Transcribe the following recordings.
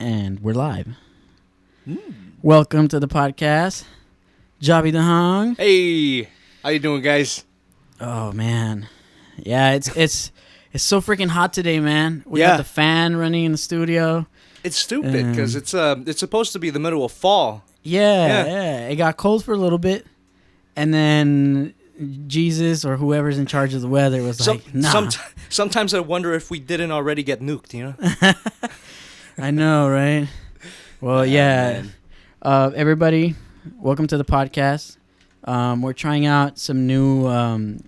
And we're live. Welcome to the podcast, Jobby The Hong. Hey, how you doing, guys? Oh man, yeah, it's so freaking hot today, man. We got the fan running in the studio. It's stupid because it's supposed to be the middle of fall. Yeah. It got cold for a little bit, and then Jesus or whoever's in charge of the weather was like, nah. Sometimes I wonder if we didn't already get nuked, you know? I know, right? Well, everybody, welcome to the podcast. We're trying out some new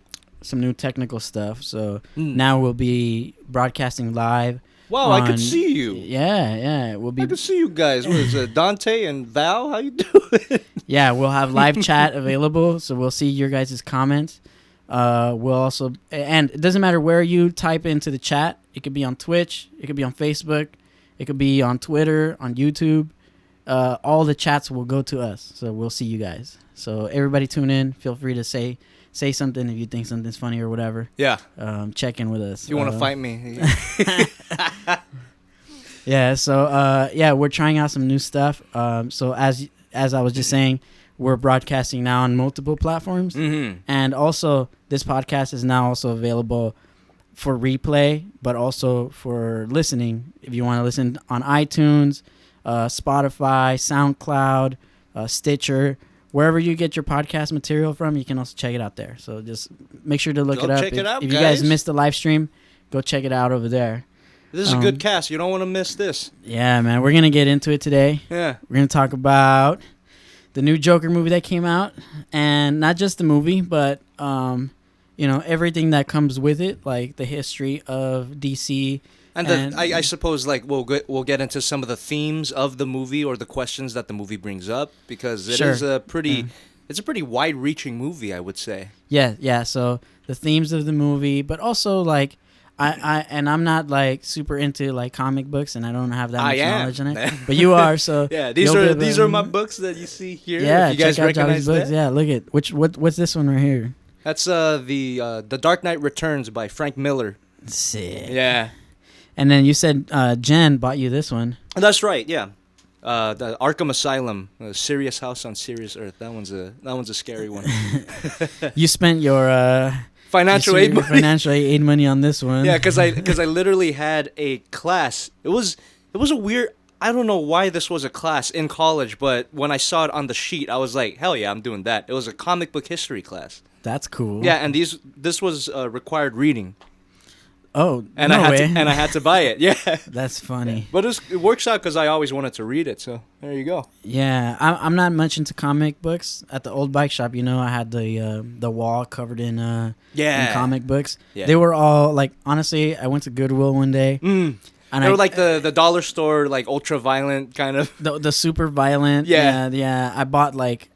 technical stuff. So now we'll be broadcasting live. Wow, I could see you. Yeah, we'll be. I could see you guys. What is it, Dante and Val? How you doing? Yeah, we'll have live chat available, so we'll see your guys' comments. We'll also, and it doesn't matter where you type into the chat. It could be on Twitch, it could be on Facebook, it could be on Twitter, on YouTube. All the chats will go to us, so we'll see you guys. So everybody tune in. Feel free to say something if you think something's funny or whatever. Yeah. Check in with us. If you want to fight me. Yeah, so we're trying out some new stuff. So as I was just saying, we're broadcasting now on multiple platforms. Mm-hmm. And also this podcast is now also available for replay, but also for listening. If you want to listen on iTunes, Spotify, SoundCloud, Stitcher, wherever you get your podcast material from, you can also check it out there. So just make sure to look it up. Check it out, if you guys missed the live stream, go check it out over there. This is a good cast. You don't want to miss this. Yeah, man. We're going to get into it today. Yeah. We're going to talk about the new Joker movie that came out. And not just the movie, but, everything that comes with it, like the history of DC. And I suppose like we'll get into some of the themes of the movie or the questions that the movie brings up, because it is a pretty wide-reaching movie, I would say. Yeah. So the themes of the movie, but also like I'm not like super into like comic books, and I don't have that much knowledge in it. But you are, so yeah. These are my books that you see here. Yeah, you guys check out recognize Jobby's books. that? Yeah, look at what's this one right here? That's the Dark Knight Returns by Frank Miller. Sick. Yeah. And then you said Jen bought you this one. That's right. Yeah. The Arkham Asylum, Serious House on Serious Earth. That one's a scary one. You spent your financial aid money on this one. Yeah, because I literally had a class. It was a weird. I don't know why this was a class in college, but when I saw it on the sheet, I was like, hell yeah, I'm doing that. It was a comic book history class. That's cool. Yeah, and this was required reading. Oh, and no I way. had to have to buy it. Yeah, that's funny. But it works out because I always wanted to read it. So there you go. Yeah, I'm not much into comic books. At the old bike shop, I had the wall covered in comic books. Yeah. They were all like, honestly, I went to Goodwill one day. And they were like the dollar store, like ultra violent kind of. The super violent. Yeah. I bought like,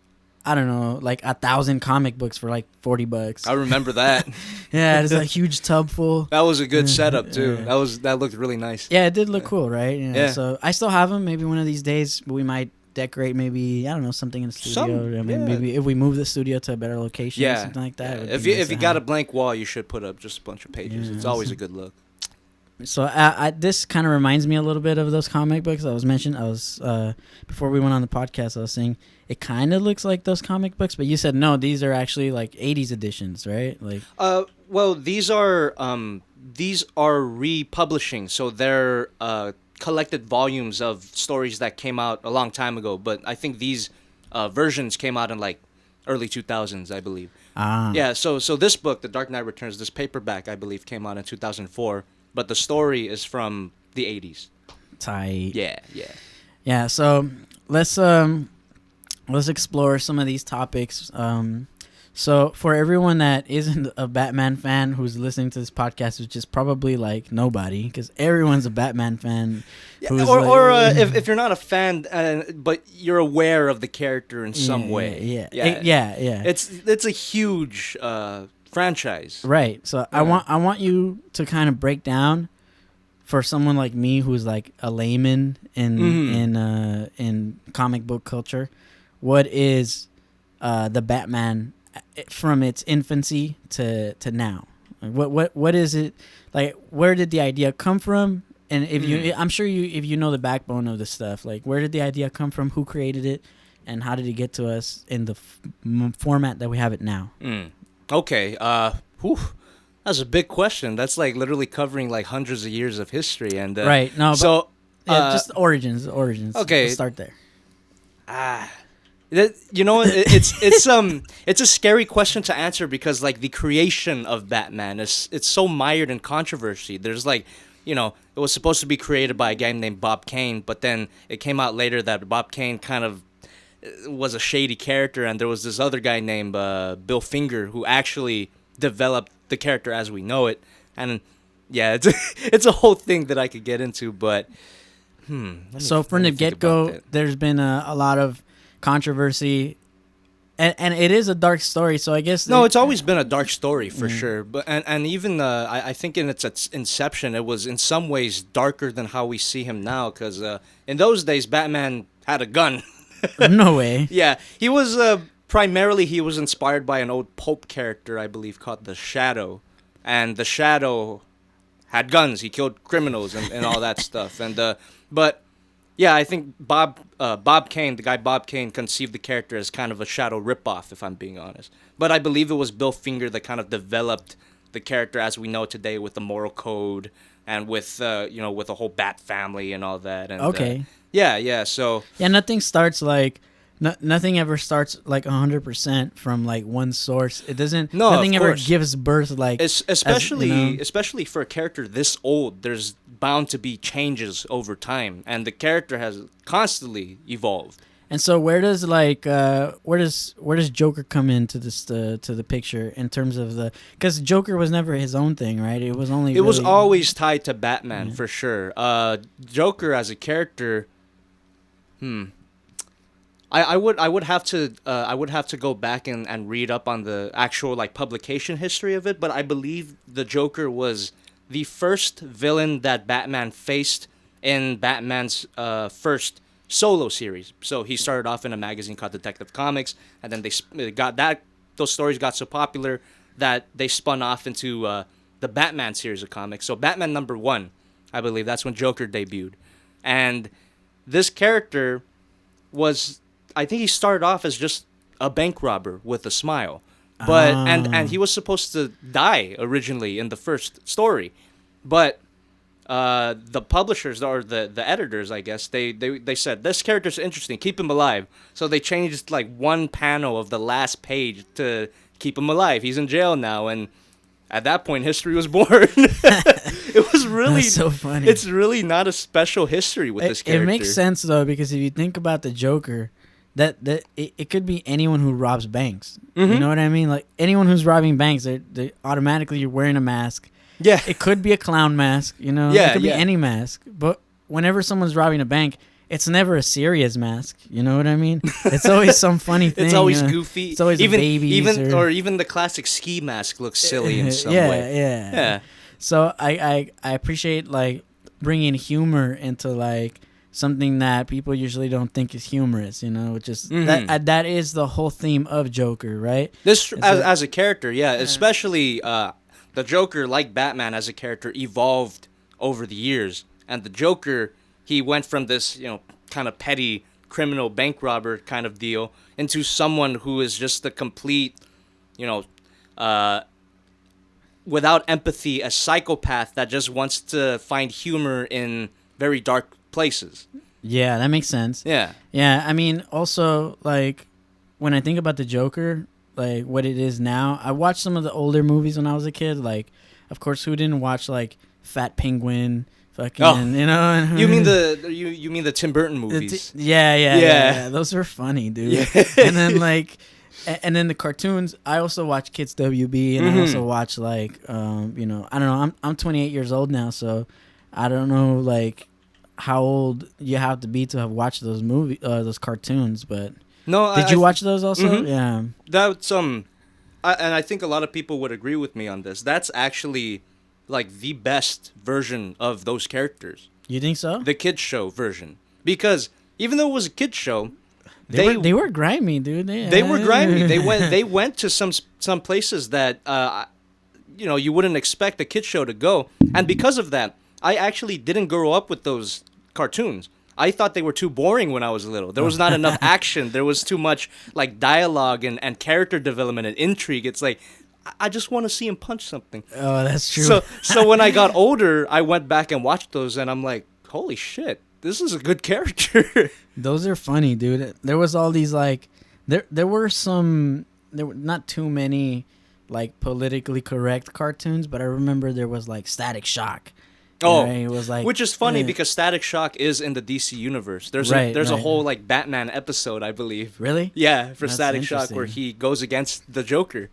I don't know, like 1,000 comic books for like $40. I remember that. Yeah, it's a huge tub full. That was a good setup too. That looked really nice. Yeah, it did look cool, right? Yeah. So I still have them. Maybe one of these days we might decorate. Maybe, I don't know, something in the studio. Maybe if we move the studio to a better location, or something like that. Yeah. If you got a blank wall, you should put up just a bunch of pages. It's always a good look. So this kind of reminds me a little bit of those comic books I was before we went on the podcast. I was saying it kind of looks like those comic books, but you said no. These are actually like 80s editions, right? Like, well, these are republishing, so they're collected volumes of stories that came out a long time ago. But I think these versions came out in like early 2000s, I believe. Yeah. So this book, The Dark Knight Returns, this paperback, I believe, came out in 2004. But the story is from the 80s. Tight. Yeah. So let's explore some of these topics. So for everyone that isn't a Batman fan who's listening to this podcast, which is probably like nobody, because everyone's a Batman fan. If you're not a fan, but you're aware of the character in some way. Yeah. It's a huge franchise. Right. So I want you to kind of break down for someone like me who's like a layman in comic book culture, what is the Batman from its infancy to now? Like what is it like? Where did the idea come from, And I'm sure if you know the backbone of this stuff, like where did the idea come from, who created it, and how did it get to us in the format that we have it now? Okay. That's a big question. That's like literally covering like hundreds of years of history. And right. No. So just origins. Okay. Let's start there. You know, it's a scary question to answer because like the creation of Batman it's so mired in controversy. There's like, you know, it was supposed to be created by a guy named Bob Kane, but then it came out later that Bob Kane kind of was a shady character, and there was this other guy named Bill Finger who actually developed the character as we know it. And yeah, it's a whole thing that I could get into, but so from the get-go, there's been a lot of controversy, and it is a dark story. So I guess it's always been a dark story for sure. But and even I think in its inception, it was in some ways darker than how we see him now. Because in those days, Batman had a gun. No way. Yeah, he was primarily he was inspired by an old pulp character, I believe, called the Shadow, and the Shadow had guns. He killed criminals and all that stuff. And but yeah, I think Bob Kane, the guy Bob Kane, conceived the character as kind of a Shadow ripoff, if I'm being honest. But I believe it was Bill Finger that kind of developed the character as we know today, with the moral code and with with the whole Bat family and all that. And, okay. Yeah. So yeah, nothing starts like nothing ever starts like 100% from like one source. It doesn't. No, nothing of ever course. gives birth like. Especially for a character this old, there's bound to be changes over time, and the character has constantly evolved. And so where does Joker come into this to the picture in terms of because Joker was never his own thing, right? It was always tied to Batman for sure. Joker as a character, I would have to go back and read up on the actual like publication history of it, but I believe the Joker was the first villain that Batman faced in Batman's first solo series. So he started off in a magazine called Detective Comics, and then those stories got so popular that they spun off into the Batman series of comics. So Batman #1, I believe that's when Joker debuted. And this character I think he started off as just a bank robber with a smile. But and he was supposed to die originally in the first story. But the publishers or the editors, I guess, they said this character's interesting, keep him alive. So they changed like one panel of the last page to keep him alive. He's in jail now, and at that point history was born. It was really That's so funny. It's really not a special history with this character. It makes sense though, because if you think about the Joker, that it could be anyone who robs banks. You know what I mean? Like anyone who's robbing banks, they automatically you're wearing a mask. Yeah. It could be a clown mask, you know? Yeah, it could be any mask. But whenever someone's robbing a bank, it's never a serious mask. You know what I mean? It's always some funny thing. It's always goofy. It's always babies. Even the classic ski mask looks silly in some way. Yeah. So I appreciate like bringing humor into like something that people usually don't think is humorous, you know, which is that is the whole theme of Joker, right? This as a character, yeah, especially the Joker, like Batman as a character, evolved over the years, and the Joker, he went from this, kind of petty criminal bank robber kind of deal into someone who is just a complete, without empathy, a psychopath that just wants to find humor in very dark places. Yeah, that makes sense. Yeah. Yeah, I mean, also, like, when I think about the Joker, like, what it is now, I watched some of the older movies when I was a kid. Like, of course, who didn't watch, like, Fat Penguin, fucking, you know? You mean the Tim Burton movies? Yeah. Those were funny, dude. Yeah. And then, like... And then the cartoons, I also watch Kids WB, and I also watch, like, I don't know, I'm 28 years old now, so I don't know, like, how old you have to be to have watched those those cartoons, but did you watch those also? Yeah. That's, and I think a lot of people would agree with me on this. That's actually, like, the best version of those characters. You think so? The kids show version. Because even though it was a kids show, They were grimy, dude. They were grimy. They went to some places that you wouldn't expect a kids show to go, and because of that, I actually didn't grow up with those cartoons. I thought they were too boring when I was little. There was not enough action. There was too much like dialogue and character development and intrigue. It's like I just want to see him punch something. Oh, that's true. So when I got older, I went back and watched those, and I'm like, holy shit, this is a good character. Those are funny, dude. There was all these like there were not too many like politically correct cartoons, but I remember there was like Static Shock. Oh, right? It was like, which is funny because Static Shock is in the DC universe. There's a whole like Batman episode, I believe. Really? Yeah, for Static Shock where he goes against the Joker.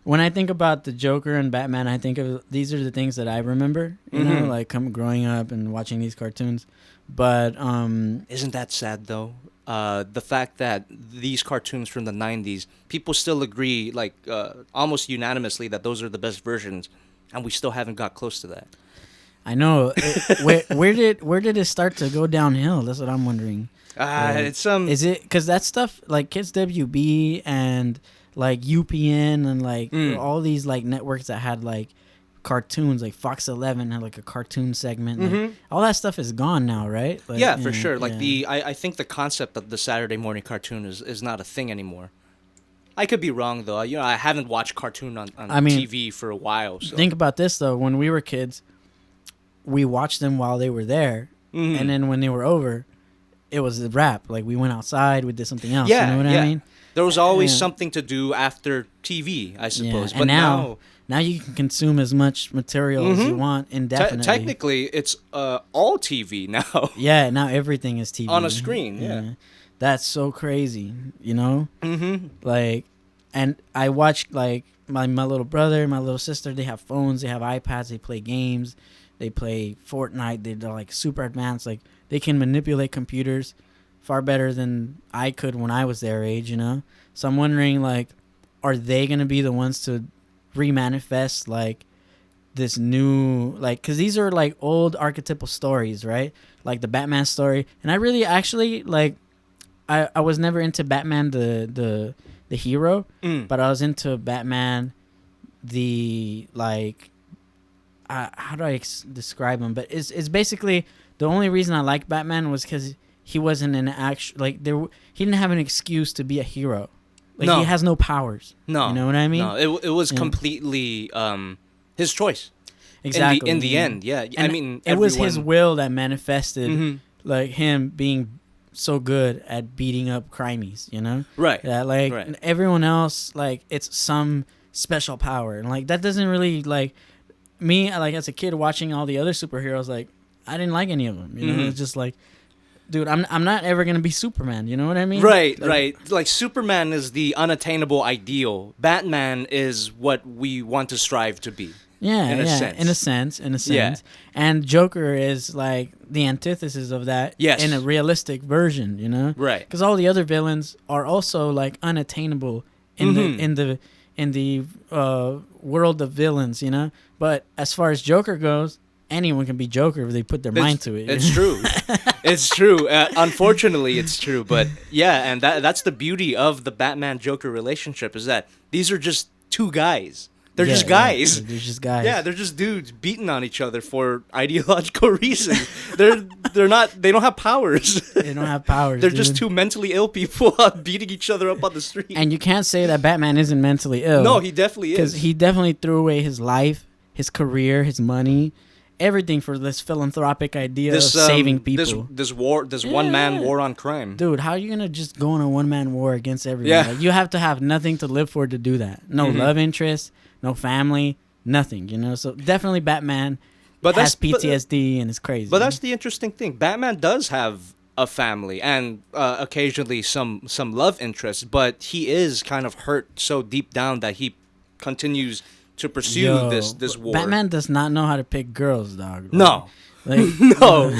When I think about the Joker and Batman, I think of these are the things that I remember. You know, like growing up and watching these cartoons. But isn't that sad though? The fact that these cartoons from the 90s, people still agree, like almost unanimously, that those are the best versions, and we still haven't got close to that. I know. Where did it start to go downhill? That's what I'm wondering. It's Is it because that stuff like Kids WB and like UPN and like all these like networks that had like cartoons, like Fox 11 had like a cartoon segment. Like, all that stuff is gone now, right? Like, yeah, for sure. Like I think the concept of the Saturday morning cartoon is not a thing anymore. I could be wrong though. You know, I haven't watched cartoon on TV for a while. So. Think about this though. When we were kids, we watched them while they were there, and then when they were over, it was a wrap. Like we went outside, we did something else. Yeah, you know what I mean? There was always something to do after TV, I suppose. Yeah. But now you can consume as much material as you want indefinitely. Technically, it's all TV now. Yeah, now everything is TV. On a screen, yeah. That's so crazy, you know? Like, and I watch, like, my little brother, my little sister, they have phones, they have iPads, they play games, they play Fortnite, they're, like, super advanced. Like, they can manipulate computers far better than I could when I was their age, you know? So I'm wondering, like, are they going to be the ones to remanifest like this new, like, because these are like old archetypal stories, right? Like the Batman story. And I really actually like I was never into Batman the hero, but I was into Batman the like how do I describe him? But it's basically the only reason I like Batman was because he wasn't an actual like he didn't have an excuse to be a hero. Like, he has no powers. No. You know what I mean? No, it was completely his choice. Exactly. In the end, yeah. And I mean, it was his will that manifested, like, him being so good at beating up crimies, you know? Right. That, like, everyone else, like, it's some special power. And, like, that doesn't really, like, me, like, as a kid watching all the other superheroes, like, I didn't like any of them. You know? It's just like, dude, I'm not ever gonna be Superman. You know what I mean? Right, right. Like Superman is the unattainable ideal. Batman is what we want to strive to be. Yeah, in a sense. Yeah. And Joker is like the antithesis of that. Yes. In a realistic version, you know? Right. Because all the other villains are also like unattainable in the world of villains, you know. But as far as Joker goes, anyone can be Joker if they put their mind to it. It's true. It's true. Unfortunately, it's true. But yeah, and that's the beauty of the Batman-Joker relationship is that these are just two guys. They're just guys. They're just guys. Yeah, they're just dudes beating on each other for ideological reasons. They don't have powers. They don't have powers. They're just two mentally ill people beating each other up on the street. And you can't say that Batman isn't mentally ill. No, he definitely is. Because he definitely threw away his life, his career, his money, everything for this philanthropic idea of saving people. This one-man war on crime. Dude, how are you going to just go on a one-man war against everyone? Yeah. Like, you have to have nothing to live for to do that. No love interest, no family, nothing, you know? So definitely Batman has PTSD and it's crazy. But that's the interesting thing. Batman does have a family and occasionally some love interest, but he is kind of hurt so deep down that he continues to pursue this war. Batman does not know how to pick girls, dog. No. Like, no.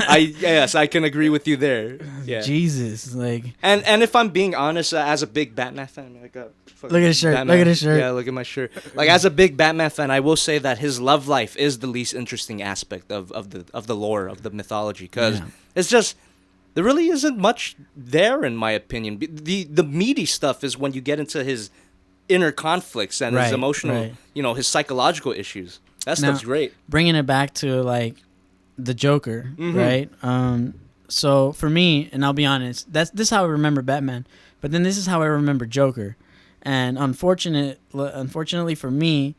I can agree with you there. Yeah. Jesus, like. And if I'm being honest, as a big Batman fan, look at his shirt. Batman. Look at his shirt. Yeah, look at my shirt. Like, as a big Batman fan, I will say that his love life is the least interesting aspect of the lore, of the mythology, because it's just there really isn't much there, in my opinion. The meaty stuff is when you get into his inner conflicts and his emotional, his psychological issues. That stuff's great. Bringing it back to like the Joker, right? So for me, and I'll be honest, this is how I remember Batman, but then this is how I remember Joker. And unfortunately for me,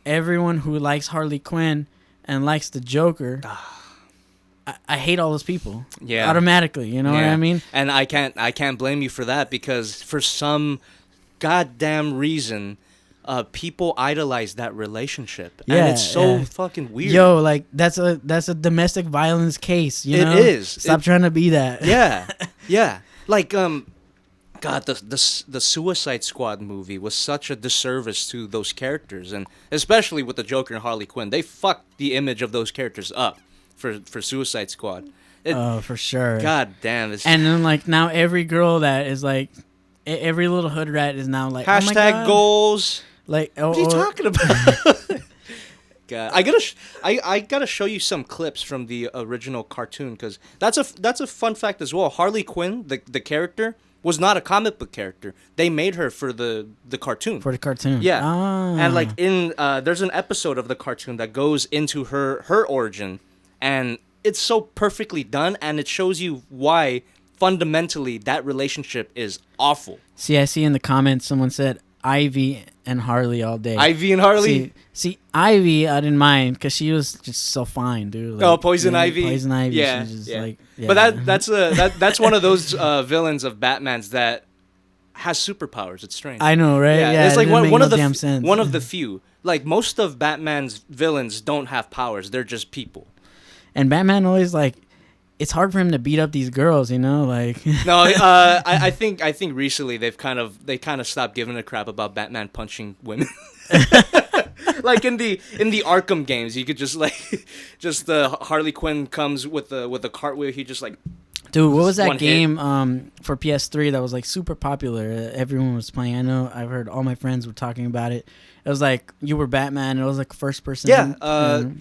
everyone who likes Harley Quinn and likes the Joker, I hate all those people. Yeah, automatically. You know what I mean? And I can't blame you for that, because for some goddamn reason, people idolize that relationship, and it's so fucking weird. Yo, like that's a domestic violence case. You know? It is. Stop trying to be that. Yeah. Like God, the Suicide Squad movie was such a disservice to those characters, and especially with the Joker and Harley Quinn, they fucked the image of those characters up for Suicide Squad. For sure. God damn. And then like now every girl that is like, every little hood rat is now like hashtag goals. Like, what are you talking about? God, I gotta show you some clips from the original cartoon, because that's a fun fact as well. Harley Quinn, the character, was not a comic book character. They made her for the cartoon. For the cartoon. Yeah. And like there's an episode of the cartoon that goes into her origin, and it's so perfectly done, and it shows you why fundamentally that relationship is awful. See, I see in the comments someone said Ivy and Harley all day. Ivy and Harley? See Ivy, I didn't mind because she was just so fine, dude. Like, Poison Ivy? Poison Ivy. Yeah. She's just like, yeah. But that's one of those villains of Batman's that has superpowers. It's strange. I know, right? Yeah, it's like one of the few. Like, most of Batman's villains don't have powers. They're just people. And Batman always like, it's hard for him to beat up these girls, you know, like. No, I think recently they kind of stopped giving a crap about Batman punching women. Like in the Arkham games, you could just Harley Quinn comes with a cartwheel. He just like. Dude, what was that game for PS3 that was like super popular? Everyone was playing. I know I've heard all my friends were talking about it. It was like you were Batman. It was like first person. Yeah,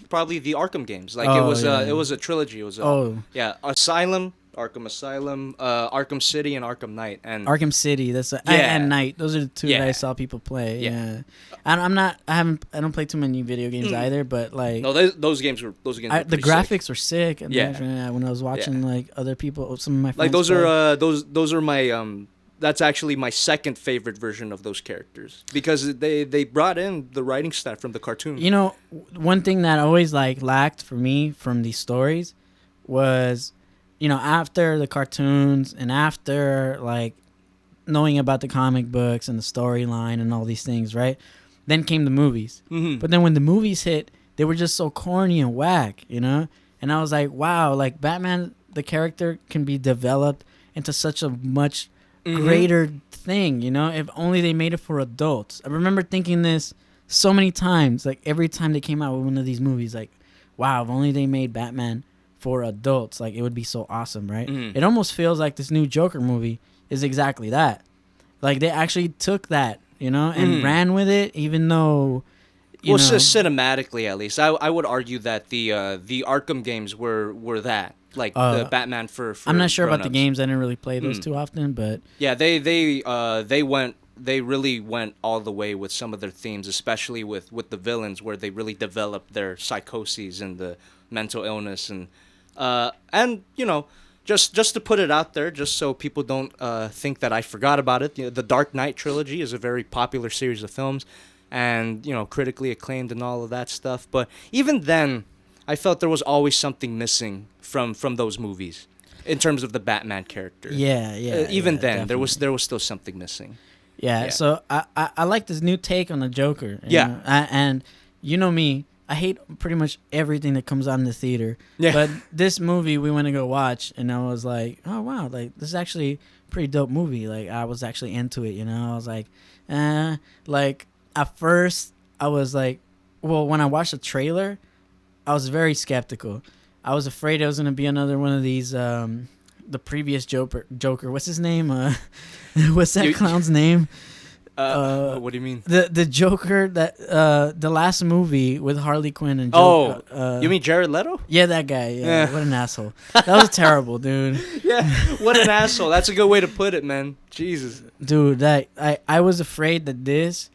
probably the Arkham games. Like it was a trilogy. It was Asylum, Arkham Asylum, Arkham City, and Arkham Knight. And Arkham City, and Knight. Those are the two that I saw people play. Yeah. I don't play too many video games either, but like those games were the pretty graphics sick. Were sick. And when I was watching like other people, some of my friends like those are my that's actually my second favorite version of those characters, because they brought in the writing staff from the cartoon. You know, one thing that always like lacked for me from these stories was, you know, after the cartoons and after like knowing about the comic books and the storyline and all these things, right? Then came the movies. Mm-hmm. But then when the movies hit, they were just so corny and whack, you know? And I was like, wow, like Batman, the character can be developed into such a much greater thing, you know? If only they made it for adults. I remember thinking this so many times, like every time they came out with one of these movies, like, wow, if only they made Batman for adults, like it would be so awesome, right? It almost feels like this new Joker movie is exactly that. Like they actually took that, you know, and ran with it, even though, you know, cinematically at least, I would argue that the Arkham games were that, like the Batman for I'm not sure grown-ups. About the games. I didn't really play those too often, but yeah, they really went all the way with some of their themes, especially with the villains, where they really developed their psychoses and the mental illness and you know. Just to put it out there, just so people don't think that I forgot about it, you know, the Dark Knight trilogy is a very popular series of films, and you know, critically acclaimed and all of that stuff. But even then, I felt there was always something missing from those movies, in terms of the Batman character. Yeah. Even then, definitely. there was still something missing. Yeah. So I like this new take on the Joker. Yeah. Know? And you know me. I hate pretty much everything that comes out in the theater. Yeah. But this movie we went to go watch, and I was like, oh, wow, like this is actually a pretty dope movie. Like I was actually into it, you know. I was like, like at first I was like, well, when I watched the trailer, I was very skeptical. I was afraid it was going to be another one of these, the previous Joker. What's his name? What's that clown's name? What do you mean? The Joker that the last movie with Harley Quinn and Joker. You mean Jared Leto? Yeah, that guy. Yeah, what an asshole. That was terrible, dude. Yeah, what an asshole. That's a good way to put it, man. Jesus. Dude, I was afraid that this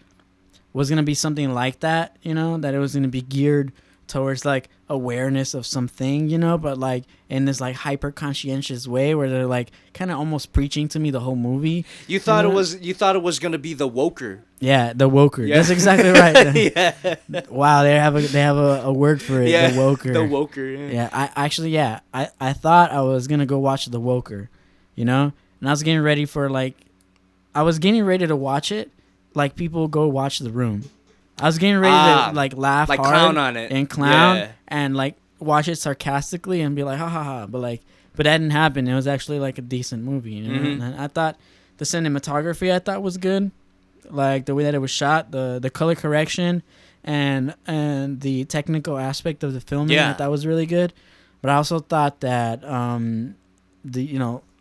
was gonna be something like that, you know, that it was gonna be geared towards like awareness of something, you know, but like in this like hyper conscientious way where they're like kind of almost preaching to me the whole movie. You thought it was gonna be the woker. Yeah, the woker. Yeah. That's exactly right. Yeah. Wow, they have a word for it. Yeah, the woker. The woker. Yeah. I thought I was gonna go watch the woker, you know, and I was getting ready to watch it. Like people go watch The Room. I was getting ready to like laugh like hard clown on it and and like watch it sarcastically and be like ha ha ha, but that didn't happen. It was actually like a decent movie, you know. Mm-hmm. And I thought the cinematography was good, like the way that it was shot, the color correction, and the technical aspect of the filming. I thought was really good, but I also thought that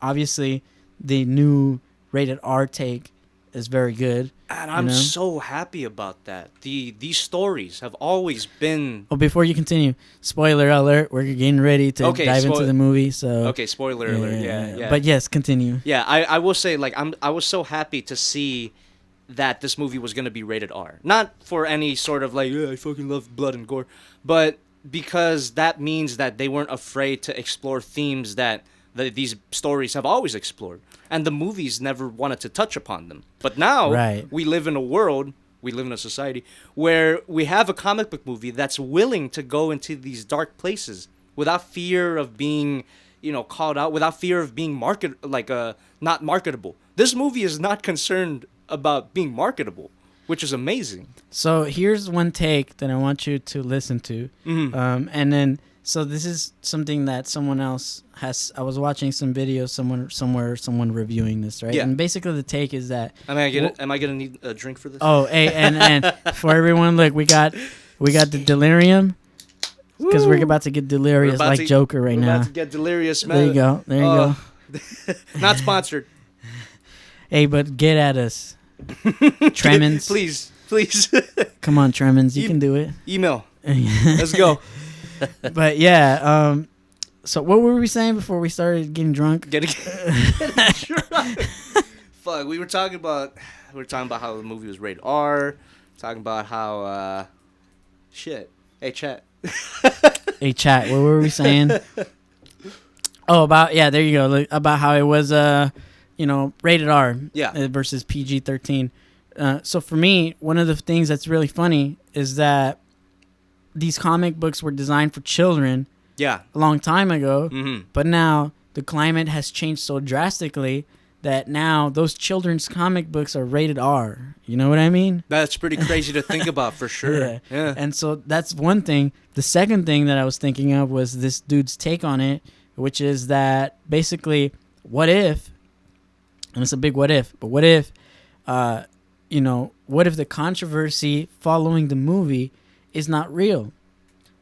obviously the new rated R take is very good. And I'm so happy about that. These stories have always been... Oh, before you continue, spoiler alert, we're getting ready to dive into the movie. So okay, spoiler alert. Yeah. But yes, continue. Yeah, I will say, like, I was so happy to see that this movie was going to be rated R. Not for any sort of, like, I fucking love blood and gore, but because that means that they weren't afraid to explore themes that these stories have always explored. And the movies never wanted to touch upon them. But now we live in a society where we have a comic book movie that's willing to go into these dark places without fear of being, called out, without fear of being not marketable. This movie is not concerned about being marketable, which is amazing. So here's one take that I want you to listen to. Mm-hmm. And then... So this is something that someone else has. I was watching some videos, someone reviewing this, right? Yeah. And basically the take is that. Am I gonna need a drink for this? Oh, hey, and for everyone, look, we got the delirium, because we're about to get delirious like Joker right now. We're about to get delirious, man. There you go. There you go. Not sponsored. Hey, but get at us, Tremens. Please. Come on, Tremens, you can do it. Email. Let's go. But yeah, so what were we saying before we started getting drunk? Getting drunk. Fuck, we were talking about how the movie was rated R. Talking about how shit. Hey chat. Hey chat. What were we saying? Oh, there you go. About how it was rated R. Yeah. Versus PG-13. So for me, one of the things that's really funny is that these comic books were designed for children a long time ago, but now the climate has changed so drastically that now those children's comic books are rated R. You know what I mean? That's pretty crazy to think about, for sure. Yeah. And so that's one thing. The second thing that I was thinking of was this dude's take on it, which is that basically, what if, and it's a big what if, but what if, what if the controversy following the movie is not real?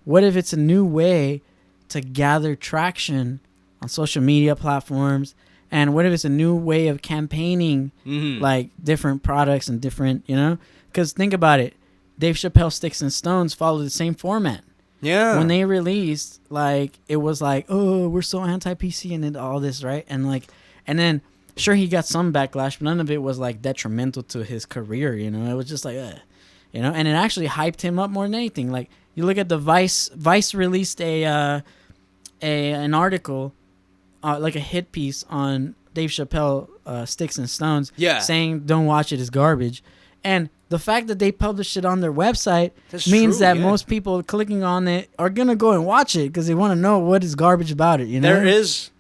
What if it's a new way to gather traction on social media platforms? And what if it's a new way of campaigning like different products and different, because think about it. Dave Chappelle Sticks and Stones followed the same format. Yeah. When they released, like, it was like, oh, we're so anti-PC and all this, right? And then sure, he got some backlash, but none of it was like detrimental to his career, It was just like, and it actually hyped him up more than anything. Like, you look at the Vice released an article, like a hit piece on Dave Chappelle, Sticks and Stones, saying don't watch it, it's garbage. And the fact that they published it on their website means that most people clicking on it are gonna go and watch it because they want to know what is garbage about it. There is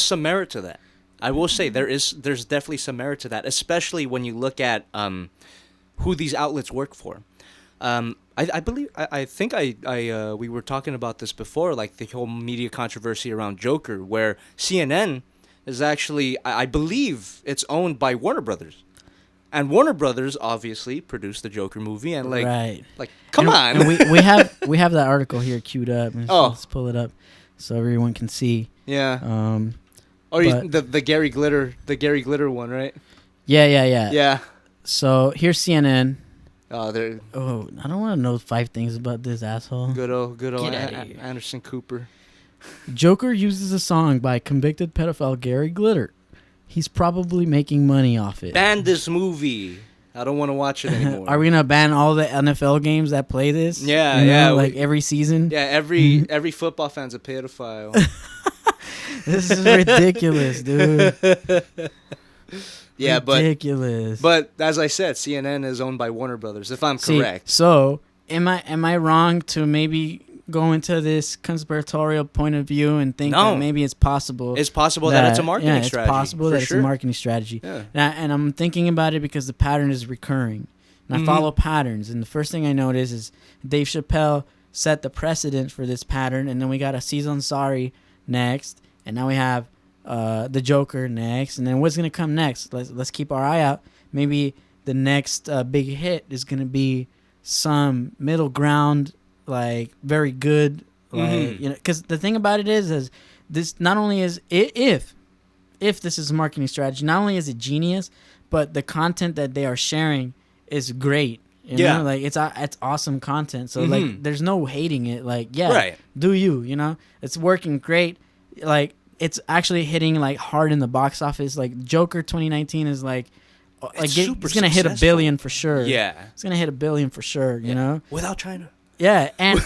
some merit to that. I will say there's definitely some merit to that, especially when you look at who these outlets work for. I think we were talking about this before, like the whole media controversy around Joker, where CNN is actually, I believe it's owned by Warner Brothers. And Warner Brothers obviously produced the Joker movie, and come on. And we have that article here queued up. Let's pull it up so everyone can see. Yeah. The Gary Glitter one, right? Yeah. Yeah. So here's CNN. I don't want to know 5 things about this asshole. Good old Anderson Cooper. Joker uses a song by convicted pedophile Gary Glitter. He's probably making money off it. Ban this movie. I don't want to watch it anymore. Are we gonna ban all the NFL games that play this? Yeah, you know, yeah. Like every season. Yeah, every football fan's a pedophile. This is ridiculous, dude. Yeah, ridiculous. But as I said, CNN is owned by Warner Brothers, if I'm correct. So am I wrong to maybe go into this conspiratorial point of view and think that maybe it's possible? It's possible that it's a marketing strategy. It's possible that it's a marketing strategy. Yeah. And I'm thinking about it because the pattern is recurring. And I follow patterns. And the first thing I notice is Dave Chappelle set the precedent for this pattern. And then we got Aziz Ansari next. And now we have the Joker next. And then what's going to come next? Let's keep our eye out. Maybe the next big hit is going to be some middle ground, like very good, like you know, because the thing about it is this not only is it, if this is a marketing strategy, not only is it genius, but the content that they are sharing is great. You know? Like it's awesome content. So like there's no hating it. Like do you know it's working great. Like it's actually hitting like hard in the box office. Like Joker 2019 is like it's gonna hit $1 billion for sure. Yeah, it's gonna hit $1 billion for sure. You know, without China. Yeah, and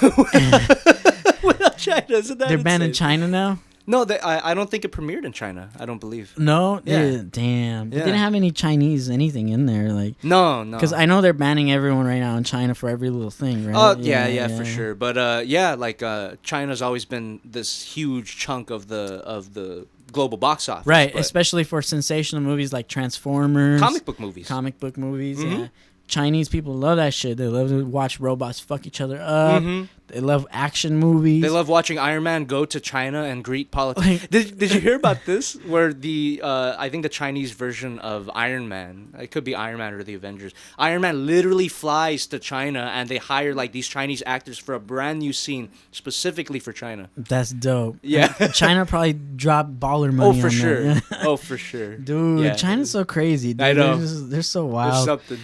without China, isn't that they're banned in China now? No, I don't think it premiered in China. I don't believe. No, damn, they didn't have any Chinese anything in there, like no, because I know they're banning everyone right now in China for every little thing, right? Oh yeah, for sure. But like China's always been this huge chunk of the global box office, right? Especially for sensational movies like Transformers, comic book movies. Yeah. Chinese people love that shit. They love to watch robots fuck each other up. They love action movies. They love watching Iron Man go to China and greet politicians. Did you hear about this? Where the I think the Chinese version of Iron Man, it could be Iron Man or the Avengers. Iron Man literally flies to China and they hire like these Chinese actors for a brand new scene specifically for China. That's dope. Yeah, China probably dropped baller money. Oh for on sure. That. Oh for sure. Dude, China's so crazy. Dude. I know. They're so wild. There's something.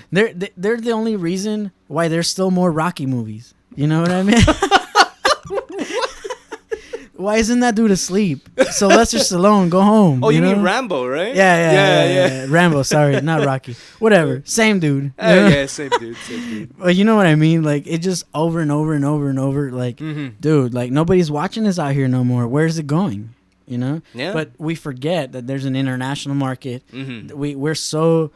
They're the only reason why there's still more Rocky movies. You know what I mean? Why isn't that dude asleep? Sylvester Stallone, go home. Oh, you mean Rambo, right? Yeah. Rambo, sorry, not Rocky. Whatever, same dude. Yeah, same dude. But you know what I mean? Like it just over and over and over and over. Like, dude, like nobody's watching this out here no more. Where's it going? You know? Yeah. But we forget that there's an international market. We're so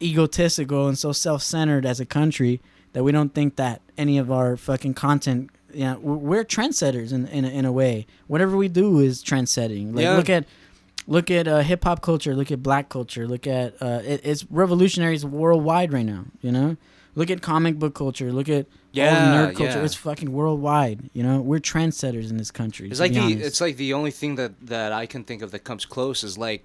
egotistical and so self-centered as a country that we don't think that any of our fucking content, we're trendsetters in a way. Whatever we do is trendsetting. Like look at hip hop culture, look at black culture, look at it's revolutionaries worldwide right now, you know? Look at comic book culture, look at all the nerd culture. It's fucking worldwide, you know? We're trendsetters in this country. It's like the only thing that I can think of that comes close is like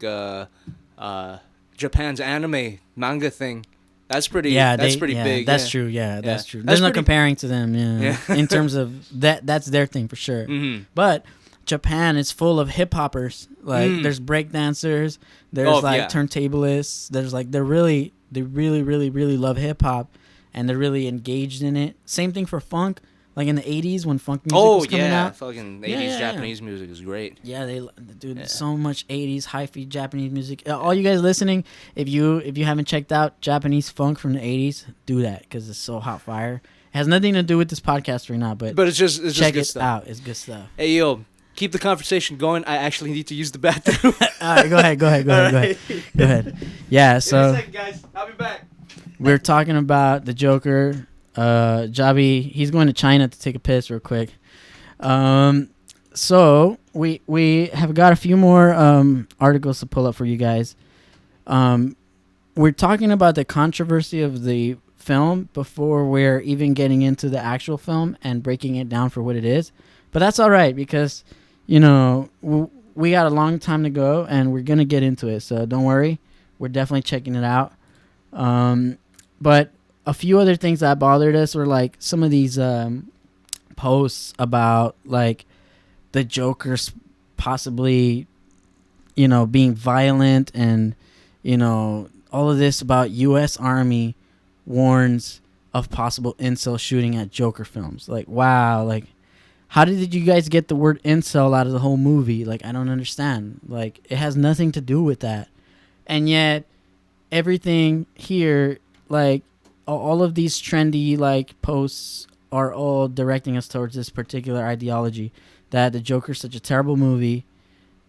Japan's anime manga thing. That's pretty. That's pretty big. That's true. Yeah, that's true. There's no comparing to them. Yeah, in terms of that, that's their thing for sure. But Japan is full of hip hoppers. Like there's break dancers. There's turntablists. There's like they really love hip hop, and they're really engaged in it. Same thing for funk. Like in the 80s when funk music was coming out. Fucking 80s Japanese music is great. Yeah, so much 80s hi-fi Japanese music. All you guys listening, if you haven't checked out Japanese funk from the 80s, do that because it's so hot fire. It has nothing to do with this podcast right now, but it's just check good it stuff. out. It's good stuff. Hey, yo, keep the conversation going. I actually need to use the bathroom. All right, go ahead. Yeah, so... Give me a second, guys. I'll be back. We're talking about the Joker... Jobby, he's going to China to take a piss real quick. So we have got a few more articles to pull up for you guys. We're talking about the controversy of the film before we're even getting into the actual film and breaking it down for what it is. But that's all right because, you know, we got a long time to go and we're going to get into it. So don't worry. We're definitely checking it out. But a few other things that bothered us were like some of these posts about like the Joker's possibly, you know, being violent and, you know, all of this about U.S. Army warns of possible incel shooting at Joker films. Like, wow, like how did you guys get the word incel out of the whole movie? Like, I don't understand. Like, it has nothing to do with that. And yet everything here like all of these trendy like posts are all directing us towards this particular ideology that the Joker's such a terrible movie,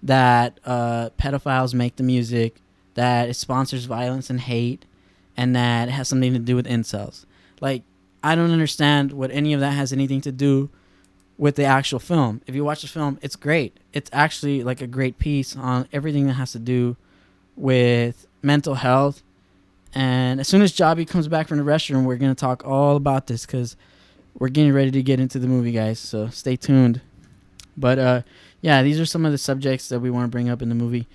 that pedophiles make the music, that it sponsors violence and hate, and that it has something to do with incels. Like, I don't understand what any of that has anything to do with the actual film. If you watch the film, it's great. It's actually like a great piece on everything that has to do with mental health. And as soon as Jobby comes back from the restroom, we're going to talk all about this because we're getting ready to get into the movie, guys. So stay tuned. But yeah, these are some of the subjects that we want to bring up in the movie.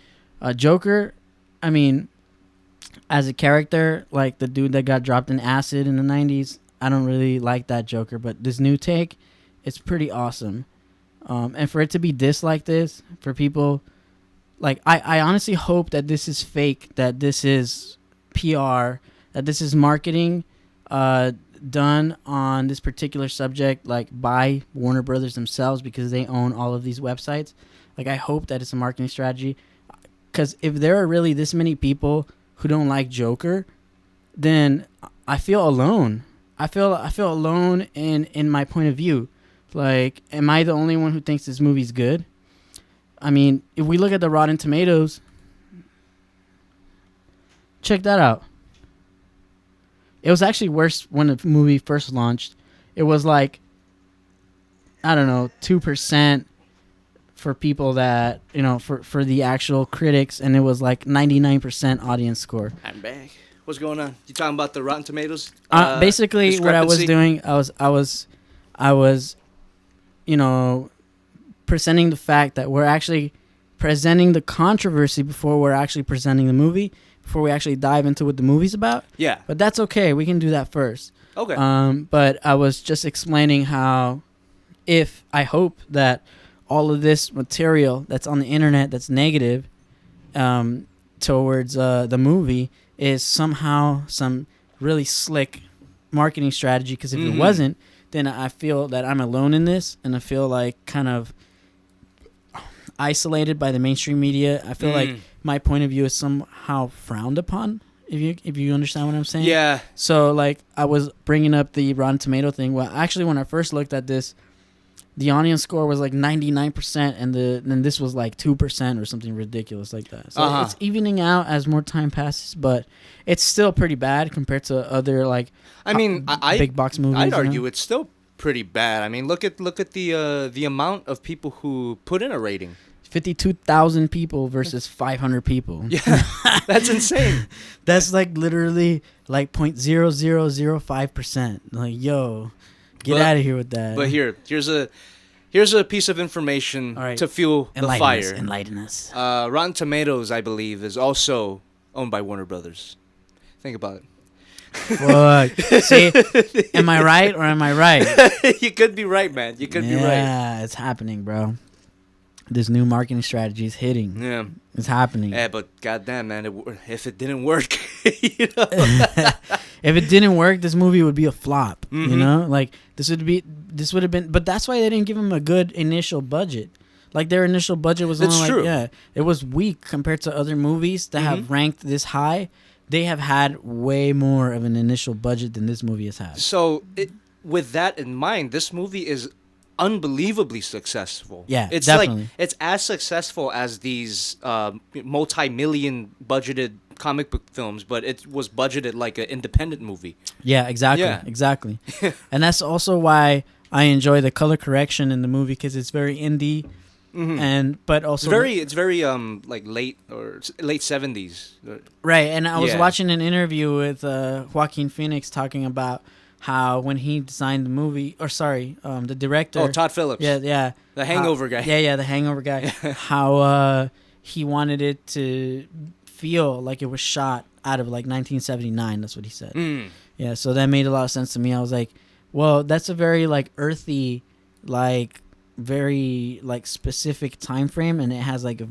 Joker, I mean, as a character, like the dude that got dropped in acid in the 90s, I don't really like that Joker, but this new take, it's pretty awesome. And for it to be dissed like this, for people, like, I honestly hope that this is fake, that this is PR, that this is marketing done on this particular subject, like, by Warner Brothers themselves, because they own all of these websites. Like, I hope that it's a marketing strategy, because if there are really this many people who don't like Joker, then I feel alone. I feel alone in my point of view. Like, am I the only one who thinks this movie's good? I mean, if we look at the Rotten Tomatoes, check that out. It was actually worse when the movie first launched. It was like, I don't know, 2% for people that, you know, for the actual critics, and it was like 99% audience score. I'm back. What's going on? You talking about the Rotten Tomatoes? Basically, what I was doing, I was, you know, presenting the fact that we're actually presenting the controversy before we're actually presenting the movie, before we actually dive into what the movie's about. Yeah. But that's okay. We can do that first. Okay. But I was just explaining how, if I hope that all of this material that's on the internet that's negative towards the movie is somehow some really slick marketing strategy, because if it wasn't, then I feel that I'm alone in this, and I feel like kind of isolated by the mainstream media. I feel like my point of view is somehow frowned upon, if you understand what I'm saying. Yeah. So, like, I was bringing up the Rotten Tomato thing. Well, actually, when I first looked at this, the audience score was like 99%, and then this was like 2% or something ridiculous like that. So it's evening out as more time passes, but it's still pretty bad compared to other, like, I mean, big box movies. I'd argue it's still pretty bad. I mean, look at the amount of people who put in a rating. 52,000 people versus 500 people. Yeah, that's insane. That's like literally like 0.0005%. Like, yo, get out of here with that. But here's a piece of information to fuel the fire. Enlighten us. Rotten Tomatoes, I believe, is also owned by Warner Brothers. Think about it. Fuck. See, am I right or am I right? You could be right, man. You could be right. Yeah, it's happening, bro. This new marketing strategy is hitting. Yeah. It's happening. Yeah, but goddamn, man, if it didn't work, you know? If it didn't work, this movie would be a flop. You know, like this would have been. But that's why they didn't give him a good initial budget. Like, their initial budget was only it was weak compared to other movies that have ranked this high. They have had way more of an initial budget than this movie has had. So, with that in mind, this movie is unbelievably successful. Yeah, it's definitely. like it's as successful as these multi-million budgeted comic book films, but it was budgeted like an independent movie. Yeah, exactly. And that's also why I enjoy the color correction in the movie, because it's very indie, but also it's very like late 70s. Right, and I was watching an interview with Joaquin Phoenix talking about how when he designed the movie, the director. Oh, Todd Phillips. Yeah. The Hangover guy. Yeah, the Hangover guy. How he wanted it to feel like it was shot out of like 1979. That's what he said. Yeah, so that made a lot of sense to me. I was like, well, that's a very like earthy, like very like specific time frame, and it has like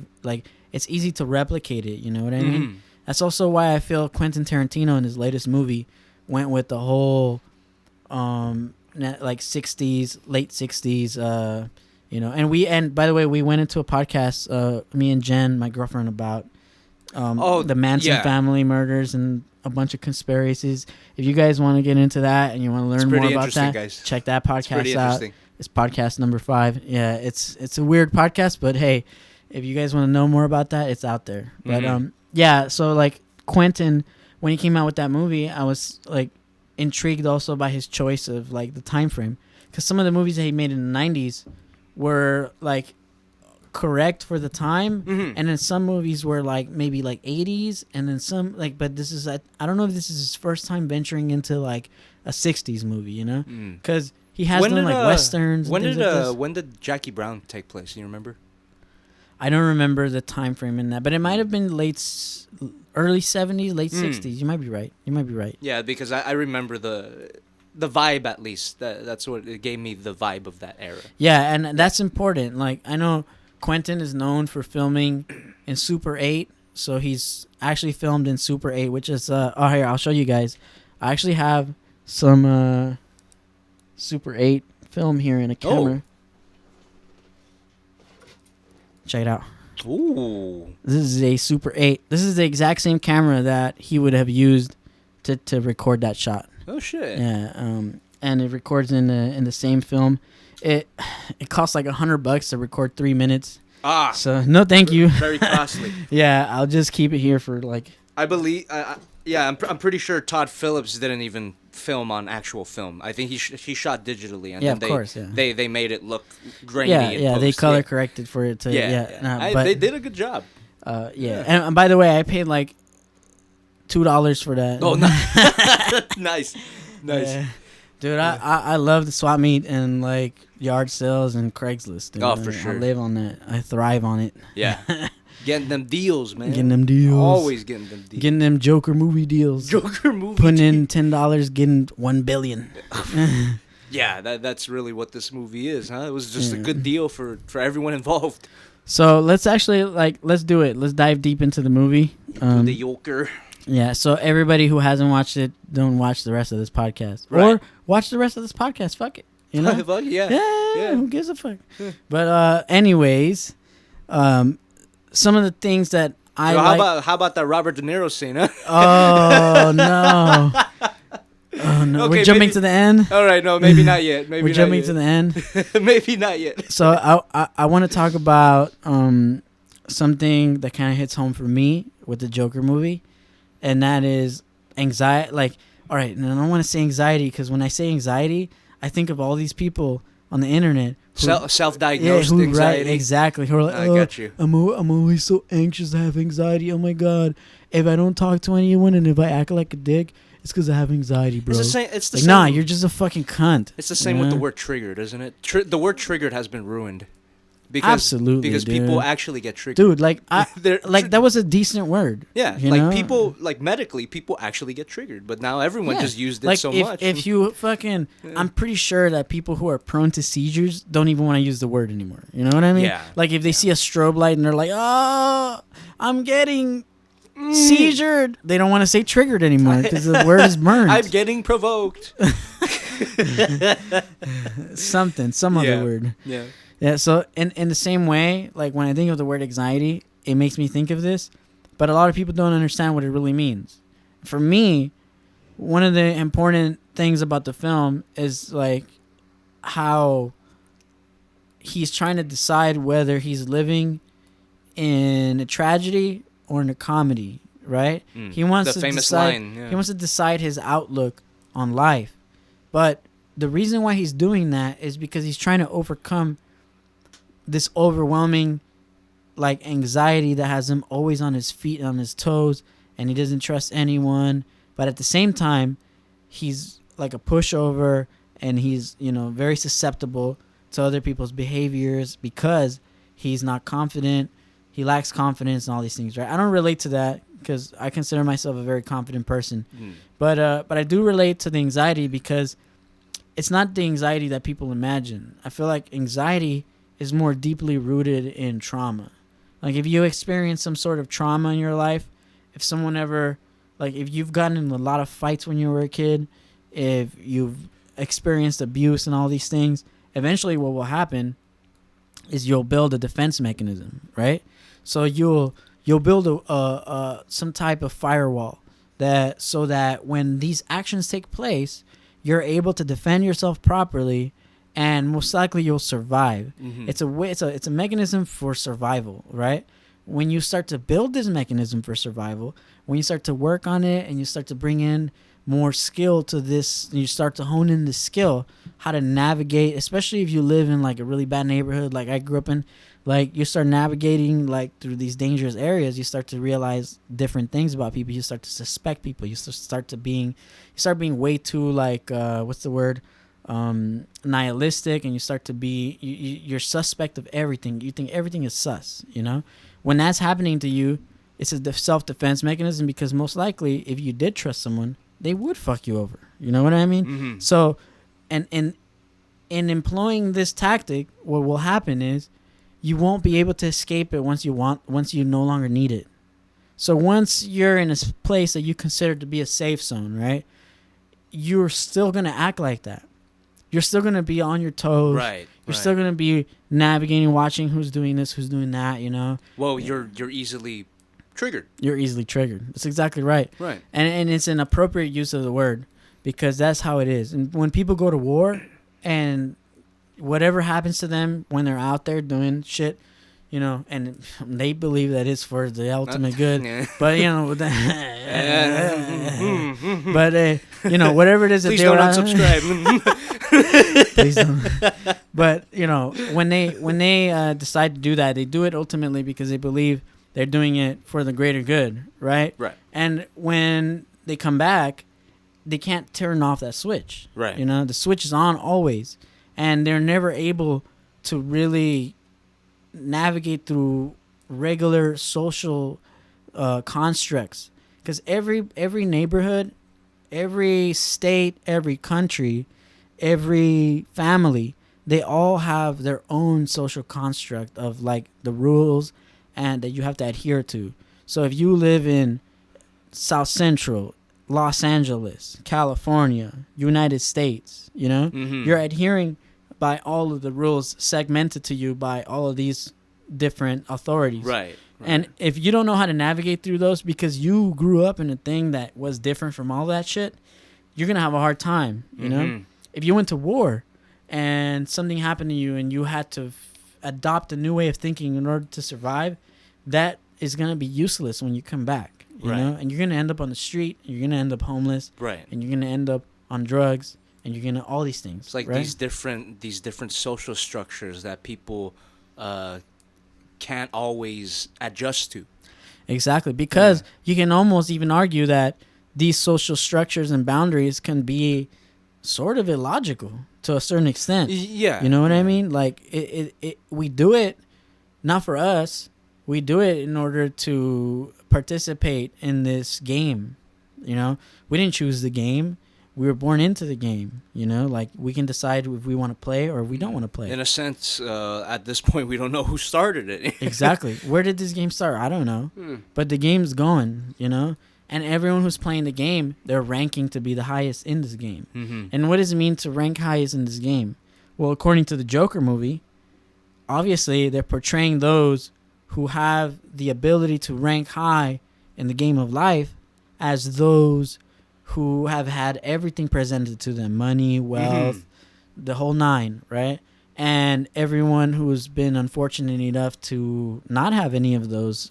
it's easy to replicate it. You know what I mean? That's also why I feel Quentin Tarantino in his latest movie went with the whole like 60s, late 60s, you know, and by the way, we went into a podcast, me and Jen, my girlfriend, about the Manson family murders and a bunch of conspiracies. If you guys want to get into that and you want to learn more about that, guys. check that podcast out. It's podcast number 5. Yeah, it's a weird podcast, but hey, if you guys want to know more about that, it's out there. But yeah, so like Quentin, when he came out with that movie, I was like intrigued also by his choice of like the time frame, because some of the movies that he made in the 90s were like correct for the time, and then some movies were like maybe like 80s, and then some like, but this is I don't know if this is his first time venturing into like a 60s movie, you know, because he has done like westerns. When did Jackie Brown take place? Do you remember? I don't remember the time frame in that, but it might have been early 70s, late 60s. You might be right. Yeah, because I remember the vibe, at least. That's what it gave me, the vibe of that era. Yeah, and that's important. Like, I know Quentin is known for filming in Super 8, so he's actually filmed in Super 8, which is here, I'll show you guys. I actually have some Super 8 film here in a camera. Check it out. Ooh. This is a Super 8. This is the exact same camera that he would have used to record that shot. Oh shit. Yeah. And it records in the same film. It costs like $100 to record 3 minutes. Ah. So no, thank you. Very costly. Yeah, I'll just keep it here for like. I believe. I'm pretty sure Todd Phillips didn't even film on actual film. I think he shot digitally, and then they made it look grainy. Yeah, they color corrected for it to. But they did a good job. Yeah. And by the way, I paid like $2 for that. Oh, nice. Yeah. Dude, I love the swap meet and like yard sales and Craigslist. Dude. Oh, for sure. I live on that. I thrive on it. Yeah. Getting them deals, man. Always getting them deals. Getting them Joker movie deals. Putting in $10, getting $1 billion. Yeah, that's really what this movie is, huh? It was just a good deal for everyone involved. So let's actually let's do it. Let's dive deep into the movie. The Joker. Yeah. So everybody who hasn't watched it, don't watch the rest of this podcast, right. Or watch the rest of this podcast. Fuck it. You know. Fuck yeah. Yeah. Who gives a fuck? But anyways, some of the things that how about that Robert De Niro scene, huh? Oh no. Oh no. Okay, we're jumping to the end. All right, no, maybe not yet. We're jumping to the end. Maybe not yet. So I want to talk about something that kind of hits home for me with the Joker movie, and that is anxiety. Like, all right, and I don't want to say anxiety because when I say anxiety, I think of all these people on the internet. Self-diagnosed anxiety. Right, exactly. Who are like, I got you. I'm always so anxious. I have anxiety. Oh my god. If I don't talk to anyone and if I act like a dick, it's because I have anxiety, bro. It's the same. Nah, you're just a fucking cunt. It's the same with the word triggered, isn't it? The word triggered has been ruined. Absolutely, because dude. People actually get triggered. Dude, that was a decent word. Yeah, like people, like medically, people actually get triggered. But now everyone just used it so much. If you fucking, I'm pretty sure that people who are prone to seizures don't even want to use the word anymore. You know what I mean? Yeah. Like if they see a strobe light and they're like, oh, I'm getting seizured. They don't want to say triggered anymore because the word is burned. I'm getting provoked. Some other word. Yeah. Yeah, so in the same way, like when I think of the word anxiety, it makes me think of this, but a lot of people don't understand what it really means. For me, one of the important things about the film is like how he's trying to decide whether he's living in a tragedy or in a comedy, right? He wants to decide. He wants to decide his outlook on life, but the reason why he's doing that is because he's trying to overcome this overwhelming like anxiety that has him always on his feet and on his toes, and he doesn't trust anyone, but at the same time he's like a pushover and he's very susceptible to other people's behaviors because he's not confident, he lacks confidence and all these things, right? I don't relate to that because I consider myself a very confident person, but I do relate to the anxiety because it's not the anxiety that people imagine. I feel like anxiety is more deeply rooted in trauma. Like if you experience some sort of trauma in your life, if someone ever, like if you've gotten in a lot of fights when you were a kid, if you've experienced abuse and all these things, eventually what will happen is you'll build a defense mechanism, right? So you'll build some type of firewall that so that when these actions take place, you're able to defend yourself properly, and most likely you'll survive. It's a way. It's a mechanism for survival, right? When you start to build this mechanism for survival, when you start to work on it and you start to bring in more skill to this, you start to hone in the skill how to navigate, especially if you live in like a really bad neighborhood like I grew up in. Like, you start navigating like through these dangerous areas, you start to realize different things about people. You start to suspect people. You start being way too like what's the word, nihilistic, and you start to be you're suspect of everything. You think everything is sus. You know, when that's happening to you, it's a self-defense mechanism, because most likely if you did trust someone, they would fuck you over. You know what I mean? So, and in employing this tactic, what will happen is you won't be able to escape it once you no longer need it. So once you're in a place that you consider to be a safe zone, right, you're still going to act like that. You're still going to be on your toes. Right. You're still going to be navigating, watching who's doing this, who's doing that, you know. Well, you're easily triggered. You're easily triggered. That's exactly right. Right. And it's an appropriate use of the word, because that's how it is. And when people go to war and whatever happens to them when they're out there doing shit, you know, and they believe that it's for the ultimate good, but you know, but you know, whatever it is that please they don't unsubscribe. Please don't. But you know, when they decide to do that, they do it ultimately because they believe they're doing it for the greater good, right? Right. And when they come back, they can't turn off that switch. Right. You know, the switch is on always. And they're never able to really navigate through regular social constructs, because every neighborhood, every state, every country, every family, they all have their own social construct of like the rules and that you have to adhere to. So if you live in South Central, Los Angeles, California, United States, you know, you're adhering by all of the rules segmented to you by all of these different authorities. Right. And if you don't know how to navigate through those because you grew up in a thing that was different from all that shit, you're going to have a hard time, you know? If you went to war and something happened to you and you had to adopt a new way of thinking in order to survive, that is going to be useless when you come back, you know? And you're going to end up on the street, you're going to end up homeless, and you're going to end up on drugs, and you're gonna all these things. It's like these different social structures that people can't always adjust to. Exactly, because you can almost even argue that these social structures and boundaries can be sort of illogical to a certain extent. Yeah, you know what I mean? Like we do it not for us. We do it in order to participate in this game. You know, we didn't choose the game. We were born into the game, you know, like we can decide if we want to play or if we don't want to play. In a sense, at this point, we don't know who started it. Exactly. Where did this game start? I don't know. But the game's going, you know, and everyone who's playing the game, they're ranking to be the highest in this game. And what does it mean to rank highest in this game? Well, according to the Joker movie, obviously they're portraying those who have the ability to rank high in the game of life as those who have had everything presented to them, money, wealth, the whole nine, right? And everyone who's been unfortunate enough to not have any of those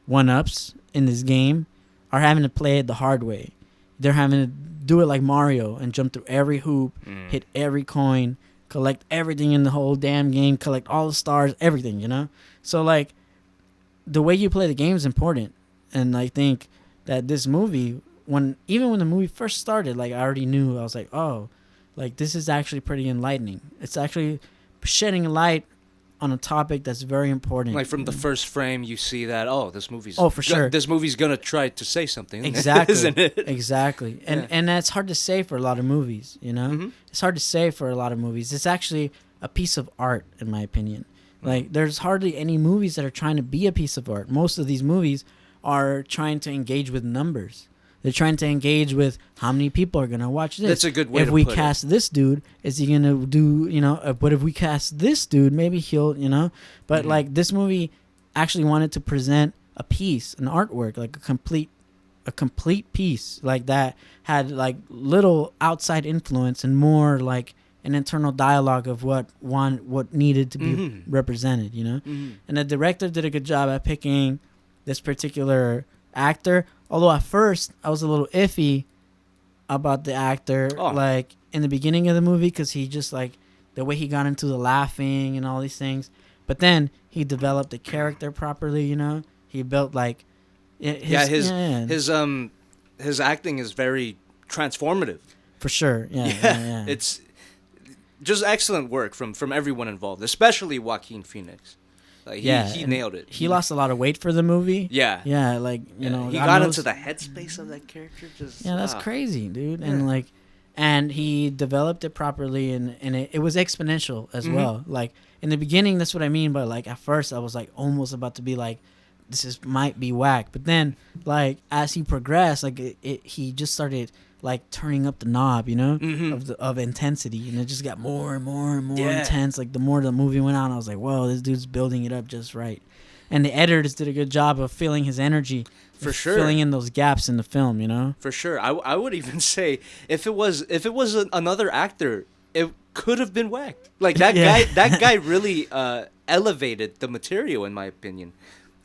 one-ups in this game are having to play it the hard way. They're having to do it like Mario and jump through every hoop, hit every coin, collect everything in the whole damn game, collect all the stars, everything, you know? So, like, the way you play the game is important. And I think that this movie... Even when the movie first started, like I already knew, I was like, oh, like this is actually pretty enlightening. It's actually shedding light on a topic that's very important. Like from the first frame, you see that this movie's for sure. This movie's gonna try to say something. Exactly, isn't it? Exactly, and that's hard to say for a lot of movies. You know, it's hard to say for a lot of movies. It's actually a piece of art, in my opinion. Like there's hardly any movies that are trying to be a piece of art. Most of these movies are trying to engage with numbers. They're trying to engage with how many people are going to watch this. That's a good way to put it. If we cast this dude, is he going to do, you know, but if we cast this dude, maybe he'll, you know. But, like, this movie actually wanted to present a piece, an artwork, like a complete a complete piece like that had like little outside influence and more like an internal dialogue of what needed to be represented, you know? And the director did a good job at picking this particular actor, although at first I was a little iffy about the actor like in the beginning of the movie, because he just like the way he got into the laughing and all these things, but then he developed the character properly, you know? He built like his acting is very transformative. For sure. Yeah. It's just excellent work from everyone involved, especially Joaquin Phoenix. Like he nailed it. He lost a lot of weight for the movie. Yeah. Yeah, like, you know, he got into the headspace of that character. That's crazy, dude. Yeah. And he developed it properly, and it was exponential as well. Like in the beginning, that's what I mean. But like at first, I was like almost about to be like, might be whack. But then like as he progressed, like he just started like turning up the knob, you know, of intensity, and it just got more and more and more intense. Like the more the movie went on, I was like, whoa, this dude's building it up just right. And the editors did a good job of feeling his energy, for sure, filling in those gaps in the film, you know. For sure, I would even say if it was another actor, it could have been whack. Like that guy really elevated the material, in my opinion.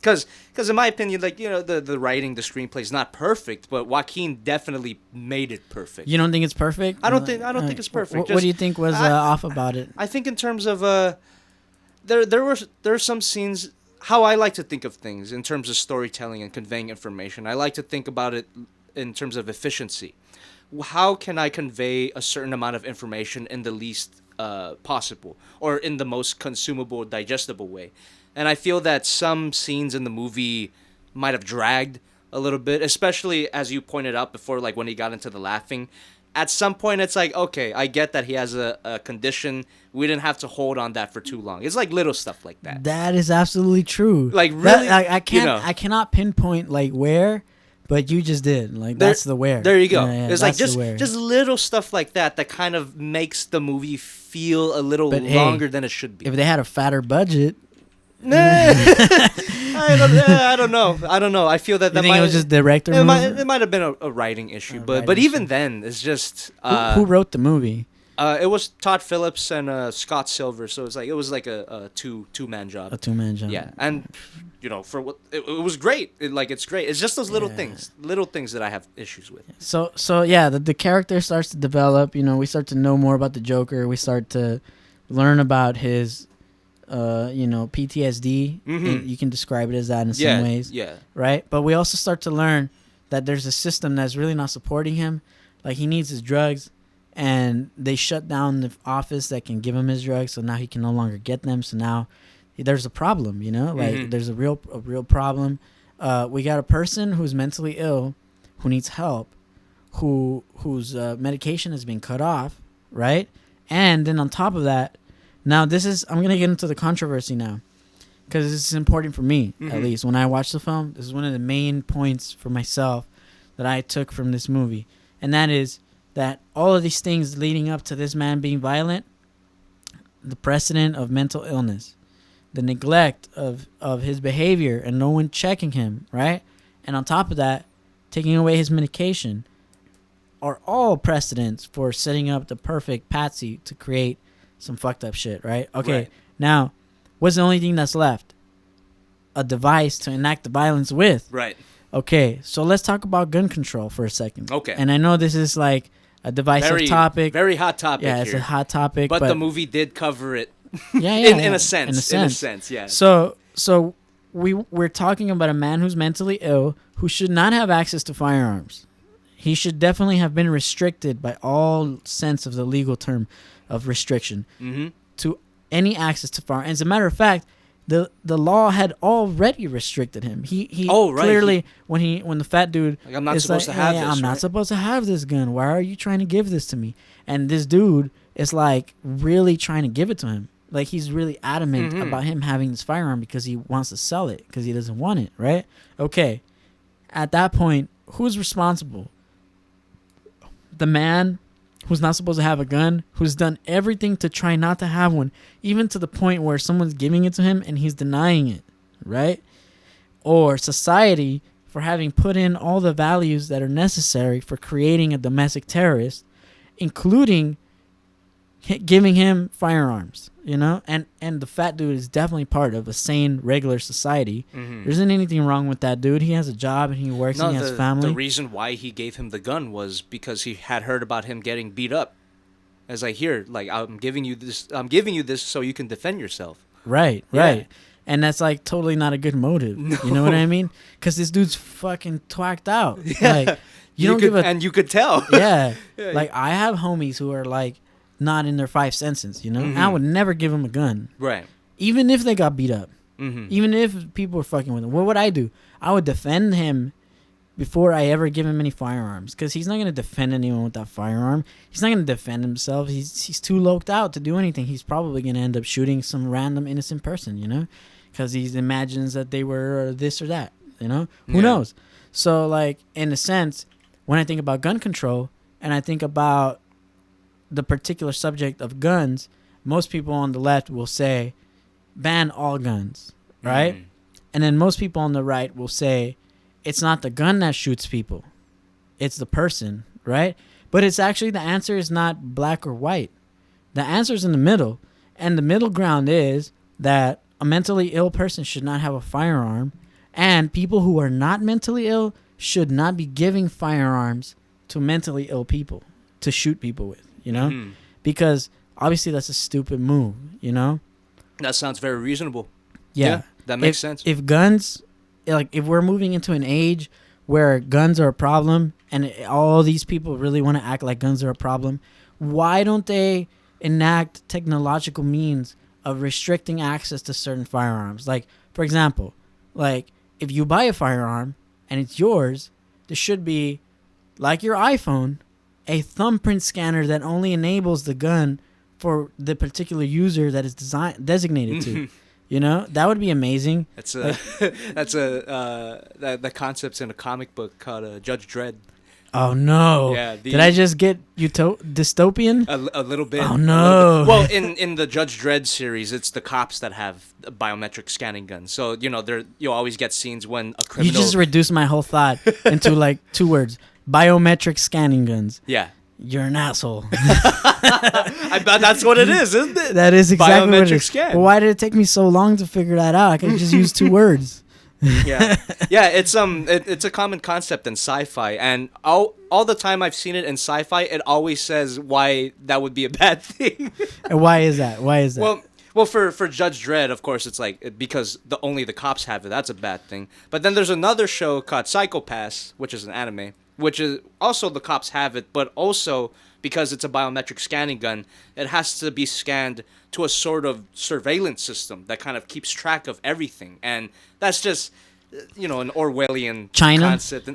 Because in my opinion, like, you know, the writing, the screenplay is not perfect, but Joaquin definitely made it perfect. You don't think it's perfect? I don't think it's perfect. What do you think was off about it? I think in terms of there are some scenes, how I like to think of things in terms of storytelling and conveying information. I like to think about it in terms of efficiency. How can I convey a certain amount of information in the least possible, or in the most consumable, digestible way? And I feel that some scenes in the movie might have dragged a little bit, especially as you pointed out before, like when he got into the laughing. At some point, it's like, okay, I get that he has a condition. We didn't have to hold on that for too long. It's like little stuff like that. That is absolutely true. Like really, I cannot pinpoint like where, but you just did. Like that's the where. There you go. It's like just little stuff like that kind of makes the movie feel a little longer than it should be. If they had a fatter budget. I don't know. I feel that you think it was just director. It might have been a writing issue, but even then, it's just who wrote the movie? It was Todd Phillips and Scott Silver, so it was like a two-man job. A two-man job. Yeah, and you know, for what it was great. It's great. It's just those little things that I have issues with. So yeah, the character starts to develop. You know, we start to know more about the Joker. We start to learn about his. PTSD. You can describe it as that in some ways. Yeah. Right? But we also start to learn that there's a system that's really not supporting him. Like, he needs his drugs, and they shut down the office that can give him his drugs, so now he can no longer get them. So now there's a problem, you know? Like, there's a real problem. We got a person who's mentally ill, who needs help, whose medication has been cut off, right? And then on top of that, now, I'm going to get into the controversy now, because this is important for me, at least. When I watch the film, this is one of the main points for myself that I took from this movie. And that is that all of these things leading up to this man being violent, the precedent of mental illness, the neglect of his behavior and no one checking him, right? And on top of that, taking away his medication, are all precedents for setting up the perfect patsy to create some fucked up shit, right? Okay, right. Now, what's the only thing that's left? A device to enact the violence with. Right. Okay, so let's talk about gun control for a second. Okay. And I know this is like a divisive topic. Very hot topic. Yeah, it's a hot topic. But the movie did cover it. Yeah, in a sense, yeah. So we're talking about a man who's mentally ill, who should not have access to firearms. He should definitely have been restricted by all sense of the legal term of restriction to any access to firearms. As a matter of fact, the law had already restricted him. He clearly when the fat dude, like, I'm not supposed to have this. I'm not supposed to have this gun. Why are you trying to give this to me? And this dude is like really trying to give it to him. Like, he's really adamant about him having this firearm because he wants to sell it, because he doesn't want it, right? Okay. At that point, who's responsible? The man who's not supposed to have a gun, who's done everything to try not to have one, even to the point where someone's giving it to him and he's denying it, right? Or society for having put in all the values that are necessary for creating a domestic terrorist, including giving him firearms, you know? And the fat dude is definitely part of a sane, regular society. Mm-hmm. There isn't anything wrong with that dude. He has a job and he works and he has family. The reason why he gave him the gun was because he had heard about him getting beat up. As like, here, like, I'm giving you this so you can defend yourself. Right. And that's like totally not a good motive. No. You know what I mean? Because this dude's fucking twacked out. Yeah. Like, and you could tell. Yeah. Like, I have homies who are like not in their 5 senses, you know? Mm-hmm. I would never give them a gun. Right. Even if they got beat up. Mm-hmm. Even if people were fucking with him. What would I do? I would defend him before I ever give him any firearms. Because he's not going to defend anyone with that firearm. He's not going to defend himself. He's too loked out to do anything. He's probably going to end up shooting some random innocent person, you know? Because he imagines that they were this or that, you know? Who knows? So, like, in a sense, when I think about gun control and I think about the particular subject of guns, most people on the left will say, ban all guns, right? Mm. And then most people on the right will say, it's not the gun that shoots people. It's the person, right? But it's actually, the answer is not black or white. The answer is in the middle. And the middle ground is that a mentally ill person should not have a firearm. And people who are not mentally ill should not be giving firearms to mentally ill people to shoot people with, you know? Mm. Because obviously that's a stupid move, you know? That sounds very reasonable. Yeah, that makes sense. If guns, like, if we're moving into an age where guns are a problem and all these people really want to act like guns are a problem, why don't they enact technological means of restricting access to certain firearms? Like, for example, like, if you buy a firearm and it's yours, there should be, like your iPhone, a thumbprint scanner that only enables the gun for the particular user that is designated to. You know, that would be amazing. That's that concept's in a comic book called Judge Dredd. Oh no! Yeah, did I just get dystopian? A little bit. Oh no! Well, in the Judge Dredd series, it's the cops that have biometric scanning guns. So you know, you always get scenes when a criminal. You just reduced my whole thought into like 2 words: biometric scanning guns. Yeah. You're an asshole. I bet that's what it is, isn't it? That is exactly what it is. Scan. Well, why did it take me so long to figure that out? I could just use 2 words. Yeah, it's a common concept in sci-fi, and all the time I've seen it in sci-fi, it always says why that would be a bad thing. And why is that? Well, for Judge Dredd, of course, it's like because only the cops have it. That's a bad thing. But then there's another show called Psycho-Pass, which is an anime, which is also the cops have it, but also because it's a biometric scanning gun, it has to be scanned to a sort of surveillance system that kind of keeps track of everything. And that's just, you know, an Orwellian concept.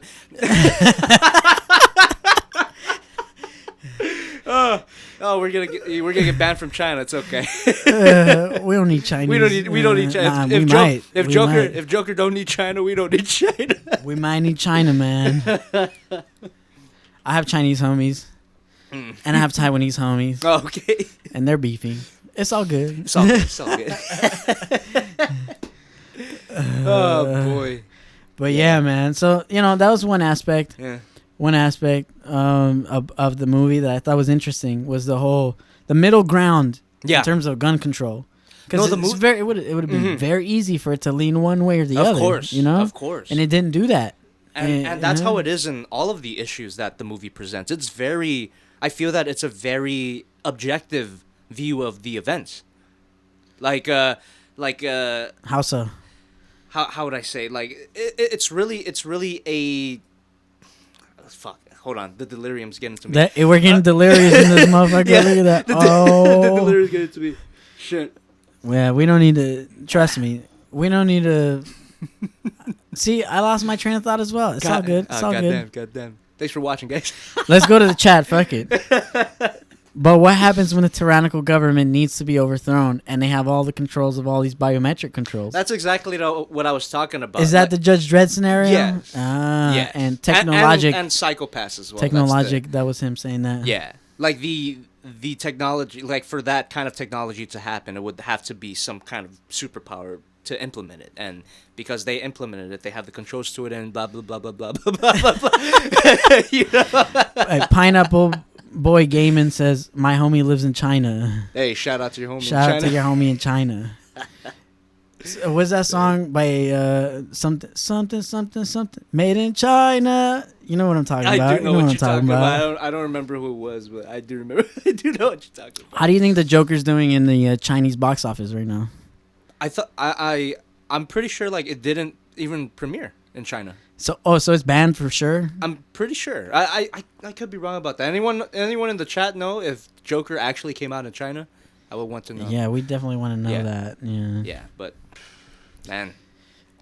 We're gonna get banned from China. It's okay. We don't need Chinese. We don't need China. If Joker don't need China, we don't need China. We might need China, man. I have Chinese homies, and I have Taiwanese homies. Okay. And they're beefing. It's all good. It's all good. Oh boy. But yeah, man. So you know that was one aspect. Yeah. One aspect of the movie that I thought was interesting was the middle ground in terms of gun control. Because it would have been very easy for it to lean one way or the other. Of course, you know? Of course. And it didn't do that. And that's how it is in all of the issues that the movie presents. I feel that it's a very objective view of the events. How so? How would I say? Like it's really a fuck. Hold on, the delirium's getting to me. We're getting delirious in this motherfucker. Yeah, look at that. The delirium's getting to me. Shit. Yeah, we don't need to. Trust me, we don't need to. See, I lost my train of thought as well. It's all good. It's all good. Goddamn. Thanks for watching, guys. Let's go to the chat. Fuck it. But what happens when the tyrannical government needs to be overthrown and they have all the controls of all these biometric controls? That's exactly what I was talking about. Is that the Judge Dredd scenario? Yes. Yes. And Technologic. And Psycho-Pass as well. Technologic, that was him saying that. Yeah. Like the technology, like for that kind of technology to happen, it would have to be some kind of superpower to implement it, and because they implemented it, they have the controls to it, and blah blah blah blah blah blah blah blah. You know? Pineapple Boy Gaiman says, "My homie lives in China." Hey, shout out to your homie. Shout out to your homie in China. What's that song by something made in China? You know what I'm talking about. I do know what you're talking about. I don't remember who it was, but I do remember. I do know what you're talking about. How do you think the Joker's doing in the Chinese box office right now? I'm pretty sure like it didn't even premiere in China. So it's banned for sure. I'm pretty sure. I could be wrong about that. Anyone in the chat know if Joker actually came out in China? I would want to know. Yeah, we definitely want to know that. Yeah. Yeah, but man.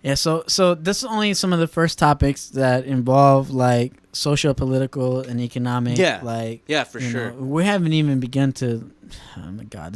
Yeah, so this is only some of the first topics that involve like socio-political and economic. Yeah. Like. Yeah, for sure. We haven't even begun to. Oh my God,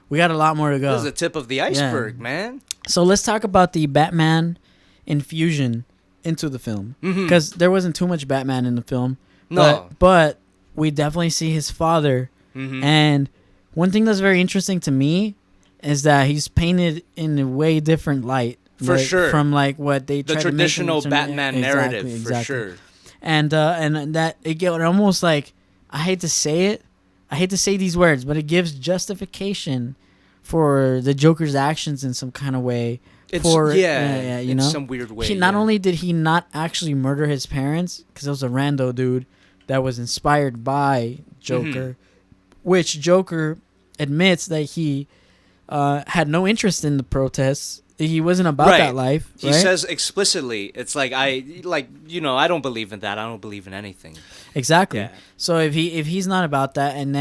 we got a lot more to go. This is the tip of the iceberg, man. So let's talk about the Batman infusion into the film, because there wasn't too much Batman in the film. No, but we definitely see his father, and one thing that's very interesting to me is that he's painted in a way different light, for sure, from like what they the traditional Batman narrative, for sure. And that it get almost like, I hate to say these words, but it gives justification for the Joker's actions in some kind of way. You know, some weird way. Not only did he not actually murder his parents, because it was a rando dude that was inspired by Joker, which Joker admits that he had no interest in the protests. He wasn't about that life. He says explicitly, it's like I don't believe in that. I don't believe in anything. Exactly. Yeah. So if he's not about that, and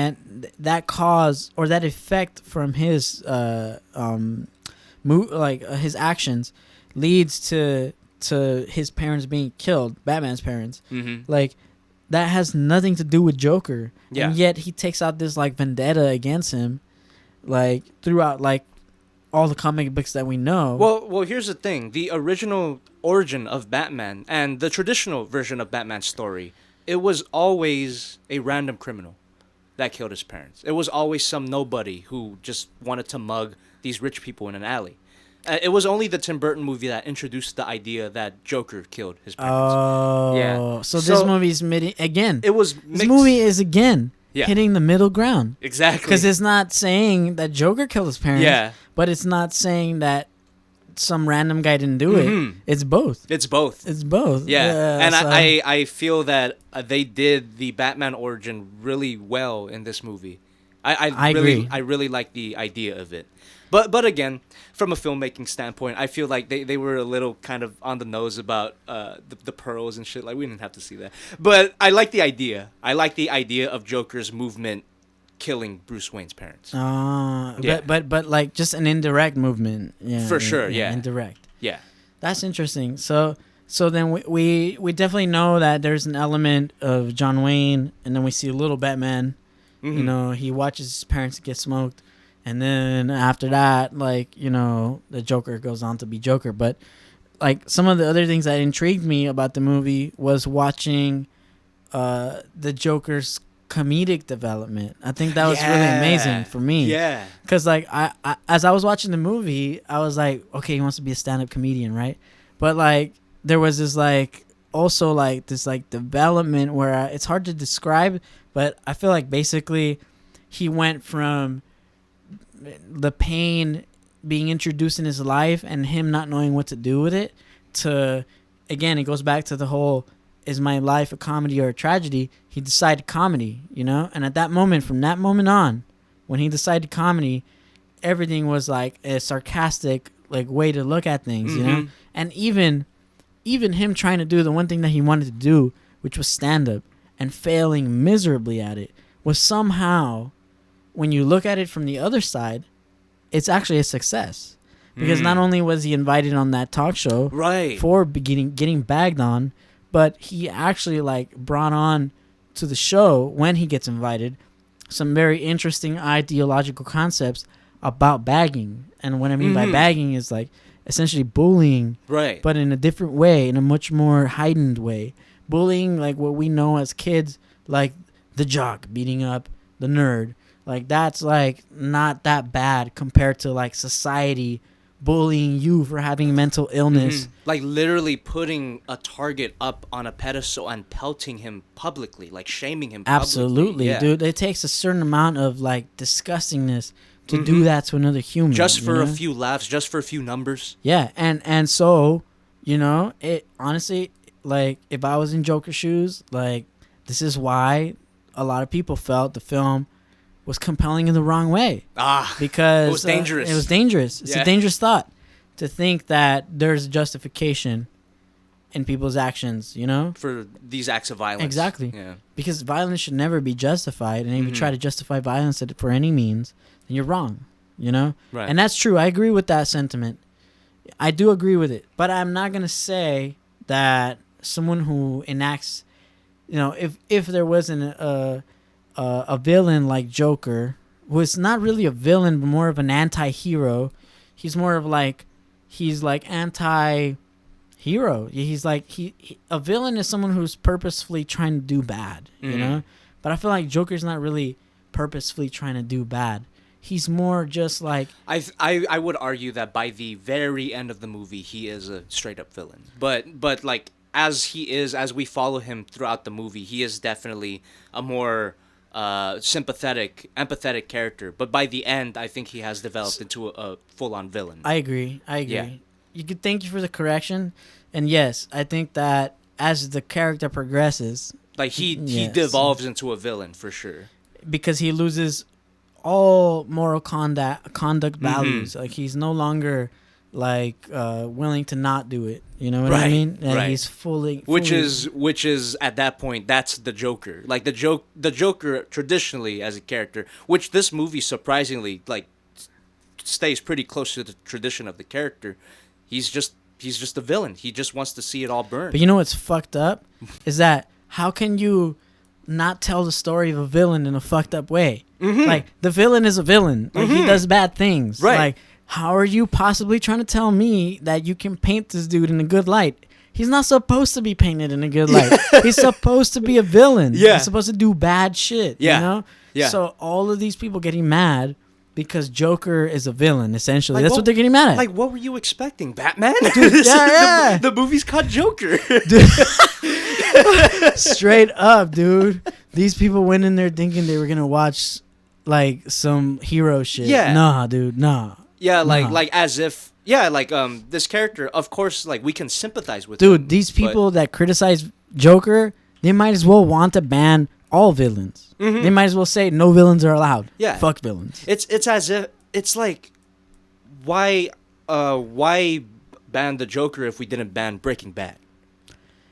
that cause or that effect from his his actions leads to his parents being killed, Batman's parents. Like, that has nothing to do with Joker. Yeah. And yet he takes out this like vendetta against him, like throughout like all the comic books that we know. Well, here's the thing: the original origin of Batman and the traditional version of Batman's story, it was always a random criminal that killed his parents. It was always some nobody who just wanted to mug these rich people in an alley. It was only the Tim Burton movie that introduced the idea that Joker killed his parents. Oh, yeah. So this movie's again. It was this movie is again hitting the middle ground. Exactly. Because it's not saying that Joker killed his parents. Yeah. But it's not saying that some random guy didn't do it. It's both. It's both. Yeah. And so. I feel that they did the Batman origin really well in this movie. I agree. I really like the idea of it. But again, from a filmmaking standpoint, I feel like they were a little kind of on the nose about the pearls and shit. Like, we didn't have to see that. But I like the idea. I like the idea of Joker's movement killing Bruce Wayne's parents. But like just an indirect movement. Yeah. For sure, yeah. Indirect. Yeah. That's interesting. So then we definitely know that there's an element of John Wayne, and then we see a little Batman. You know, he watches his parents get smoked. And then after that, like, you know, the Joker goes on to be Joker. But, like, some of the other things that intrigued me about the movie was watching the Joker's comedic development. I think that was really amazing for me. Yeah. Because, like, I as I was watching the movie, I was like, okay, he wants to be a stand-up comedian, right? But, like, there was this, like, also, like, this, like, development where it's hard to describe, but I feel like basically he went from the pain being introduced in his life and him not knowing what to do with it to, again, it goes back to the whole, is my life a comedy or a tragedy? He decided comedy, you know? And at that moment, from that moment on, when he decided comedy, everything was like a sarcastic like way to look at things, you know? And even him trying to do the one thing that he wanted to do, which was stand up, and failing miserably at it, was somehow, when you look at it from the other side, it's actually a success. Because not only was he invited on that talk show for getting bagged on, but he actually like brought on to the show, when he gets invited, some very interesting ideological concepts about bagging. And what I mean by bagging is like essentially bullying, but in a different way, in a much more heightened way. Bullying like what we know as kids, like the jock beating up the nerd. Like, that's, like, not that bad compared to, like, society bullying you for having mental illness. Like literally putting a target up on a pedestal and pelting him publicly, like shaming him publicly. Absolutely, dude. It takes a certain amount of like disgustingness to do that to another human. Just for a few laughs, just for a few numbers. Yeah, and so, you know, it honestly, like, if I was in Joker's shoes, like, this is why a lot of people felt the film was compelling in the wrong way. Because it was dangerous. It was dangerous. It's a dangerous thought to think that there's justification in people's actions, you know? For these acts of violence. Exactly. Yeah. Because violence should never be justified. And if you try to justify violence for any means, then you're wrong, you know? Right. And that's true. I agree with that sentiment. I do agree with it. But I'm not going to say that someone who enacts, you know, if there wasn't a villain like Joker, who is not really a villain, but more of an anti-hero. He's more of like, he's like anti-hero. He's like, a villain is someone who's purposefully trying to do bad, you know? But I feel like Joker's not really purposefully trying to do bad. He's more just like... I would argue that by the very end of the movie, he is a straight-up villain. But like, as we follow him throughout the movie, he is definitely a more sympathetic, empathetic character. But by the end, I think he has developed into a full-on villain. I agree. Yeah. You could thank you for the correction. And yes, I think that as the character progresses... Like, he devolves into a villain, for sure. Because he loses all moral conduct values. Like, he's no longer like willing to not do it. You know what I mean? And he's fully which is at that point, that's the Joker. Like the Joker traditionally as a character, which this movie surprisingly like stays pretty close to the tradition of the character. He's just a villain. He just wants to see it all burn. But you know what's fucked up is that how can you not tell the story of a villain in a fucked up way? Like, the villain is a villain. Like, he does bad things. Right. Like, how are you possibly trying to tell me that you can paint this dude in a good light? He's not supposed to be painted in a good light. He's supposed to be a villain. Yeah. He's supposed to do bad shit. Yeah. You know? Yeah. So all of these people getting mad because Joker is a villain, essentially. Like, that's what they're getting mad at. Like, what were you expecting? Batman? Dude, yeah. The movie's called Joker. Straight up, dude. These people went in there thinking they were going to watch, like, some hero shit. Yeah. Nah, dude, nah. Yeah, like as if... Yeah, like, this character, of course, like, we can sympathize with dude, him, these people that criticize Joker, they might as well want to ban all villains. They might as well say no villains are allowed. Yeah. Fuck villains. It's as if... It's like... Why ban the Joker if we didn't ban Breaking Bad?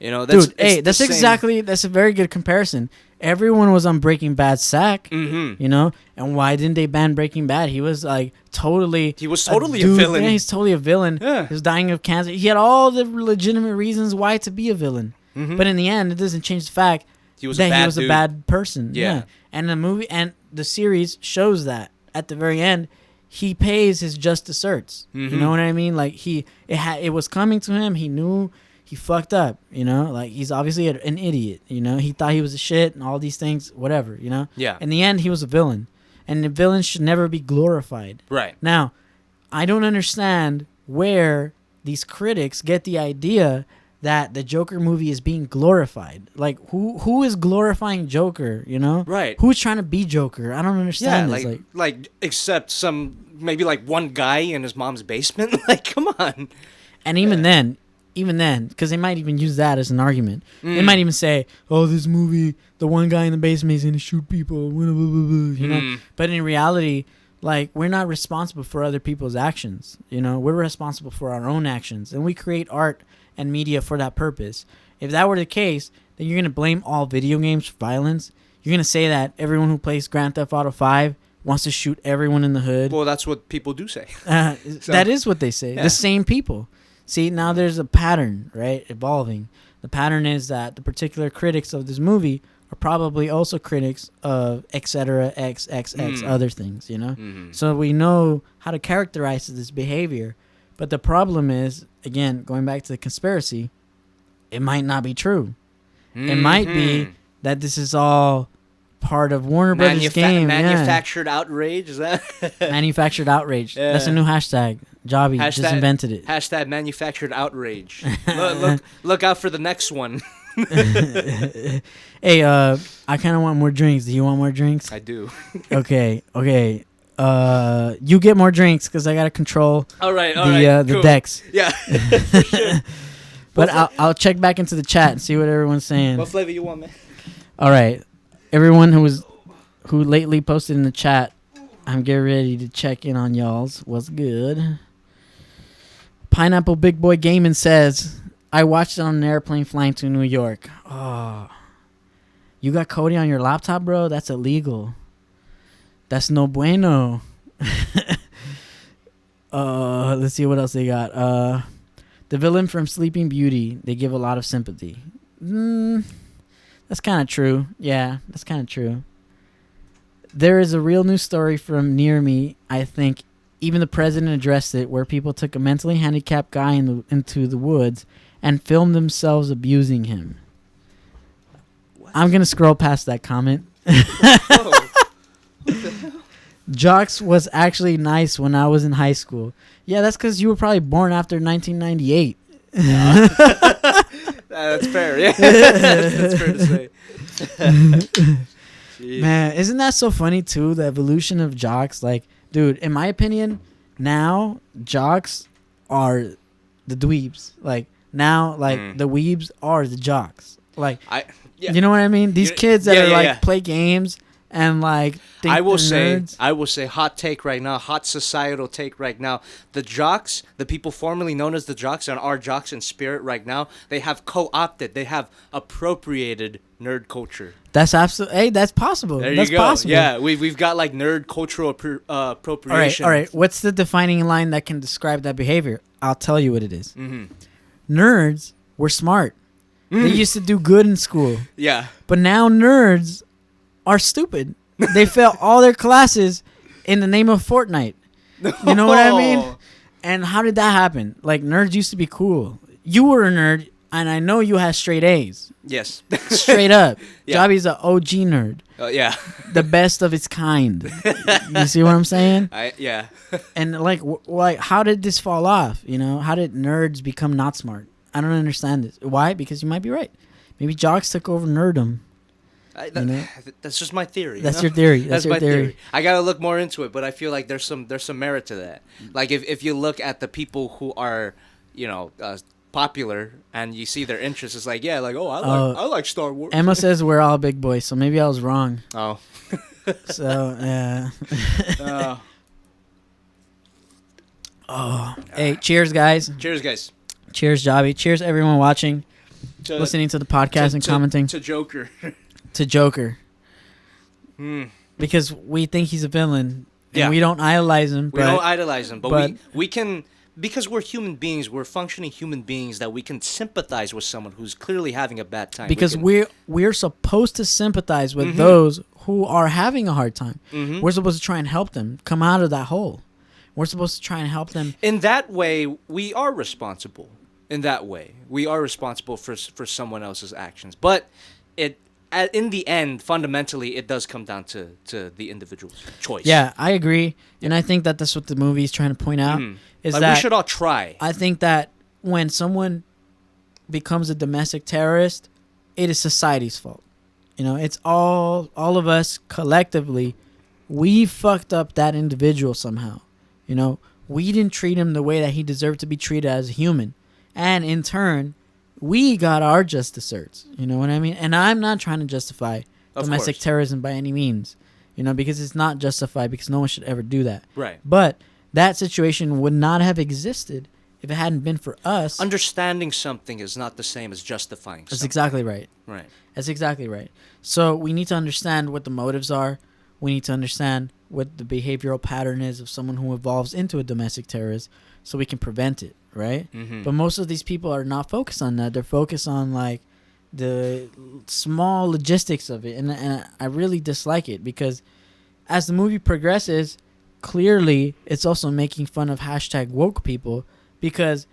You know, that's... Dude, hey, that's a very good comparison. Everyone was on Breaking Bad's sack, you know? And why didn't they ban Breaking Bad? He was, like, totally... He was totally a villain. Yeah, he's totally a villain. Yeah. He was dying of cancer. He had all the legitimate reasons why to be a villain. But in the end, it doesn't change the fact that he was a bad person. Yeah. And the movie and the series shows that. At the very end, he pays his just desserts. You know what I mean? Like, it was coming to him. He knew... He fucked up, you know? Like, he's obviously an idiot, you know? He thought he was a shit and all these things, whatever, you know? Yeah. In the end, he was a villain. And the villain should never be glorified. Right. Now, I don't understand where these critics get the idea that the Joker movie is being glorified. Like, who is glorifying Joker, you know? Right. Who's trying to be Joker? I don't understand this. Like except maybe like one guy in his mom's basement? Like, come on. And even then, because they might even use that as an argument. They might even say, oh, this movie, the one guy in the basement is going to shoot people, you know? But in reality, like, we're not responsible for other people's actions, you know? We're responsible for our own actions, and we create art and media for that purpose. If that were the case, then you're going to blame all video games for violence? You're going to say that everyone who plays Grand Theft Auto 5 wants to shoot everyone in the hood? Well, that's what people do say. That is what they say. Yeah. The same people. See, now there's a pattern, right, evolving. The pattern is that the particular critics of this movie are probably also critics of etc. XXX other things, you know? So we know how to characterize this behavior. But the problem is, again, going back to the conspiracy, it might not be true. It might be that this is all part of Warner Brothers game. Manufactured outrage, is that? Manufactured outrage. Yeah. That's a new hashtag. Jobby just invented it. Hashtag manufactured outrage. look out for the next one. Hey, I kind of want more drinks. Do you want more drinks? I do. Okay. You get more drinks because I gotta control. All right. The cool. Decks. Yeah. For sure. But I'll check back into the chat and see what everyone's saying. What flavor you want, man? All right, everyone who lately posted in the chat, I'm getting ready to check in on y'all's. What's good? Pineapple Big Boy Gaming says, I watched it on an airplane flying to New York. Oh, you got Cody on your laptop, bro? That's illegal. That's no bueno. Let's see what else they got. The villain from Sleeping Beauty, they give a lot of sympathy. That's kind of true. Yeah, that's kind of true. There is a real news story from near me, I think. Even the president addressed it, where people took a mentally handicapped guy into the woods and filmed themselves abusing him. What? I'm going to scroll past that comment. Jocks was actually nice when I was in high school. Yeah, that's because you were probably born after 1998. That's fair. Yeah, that's fair to say. Man, isn't that so funny too? The evolution of jocks. Like, dude, in my opinion, now jocks are the dweebs. Like now, the weebs are the jocks. Like, you know what I mean? These kids that play games. And think I will say, hot take right now, hot societal take right now. The jocks, the people formerly known as the jocks and are jocks in spirit right now, they have co-opted, they have appropriated nerd culture. That's absolutely. Hey, that's possible. That's possible. Yeah, we've got nerd cultural appropriation. All right. What's the defining line that can describe that behavior? I'll tell you what it is. Mm-hmm. Nerds were smart. They used to do good in school. Yeah. But now nerds are stupid. They fail all their classes in the name of Fortnite. You know what I mean? And how did that happen? Nerds used to be cool. You were a nerd, and I know you had straight A's. Yes. Straight up. Yeah. Jobby's an OG nerd. Yeah. The best of its kind. You see what I'm saying? Yeah. And how did this fall off? You know, how did nerds become not smart? I don't understand this. Why? Because you might be right. Maybe jocks took over nerddom. That's just my theory. That's your theory. That's your my theory. I gotta look more into it, but I feel like there's some merit to that. Like if you look at the people who are, popular and you see their interests, it's I like Star Wars. Emma says we're all big boys, so maybe I was wrong. Oh. So yeah. Hey, cheers, guys. Cheers, guys. Cheers, Jobby. Cheers, everyone watching, listening to the podcast and commenting. To Joker. To Joker. Because we think he's a villain. And we don't idolize him. We don't idolize him, but we can, because we're human beings, we're functioning human beings, that we can sympathize with someone who's clearly having a bad time. Because we're supposed to sympathize with those who are having a hard time. Mm-hmm. We're supposed to try and help them come out of that hole. We're supposed to try and help them. In that way, we are responsible. In that way, we are responsible for someone else's actions. But in the end, fundamentally, it does come down to the individual's choice. Yeah, I agree. And I think that that's what the movie is trying to point out. Is that we should all try. I think that when someone becomes a domestic terrorist, it is society's fault. It's all of us collectively. We fucked up that individual somehow. We didn't treat him the way that he deserved to be treated as a human. And in turn, we got our just desserts. You know what I mean? And I'm not trying to justify domestic terrorism by any means, because it's not justified, because no one should ever do that. Right. But that situation would not have existed if it hadn't been for us. Understanding something is not the same as justifying something. That's exactly right. Right. That's exactly right. So we need to understand what the motives are. We need to understand what the behavioral pattern is of someone who evolves into a domestic terrorist, so we can prevent it, right? Mm-hmm. But most of these people are not focused on that. They're focused on the small logistics of it, and I really dislike it, because as the movie progresses, clearly it's also making fun of #woke people, because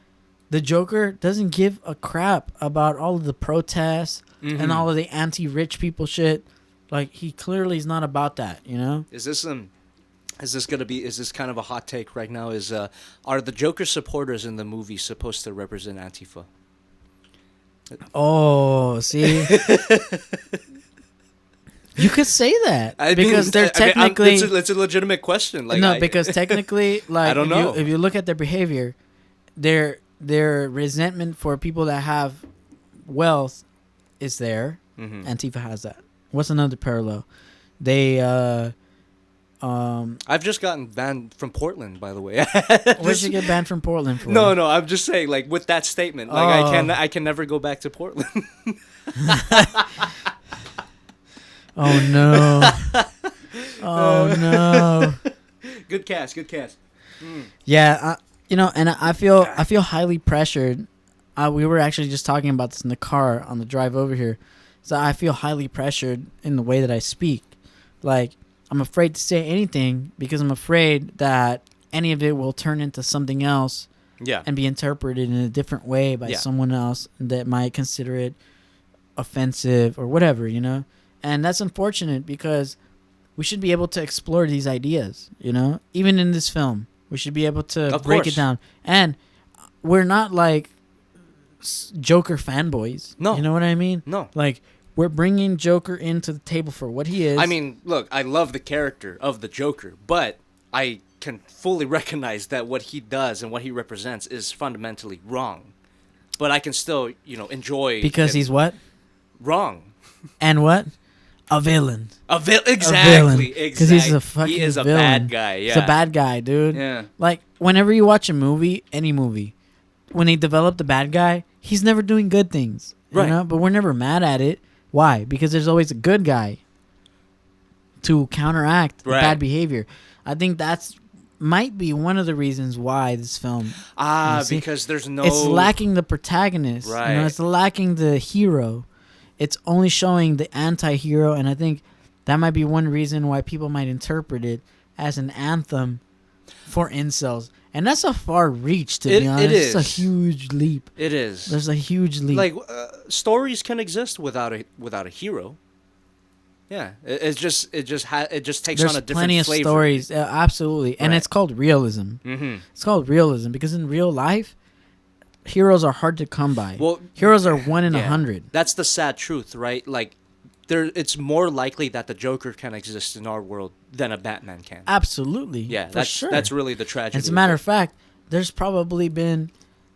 the Joker doesn't give a crap about all of the protests and all of the anti-rich people shit. Like, he clearly is not about that, you know? Is this kind of a hot take right now? Are the Joker supporters in the movie supposed to represent Antifa? Oh, see? You could say that. Because they're technically... it's a legitimate question. Like, no, because technically, like, I don't know. If you look at their behavior, their resentment for people that have wealth is there. Mm-hmm. Antifa has that. What's another parallel? They... I've just gotten banned from Portland, by the way. What'd you get banned from Portland for? No, I'm just saying, like, with that statement, like, I can never go back to Portland. Oh no! Oh no! Good cast. Yeah, and I feel highly pressured. We were actually just talking about this in the car on the drive over here. So I feel highly pressured in the way that I speak. Like, I'm afraid to say anything because I'm afraid that any of it will turn into something else. Yeah. And be interpreted in a different way by someone else that might consider it offensive or whatever, you know? And that's unfortunate because we should be able to explore these ideas, you know? Even in this film, we should be able to break it down. And we're not like Joker fanboys. No. You know what I mean? No. Like, we're bringing Joker into the table for what he is. I mean, look, I love the character of the Joker, but I can fully recognize that what he does and what he represents is fundamentally wrong. But I can still, enjoy... Because he's what? Wrong. And what? A villain. Exactly. Because he's a fucking He is a villain. bad guy, yeah. He's a bad guy, dude. Yeah. Like, whenever you watch a movie, any movie, when they develop the bad guy, he's never doing good things. Right. You know? But we're never mad at it. Why? Because there's always a good guy to counteract the bad behavior. I think that's might be one of the reasons why this film... because there's no... It's lacking the protagonist. Right. You know, it's lacking the hero. It's only showing the anti-hero, and I think that might be one reason why people might interpret it as an anthem for incels. And that's a far reach, to be honest. It is. It's a huge leap. It is. There's a huge leap. Like, stories can exist without a hero. Yeah, it just takes There's on a different flavor. There's plenty of stories, absolutely. And it's called realism. Mm-hmm. It's called realism because in real life, heroes are hard to come by. Well, heroes are 1 in 100. That's the sad truth, right? Like, it's more likely that the Joker can exist in our world than a Batman can. Absolutely. Yeah, for sure. That's really the tragedy. As a matter of fact, there's probably been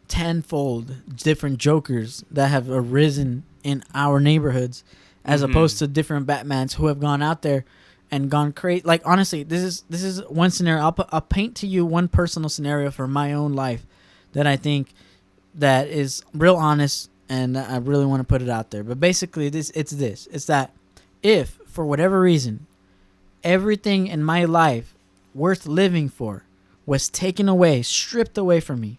tenfold different Jokers that have arisen in our neighborhoods as opposed to different Batmans who have gone out there and gone crazy. Like, honestly, this is one scenario. I'll paint to you one personal scenario for my own life that I think that is real honest, and I really want to put it out there. But basically, it's that if, for whatever reason, everything in my life worth living for was taken away, stripped away from me,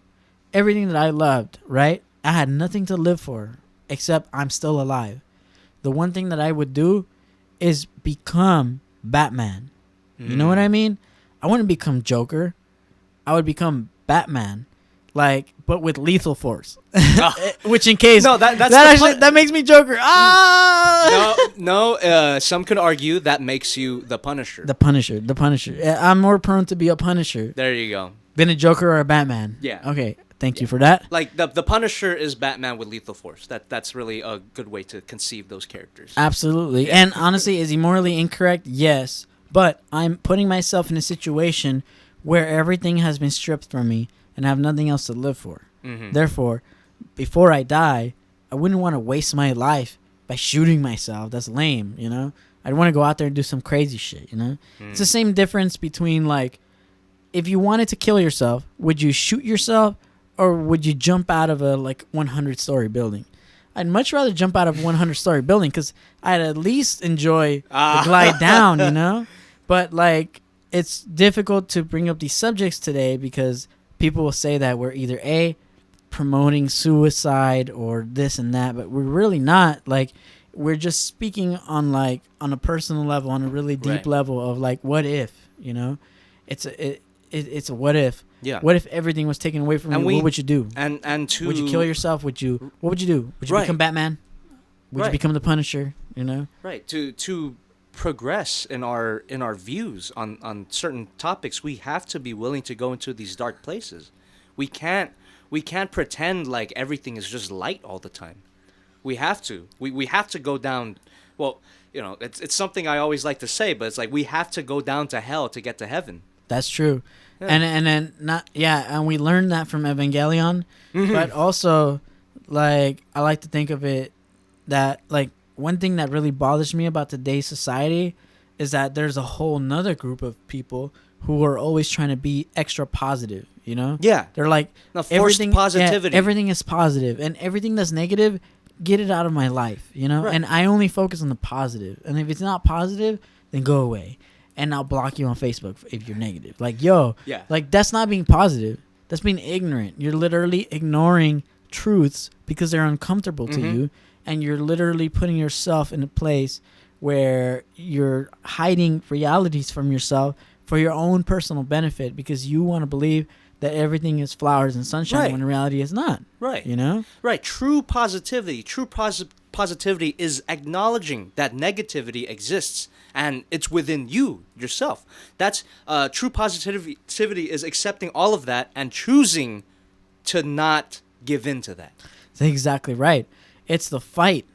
everything that I loved, right? I had nothing to live for except I'm still alive. The one thing that I would do is become Batman. You know what I mean? I wouldn't become Joker. I would become Batman. Like, but with lethal force. Which in case... No, that makes me Joker. No, some could argue that makes you the Punisher. The Punisher. I'm more prone to be a Punisher. There you go. Than a Joker or a Batman. Yeah. Okay, thank you for that. Like, the Punisher is Batman with lethal force. That's really a good way to conceive those characters. Absolutely. Yeah. And honestly, is he morally incorrect? Yes. But I'm putting myself in a situation where everything has been stripped from me and I have nothing else to live for. Mm-hmm. Therefore, before I die, I wouldn't want to waste my life by shooting myself. That's lame, you know? I'd want to go out there and do some crazy shit, you know? It's the same difference between, like, if you wanted to kill yourself, would you shoot yourself or would you jump out of a, 100-story building? I'd much rather jump out of a 100-story building because I'd at least enjoy the glide down, you know? But, it's difficult to bring up these subjects today because people will say that we're either A, promoting suicide or this and that, but we're really not. Like, we're just speaking on a personal level, on a really deep level of what if, you know? It's a what if. Yeah. What if everything was taken away from you? What would you do? And would you kill yourself? What would you do? Would you become Batman? Would you become the Punisher? You know? Right. To progress in our views on certain topics, we have to be willing to go into these dark places. We can't pretend like everything is just light all the time. We have to. We have to go down. Well, it's something I always like to say, but it's like we have to go down to hell to get to heaven. That's true. Yeah. And then and we learned that from Evangelion, but also, like, I like to think of it that, like, one thing that really bothers me about today's society is that there's a whole nother group of people who are always trying to be extra positive, Yeah. They're like, forced positivity. Yeah, everything is positive, and everything that's negative, get it out of my life, Right. And I only focus on the positive. And if it's not positive, then go away. And I'll block you on Facebook if you're negative. Like, like, that's not being positive. That's being ignorant. You're literally ignoring truths because they're uncomfortable to you. And you're literally putting yourself in a place where you're hiding realities from yourself for your own personal benefit because you want to believe that everything is flowers and sunshine when in reality it's not. Right. Right. True positivity. Positivity is acknowledging that negativity exists and it's within yourself. That's true positivity is accepting all of that and choosing to not give in to that. That's exactly right. It's the fight.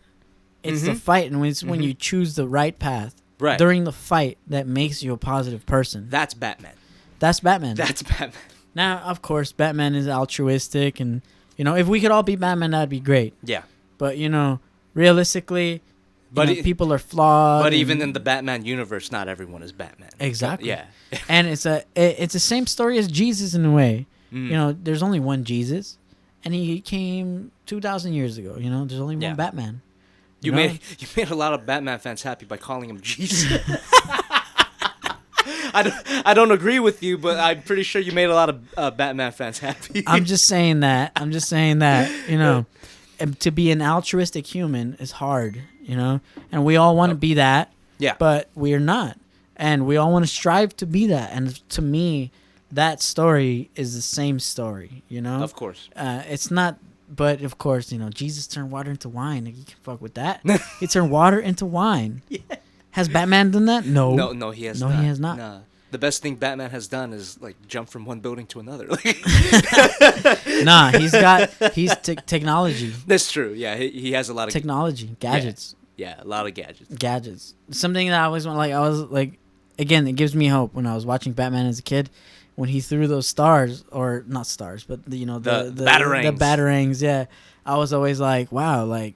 It's the fight, and it's when you choose the right path during the fight that makes you a positive person. That's Batman. That's Batman. That's Batman. Now, of course, Batman is altruistic, and if we could all be Batman, that'd be great. Yeah. But realistically, people are flawed. But even in the Batman universe, not everyone is Batman. Exactly. Yeah. And it's the same story as Jesus in a way. There's only one Jesus, and he came 2,000 years ago. There's only one Batman. You made a lot of Batman fans happy by calling him Jesus. I don't agree with you, but I'm pretty sure you made a lot of Batman fans happy. I'm just saying that. To be an altruistic human is hard, and we all want to be that. Yeah. But we're not, and we all want to strive to be that. And to me, that story is the same story. Of course. It's not. But of course, Jesus turned water into wine. You can fuck with that. He turned water into wine. Yeah. Has Batman done that? No. No, he has not. No, he has not. Nah. The best thing Batman has done is like jump from one building to another. Nah, he's technology. That's true. Yeah, he has a lot of technology, gadgets. Yeah, a lot of gadgets. Gadgets. something that I always want. Like I was like, again, it gives me hope when I was watching Batman as a kid. When he threw those stars, or not stars, but the batarangs. The batarangs, yeah. I was always like, wow, like,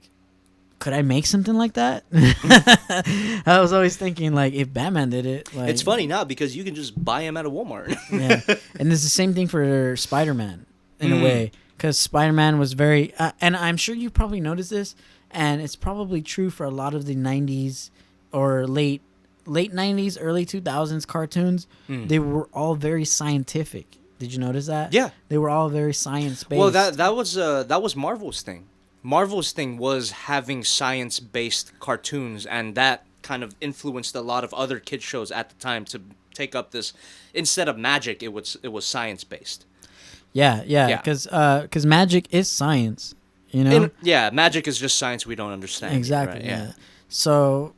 could I make something like that? I was always thinking, like, if Batman did it, like, it's funny now because you can just buy him at a Walmart. Yeah, and it's the same thing for Spider-Man in a way, because Spider-Man was very, and I'm sure you probably noticed this, and it's probably true for a lot of the '90s or late '90s, early 2000s cartoons. They were all very scientific. Did you notice that? Yeah, they were all very science-based. Well, that was Marvel's thing. Marvel's thing was having science-based cartoons, and that kind of influenced a lot of other kid shows at the time to take up this. Instead of magic, it was science-based. Yeah, because magic is science, you know? Magic is just science we don't understand. Exactly, right? Yeah. So,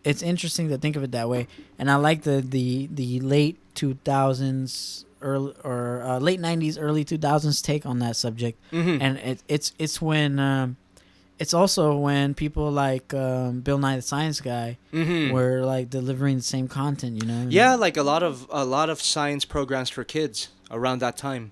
it's interesting to think of it that way. And I like the late 2000s, late 90s, early 2000s take on that subject. Mm-hmm. And it's when... it's also when people like Bill Nye the Science Guy were like delivering the same content, Yeah, like a lot of science programs for kids around that time.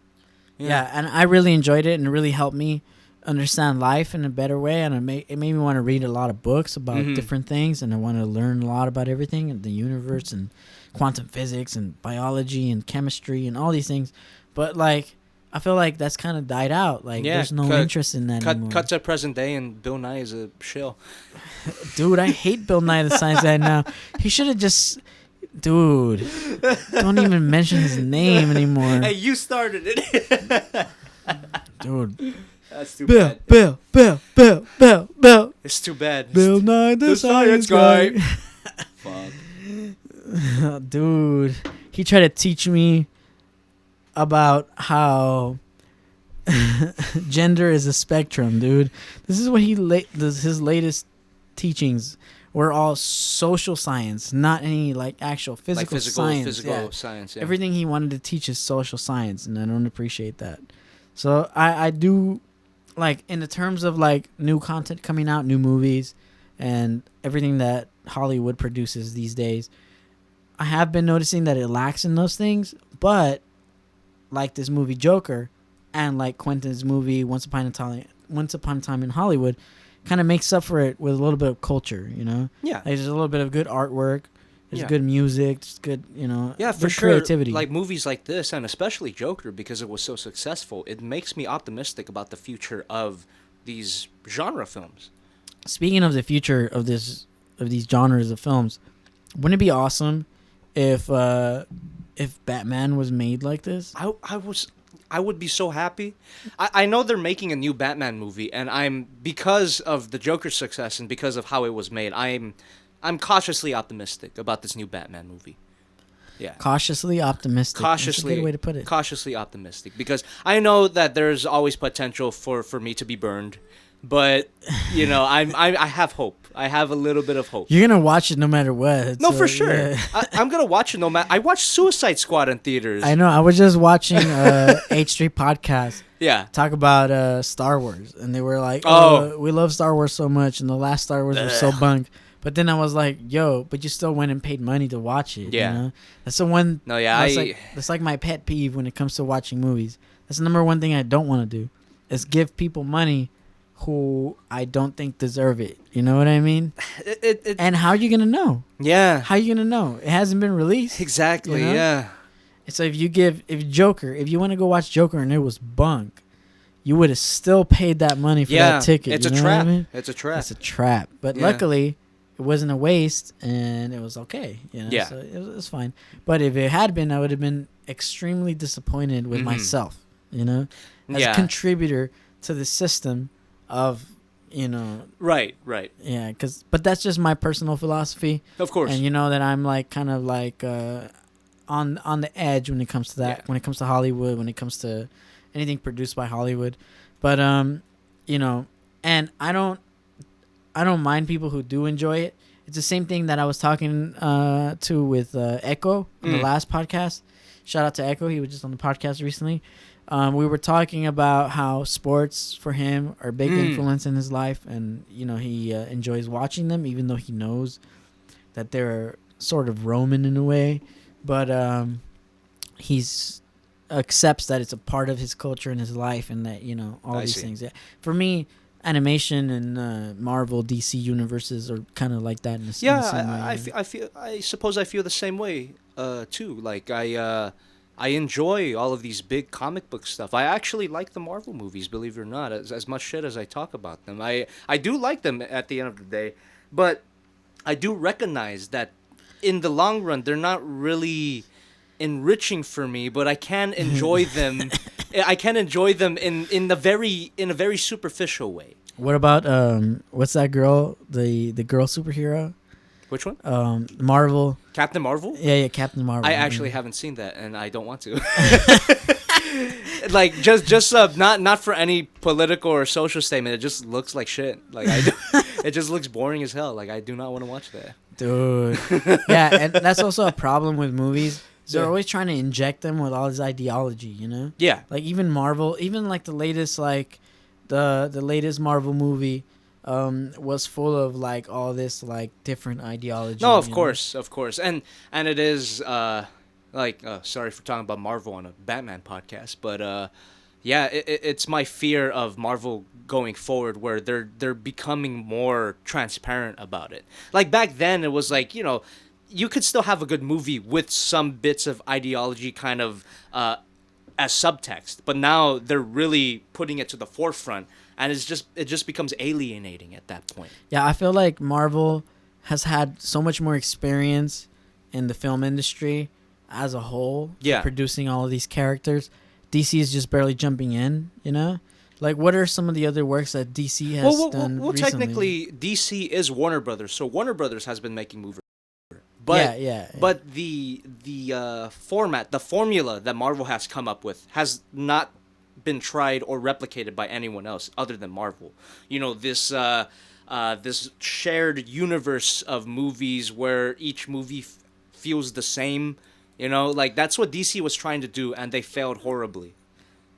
Yeah, and I really enjoyed it, and it really helped me understand life in a better way, and it made me want to read a lot of books about different things, and I want to learn a lot about everything and the universe and quantum physics and biology and chemistry and all these things. But like, I feel like that's kind of died out. Like, there's no interest in that anymore. Cut to present day, and Bill Nye is a shill. Dude, I hate Bill Nye the Science Guy now. He should have just... Dude, don't even mention his name anymore. Hey, you started it. Dude. That's too bad. Bill. It's too bad. Bill Nye the Science Guy. Fuck. Dude, he tried to teach me about how gender is a spectrum, dude. This is what his latest teachings were all social science, not any like actual physical science. Physical science. Yeah. Everything he wanted to teach is social science, and I don't appreciate that. So I do, like, in the terms of like new content coming out, new movies, and everything that Hollywood produces these days, I have been noticing that it lacks in those things. But like this movie Joker, and like Quentin's movie Once Upon a Time in Hollywood, kind of makes up for it with a little bit of culture, you know? Yeah. Like, there's a little bit of good artwork. There's good music. There's good, you know, yeah, for sure. Creativity. Like movies like this, and especially Joker, because it was so successful, it makes me optimistic about the future of these genre films. Speaking of the future of these genres of films, wouldn't it be awesome if Batman was made like this? I would be so happy. I know they're making a new Batman movie, and because of the Joker's success and because of how it was made, I'm cautiously optimistic about this new Batman movie. Yeah. Cautiously optimistic. That's a good way to put it. Cautiously optimistic, because I know that there's always potential for me to be burned, but you know, I have hope. I have a little bit of hope. You're gonna watch it no matter what. No, for sure. Yeah. I'm gonna watch it no matter. I watched Suicide Squad in theaters. I know. I was just watching H3 podcast. Yeah. Talk about Star Wars, and they were like, "Oh, we love Star Wars so much, and the last Star Wars was so bunk." But then I was like, "Yo, but you still went and paid money to watch it." Yeah. You know? That's the one. No, yeah. That's like my pet peeve when it comes to watching movies. That's the number one thing I don't want to do, is give people money who I don't think deserve it. You know what I mean? And how are you gonna know? Yeah. How are you gonna know? It hasn't been released. Exactly. You know? Yeah. So if you want to go watch Joker and it was bunk, you would have still paid that money for that ticket. It's a trap. I mean? It's a trap. It's a trap. But luckily, it wasn't a waste, and it was okay. You know? Yeah. So it was fine. But if it had been, I would have been extremely disappointed with myself. You know, as a contributor to the system of, you know. Right. Yeah, but that's just my personal philosophy. Of course. And you know that I'm like kind of like on the edge when it comes to that. Yeah. When it comes to Hollywood, when it comes to anything produced by Hollywood, but you know, and I don't mind people who do enjoy it. It's the same thing that I was talking to with Echo on the last podcast. Shout out to Echo. He was just on the podcast recently. We were talking about how sports for him are a big influence in his life, and you know, he enjoys watching them, even though he knows that they're sort of Roman in a way, but he's accepts that it's a part of his culture and his life, and that, you know, all these things. Yeah. For me, animation and Marvel, DC universes are kind of like that in the same way. I suppose I feel the same way too. Like I enjoy all of these big comic book stuff. I actually like the Marvel movies, believe it or not, as much shit as I talk about them. I do like them at the end of the day, but I do recognize that in the long run, they're not really enriching for me, but I can enjoy them. I can enjoy them in a very superficial way. What about what's that girl? The girl superhero? Which one? Marvel. Captain Marvel? Yeah, Captain Marvel. I actually haven't seen that, and I don't want to. Like just not for any political or social statement. It just looks like shit. Like it just looks boring as hell. Like I do not want to watch that. Dude. Yeah, and that's also a problem with movies. They're always trying to inject them with all this ideology, you know? Yeah. Like even Marvel, even like the latest the latest Marvel movie was full of like all this like different ideology. No, of course. And it is sorry for talking about Marvel on a Batman podcast, but it's my fear of Marvel going forward where they're becoming more transparent about it. Like back then it was like, you know, you could still have a good movie with some bits of ideology kind of as subtext, but now they're really putting it to the forefront, and it just becomes alienating at that point. Yeah, I feel like Marvel has had so much more experience in the film industry as a whole, producing all of these characters. DC is just barely jumping in, you know? Like, what are some of the other works that DC has done recently? Technically, DC is Warner Brothers, so Warner Brothers has been making movies. But but the format, the formula that Marvel has come up with has not been tried or replicated by anyone else other than Marvel. You know, this this shared universe of movies where each movie feels the same. You know, like that's what DC was trying to do, and they failed horribly.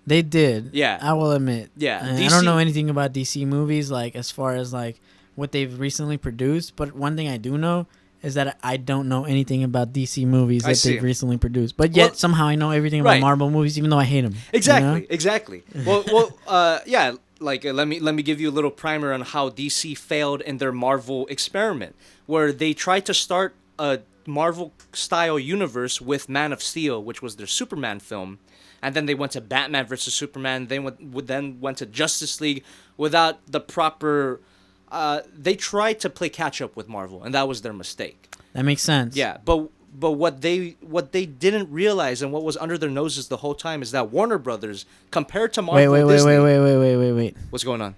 They did. Yeah. I will admit. Yeah. I don't know anything about DC movies, like as far as like what they've recently produced. But one thing I do know is that I don't know anything about DC movies that they've recently produced. But yet somehow I know everything about Marvel movies, even though I hate them. Exactly. You know? Exactly. Yeah. Like let me give you a little primer on how DC failed in their Marvel experiment, where they tried to start a Marvel style universe with Man of Steel, which was their Superman film, and then they went to Batman versus Superman. They went to Justice League without the proper. They tried to play catch up with Marvel, and that was their mistake. That makes sense. Yeah, but what they didn't realize and what was under their noses the whole time is that Warner Brothers, compared to Marvel, Disney, wait. What's going on?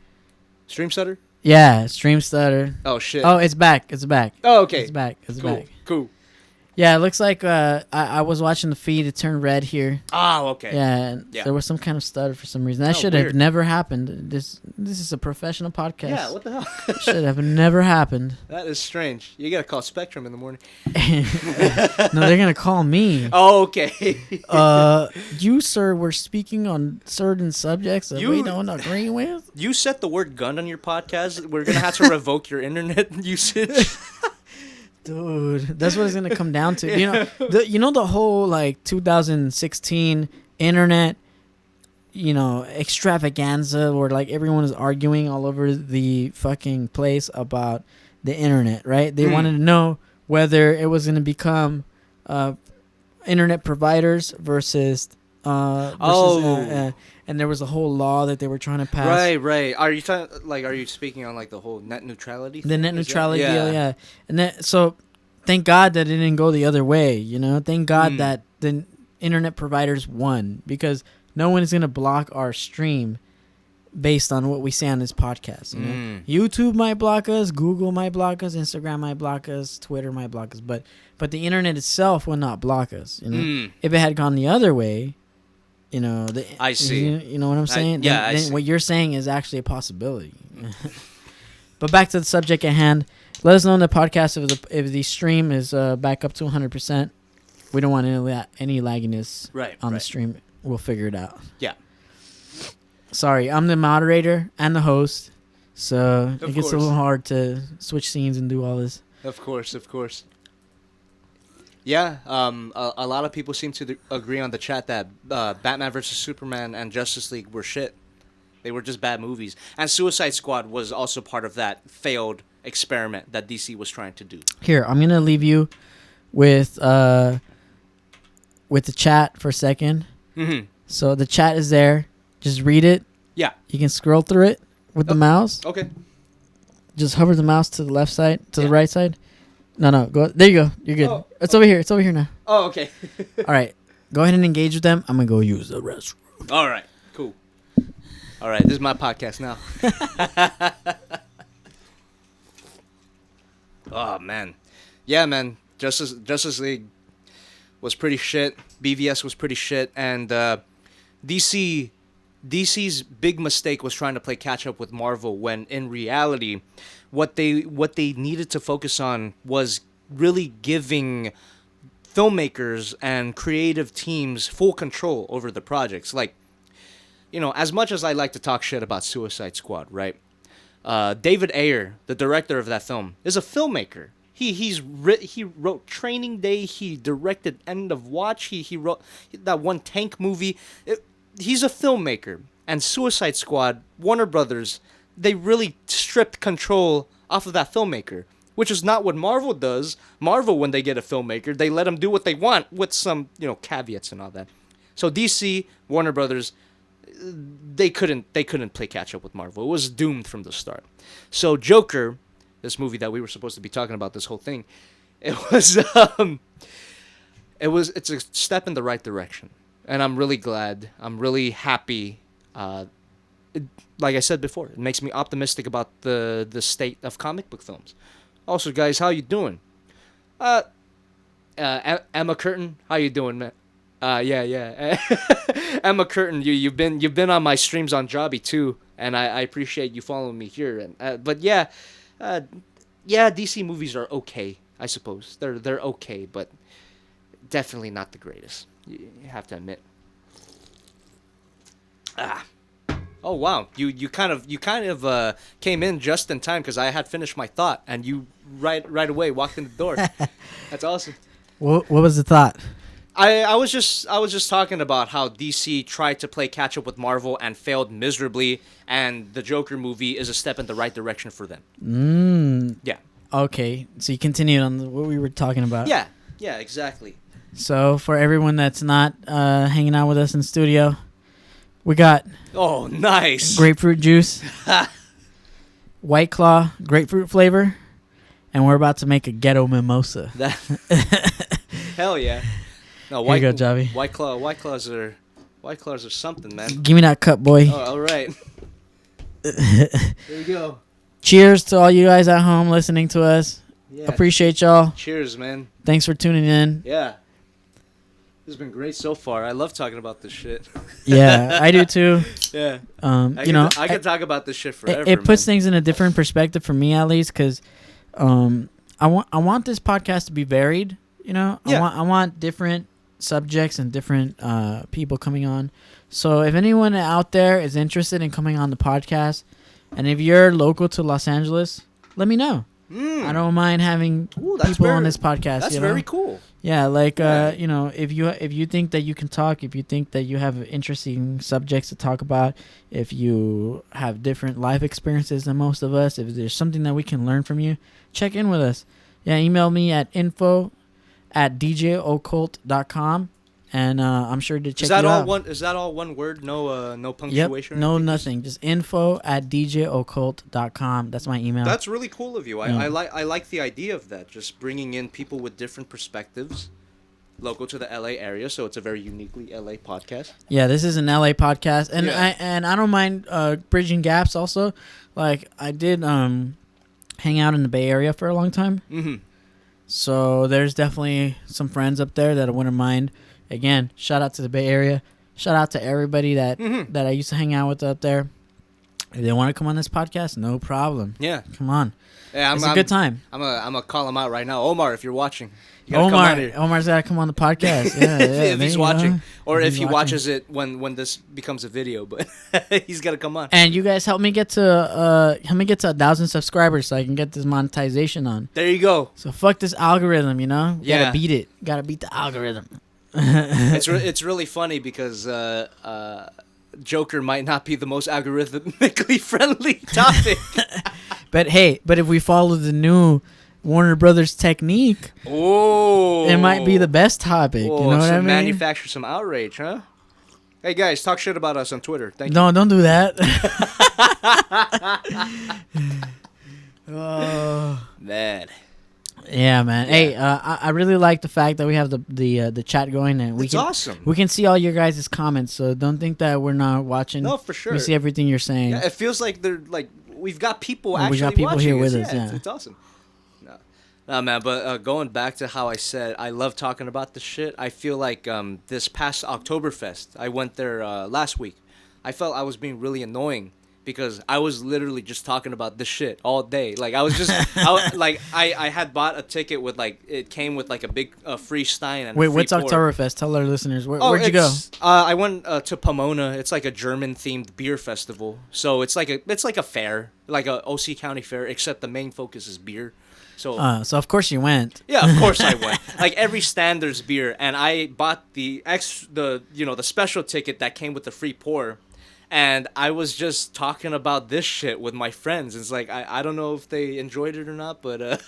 Stream stutter? Yeah, stream stutter. Oh shit. Oh, it's back. It's back. Oh, okay. It's back. It's cool. back. Cool. Yeah, it looks like I was watching the feed. It turned red here. Oh, okay. Yeah, there was some kind of stutter for some reason. That should have never happened. This is a professional podcast. Yeah, what the hell? Should have never happened. That is strange. You gotta call Spectrum in the morning. No, they're gonna call me. Oh, okay. You, sir, were speaking on certain subjects that we don't agree with. You said the word gun on your podcast. We're gonna have to revoke your internet usage. Dude, that's what it's gonna come down to. You know the whole like 2016 internet, extravaganza where like everyone is arguing all over the fucking place about the internet, right? They wanted to know whether it was gonna become internet providers versus and there was a whole law that they were trying to pass. Right. Are you speaking on like the whole net neutrality thing? The net neutrality deal, yeah. And so thank God that it didn't go the other way, Thank God that the internet providers won, because no one is going to block our stream based on what we say on this podcast. YouTube might block us, Google might block us, Instagram might block us, Twitter might block us, but the internet itself will not block us, If it had gone the other way, I see. You know what I'm saying? Then what you're saying is actually a possibility. But back to the subject at hand. Let us know in the podcast if the stream is back up to 100%. We don't want any lagginess on the stream. We'll figure it out. Yeah. Sorry, I'm the moderator and the host, so it gets a little hard to switch scenes and do all this. Of course. Yeah, a lot of people seem to agree on the chat that Batman vs. Superman and Justice League were shit. They were just bad movies. And Suicide Squad was also part of that failed experiment that DC was trying to do. Here, I'm going to leave you with the chat for a second. Mm-hmm. So the chat is there. Just read it. Yeah. You can scroll through it with the mouse. Okay. Just hover the mouse to the left side, to the right side. No, go. There you go. You're good. Oh, it's over here. It's over here now. Oh, okay. All right. Go ahead and engage with them. I'm going to go use the restroom. All right. Cool. All right. This is my podcast now. Oh, man. Yeah, man. Justice League was pretty shit. BVS was pretty shit. And DC's big mistake was trying to play catch up with Marvel, when in reality, what they needed to focus on was really giving filmmakers and creative teams full control over the projects. Like, as much as I like to talk shit about Suicide Squad, right? David Ayer, the director of that film, is a filmmaker. He wrote Training Day. He directed End of Watch. He wrote that one tank movie. He's a filmmaker. And Suicide Squad, Warner Brothers, they really stripped control off of that filmmaker, which is not what Marvel does. Marvel, when they get a filmmaker, they let them do what they want with some, caveats and all that. So DC, Warner Brothers, they couldn't play catch up with Marvel. It was doomed from the start. So Joker, this movie that we were supposed to be talking about, this whole thing, it's a step in the right direction. And I'm really glad. I'm really happy. Like I said before, it makes me optimistic about the state of comic book films. Also, guys, how you doing? Emma Curtin, how you doing, man? Yeah. Emma Curtin, you've been on my streams on Jobby too. and I appreciate you following me here. And but yeah, DC movies are okay. I suppose they're okay, but definitely not the greatest. You have to admit. Oh wow, you kind of came in just in time because I had finished my thought and you right away walked in the door. That's awesome. What was the thought? I was just talking about how DC tried to play catch up with Marvel and failed miserably, and the Joker movie is a step in the right direction for them. Yeah. Okay, so you continued on what we were talking about. Yeah, exactly. So for everyone that's not hanging out with us in the studio, we got nice grapefruit juice, White Claw grapefruit flavor, and we're about to make a ghetto mimosa. Hell yeah! No, Here you go, Jobby. White Claws are something, man. Give me that cup, boy. Oh, all right. There you go. Cheers to all you guys at home listening to us. Yeah. Appreciate y'all. Cheers, man. Thanks for tuning in. Yeah. This has been great so far. I love talking about this shit. Yeah, I do too. Yeah. I could talk about this shit forever. It puts things in a different perspective for me, at least, because I want this podcast to be varied. You know, yeah. I want different subjects and different people coming on. So if anyone out there is interested in coming on the podcast, and if you're local to Los Angeles, let me know. I don't mind having people on this podcast. That's very cool. Yeah, like if you think that you can talk, if you think that you have interesting subjects to talk about, if you have different life experiences than most of us, if there's something that we can learn from you, check in with us. Yeah, email me at info@djoccult.com. And I'm sure to check you out. Is that all one word? No punctuation? Yep, no nothing. Just info@djoccult.com. That's my email. That's really cool of you. I like the idea of that. Just bringing in people with different perspectives, local to the LA area. So it's a very uniquely LA podcast. Yeah, this is an LA podcast, and I don't mind bridging gaps. Also, like I did hang out in the Bay Area for a long time. Mm-hmm. So there's definitely some friends up there that I wouldn't mind. Again, shout out to the Bay Area. Shout out to everybody that I used to hang out with up there. If they want to come on this podcast, no problem. Yeah. Come on. Yeah, it's a good time. I'm gonna call him out right now. Omar, if you're watching. Omar's got to come on the podcast. Yeah, if he's watching. Or if he watches it when this becomes a video. But he's got to come on. And you guys help me get to 1,000 subscribers so I can get this monetization on. There you go. So fuck this algorithm, you know? Yeah. Gotta beat it. Gotta beat the algorithm. It's really funny because Joker might not be the most algorithmically friendly topic. But if we follow the new Warner Brothers technique, it might be the best topic. You know what I mean? Manufacture some outrage, huh? Hey guys, talk shit about us on Twitter. Thank you. No, don't do that. Oh man. Yeah, man. Yeah. Hey, I really like the fact that we have the chat going, and awesome. We can see all your guys' comments, so don't think that we're not watching. No, for sure. We see everything you're saying. Yeah, it feels like we've got people here with us. Yeah, it's awesome. No, man. But going back to how I said I love talking about this shit. I feel like this past Oktoberfest, I went there last week. I felt I was being really annoying. Because I was literally just talking about this shit all day. Like I was just, I had bought a ticket with it came with a big free Stein and wait, what's Oktoberfest? Tell our listeners where'd you go? I went to Pomona. It's like a German themed beer festival. So it's like a fair, like a OC County fair, except the main focus is beer. So of course you went. Yeah, of course I went. Like every stand there's beer, and I bought the special ticket that came with the free pour. And I was just talking about this shit with my friends. It's like I don't know if they enjoyed it or not, but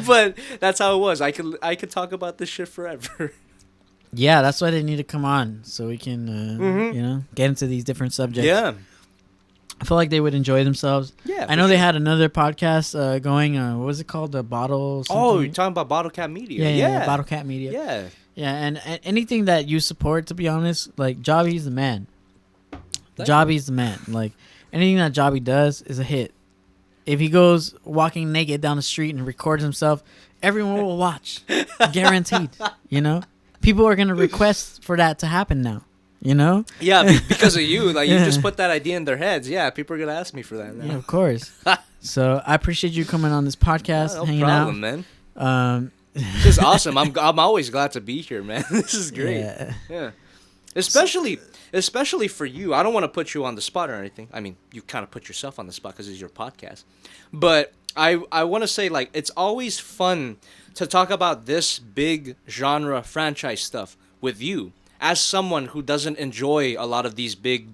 but that's how it was. I could talk about this shit forever. Yeah, that's why they need to come on so we can get into these different subjects. Yeah, I feel like they would enjoy themselves. Yeah, I know they had another podcast going. What was it called? The Bottle. Something? Oh, you're talking about Bottle Cap Media. Yeah, Bottle Cap Media. Yeah, yeah, and anything that you support, to be honest, like Jobby's the man. Jobby's the man. Like anything that Jobby does is a hit. If he goes walking naked down the street and records himself, everyone will watch. Guaranteed. You know? People are gonna request for that to happen now. you know? Yeah, because of you. Like, you just put that idea in their heads. Yeah, people are going to ask me for that now. Yeah, of course. So I appreciate you coming on this podcast, no hanging problem, out. Man. This is awesome. I'm always glad to be here, man. This is great. Yeah. Especially for you. I don't want to put you on the spot or anything. I mean, you kind of put yourself on the spot because it's your podcast. But I want to say, like, it's always fun to talk about this big genre franchise stuff with you as someone who doesn't enjoy a lot of these big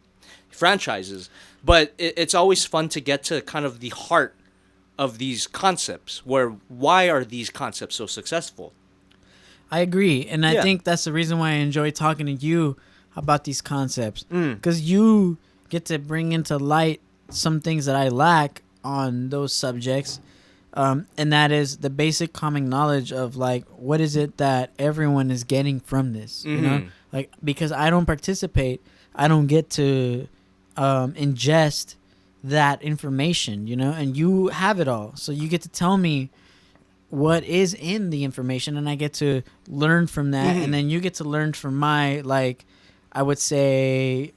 franchises. But it's always fun to get to kind of the heart of these concepts, why are these concepts so successful? I agree, and I think that's the reason why I enjoy talking to you about these concepts, because you get to bring into light some things that I lack on those subjects, and that is the basic common knowledge of, like, what is it that everyone is getting from this, you know? Like, because I don't participate, I don't get to ingest that information, you know, and you have it all, so you get to tell me what is in the information, and I get to learn from that, and then you get to learn from my, like, I would say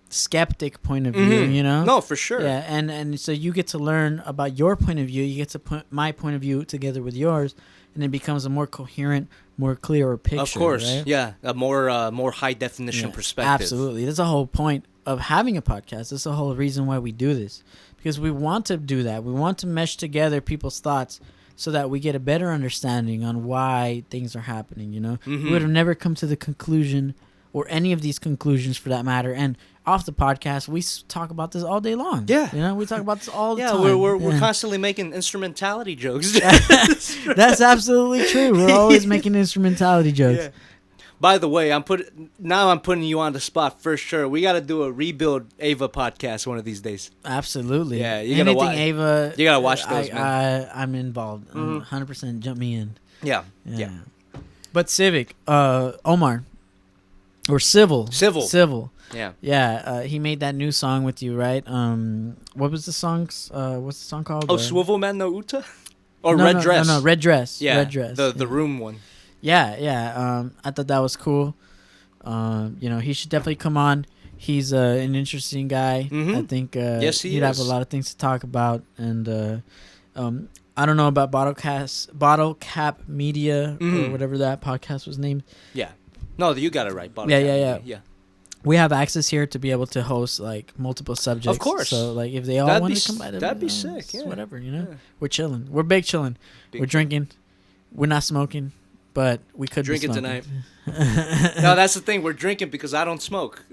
skeptic point of view, you know? No, for sure. Yeah, and so you get to learn about your point of view, you get to put my point of view together with yours, and it becomes a more coherent, more clearer picture. Of course, right? Yeah, a more high definition perspective. Absolutely. That's the whole point of having a podcast. That's the whole reason why we do this, because we want to do that. We want to mesh together people's thoughts so that we get a better understanding on why things are happening, you know? We would have never come to the conclusion, or any of these conclusions for that matter, and off the podcast, we talk about this all day long. Yeah. You know, we talk about this all the time. We're constantly making instrumentality jokes. That's absolutely true. We're always making instrumentality jokes. Yeah. By the way, I'm putting you on the spot for sure. We got to do a Rebuild Ava podcast one of these days. Absolutely. Yeah, anything Ava. You gotta watch those, man. I'm involved. 100%. Jump me in. Yeah. But Civic, Omar, or Civil. Yeah. Yeah. He made that new song with you, right? What was the songs? What's the song called? Oh, Swivel Man no Uta? Or no, Red Dress? No, Red Dress. Yeah. Red Dress. The room one. Yeah. I thought that was cool. You know, he should definitely come on. He's an interesting guy. I think yes, he'd have a lot of things to talk about. And I don't know about Bottle Cap Media or whatever that podcast was named. Yeah. No, you got it right. Yeah. We have access here to be able to host, like, multiple subjects. Of course. So, like, if they all want to come by, that'd be sick. Yeah. Whatever, you know. Yeah. We're chilling. We're big chilling. We're drinking. We're not smoking, but we could drinking be smoking tonight. No, that's the thing. We're drinking because I don't smoke.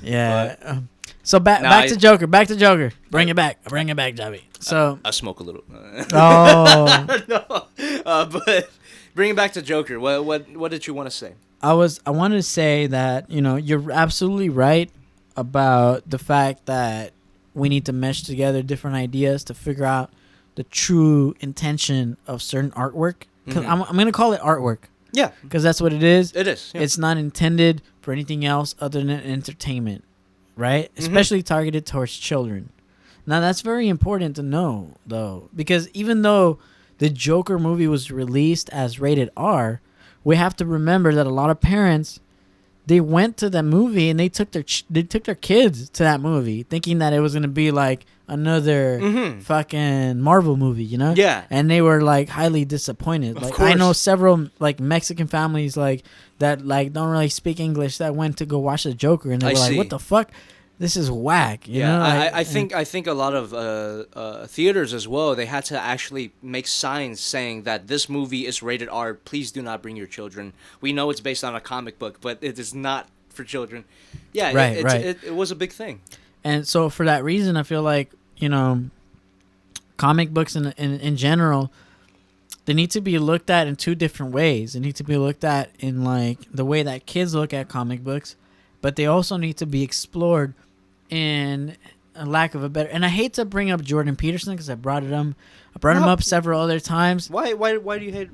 Yeah. So back to Joker. Back to Joker. Bring it back. Bring it back, Jobby. So I smoke a little. No. But bring it back to Joker. What did you want to say? I wanted to say that, you know, you're absolutely right about the fact that we need to mesh together different ideas to figure out the true intention of certain artwork. Cause I'm going to call it artwork. Yeah. Because that's what it is. It is. Yeah. It's not intended for anything else other than entertainment, right? Especially targeted towards children. Now, that's very important to know, though, because even though the Joker movie was released as rated R, we have to remember that a lot of parents, they went to that movie and they took their kids to that movie thinking that it was going to be like another fucking Marvel movie, you know? Yeah. And they were, like, highly disappointed. Like, I know several, like, Mexican families, like, that, like, don't really speak English that went to go watch the Joker, and they were like, what the fuck? This is whack. You know? I think a lot of theaters as well, they had to actually make signs saying that this movie is rated R. Please do not bring your children. We know it's based on a comic book, but it is not for children. Yeah, it was a big thing. And so for that reason, I feel like, you know, comic books in general, they need to be looked at in two different ways. They need to be looked at in, like, the way that kids look at comic books, but they also need to be explored in a lack of a better. And I hate to bring up Jordan Peterson because I brought him up several other times. Why do you hate?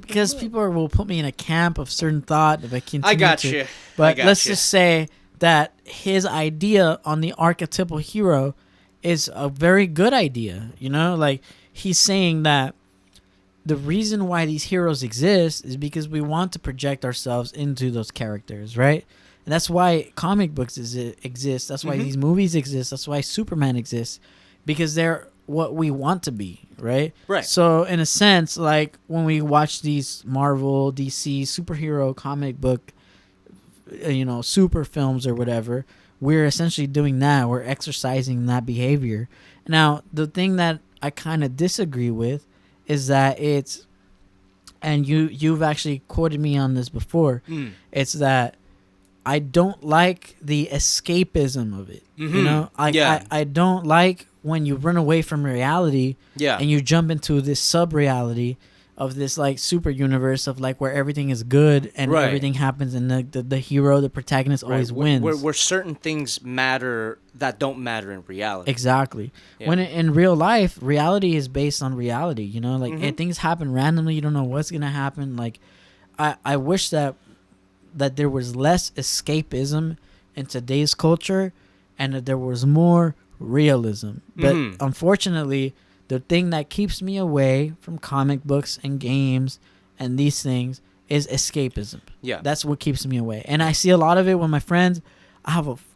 Because people will put me in a camp of certain thought if I continue. I got you. But let's just say that his idea on the archetypal hero is a very good idea. You know, like, he's saying that the reason why these heroes exist is because we want to project ourselves into those characters, right? And that's why comic books exist. That's why these movies exist. That's why Superman exists, because they're what we want to be, right? Right. So in a sense, like when we watch these Marvel, DC superhero comic book, super films or whatever, we're essentially doing that. We're exercising that behavior. Now, the thing that I kind of disagree with is that it's, and you've actually quoted me on this before, it's that I don't like the escapism of it. I don't like when you run away from reality and you jump into this sub-reality of this like super universe of like where everything is good and everything happens and the hero, the protagonist always wins. Where certain things matter that don't matter in reality. Exactly. Yeah. When in real life, reality is based on reality, and things happen randomly. You don't know what's going to happen. Like I wish that there was less escapism in today's culture and that there was more realism. But unfortunately, the thing that keeps me away from comic books and games and these things is escapism. Yeah. That's what keeps me away. And I see a lot of it with my friends. I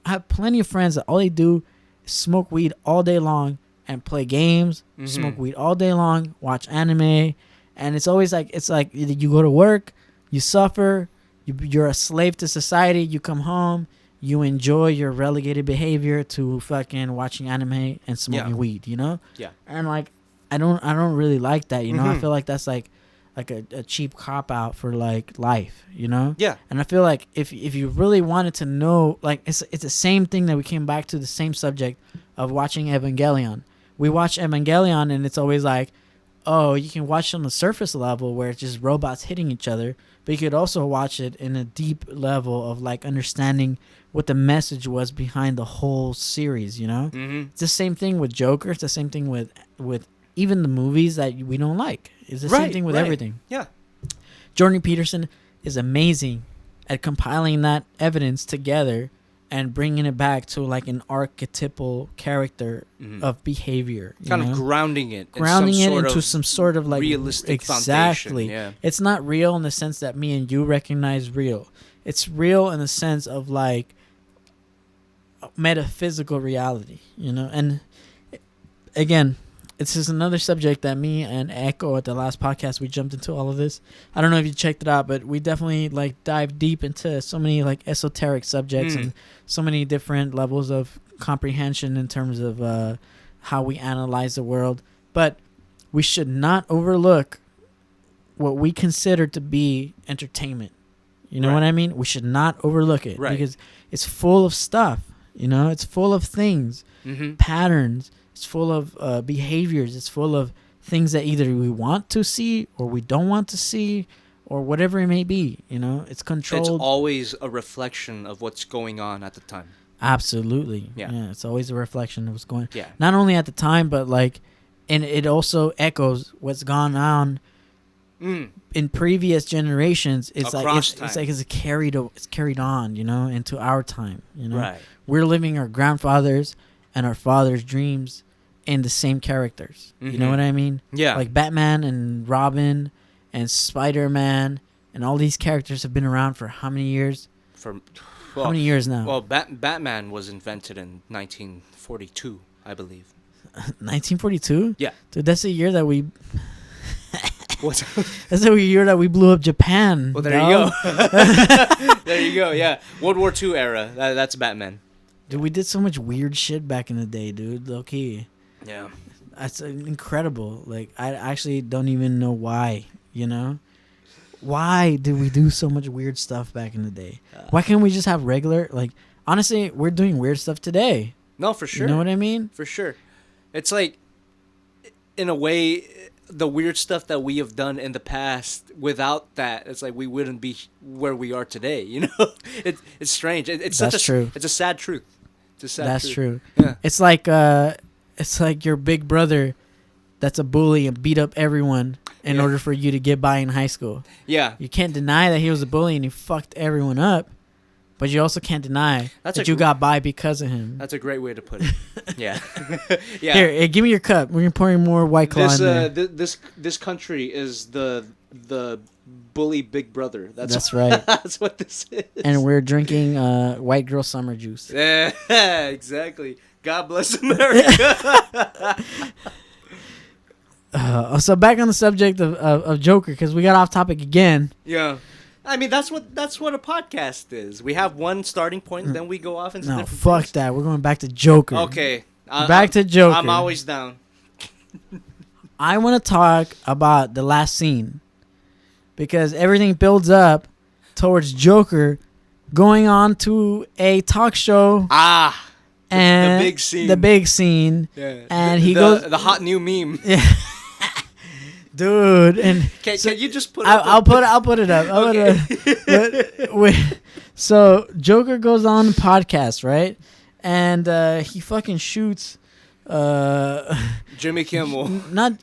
have plenty of friends that all they do is smoke weed all day long and play games, smoke weed all day long, watch anime. And it's always like, you go to work, you suffer, you're a slave to society, you come home, you enjoy your relegated behavior to fucking watching anime and smoking weed, Yeah. And like, I don't really like that, I feel like that's like a cheap cop out for like life, Yeah. And I feel like if you really wanted to know, like it's the same thing that we came back to the same subject of watching Evangelion. We watch Evangelion and it's always like, oh, you can watch it on the surface level where it's just robots hitting each other, but you could also watch it in a deep level of like understanding what the message was behind the whole series, It's the same thing with Joker. It's the same thing with even the movies that we don't like. It's the same thing with everything. Yeah. Jordan Peterson is amazing at compiling that evidence together and bringing it back to like an archetypal character of behavior. Kind of grounding it into some sort of like realistic foundation. Yeah. It's not real in the sense that me and you recognize real. It's real in the sense of like metaphysical reality, And again, it's just another subject that me and Echo at the last podcast, we jumped into all of this. I don't know if you checked it out, but we definitely like dive deep into so many like esoteric subjects and so many different levels of comprehension in terms of how we analyze the world. But we should not overlook what we consider to be entertainment. You know what I mean? We should not overlook it because it's full of stuff. It's full of things, patterns. It's full of behaviors. It's full of things that either we want to see or we don't want to see or whatever it may be. It's controlled. It's always a reflection of what's going on at the time. Absolutely. Yeah. It's always a reflection of what's going on. Yeah. Not only at the time, but like, and it also echoes what's gone on in previous generations. It's across like it's carried on, into our time. Right. We're living our grandfathers and our fathers' dreams in the same characters. You know what I mean? Yeah. Like Batman and Robin and Spider-Man and all these characters have been around for how many years? How many years now? Well, Batman was invented in 1942, I believe. 1942? Yeah. Dude, that's the year that we... That's the year that we blew up Japan. Well, there you go. There you go, yeah. World War II era. That's Batman. Dude, we did so much weird shit back in the day, dude. Low key. Yeah. That's incredible. Like, I actually don't even know why, Why did we do so much weird stuff back in the day? Why can't we just have regular, like, honestly, we're doing weird stuff today. No, for sure. You know what I mean? For sure. It's like, in a way, the weird stuff that we have done in the past, without that, it's like we wouldn't be where we are today, It's strange. It's true. It's a sad truth. That's true. Yeah. It's like your big brother that's a bully and beat up everyone in order for you to get by in high school. Yeah. You can't deny that he was a bully and he fucked everyone up, but you also can't deny that you got by because of him. That's a great way to put it. Yeah. Yeah. Here, give me your cup. We're pouring more White Claw in there. This country is the bully big brother. That's right. That's what this is. And we're drinking white girl summer juice. Yeah, exactly. God bless America. So back on the subject of Joker, because we got off topic again. Yeah. I mean, that's what a podcast is. We have one starting point, and then we go off into different fuck things. that. We're going back to Joker. Okay. Back to Joker. I'm always down. I want to talk about the last scene, because everything builds up towards Joker going on to a talk show. And the big scene. The big scene. Yeah. And he goes... The hot new meme. Yeah. Dude, and can you just put? I'll put it up. So Joker goes on the podcast, right? And he fucking shoots. Jimmy Kimmel. Not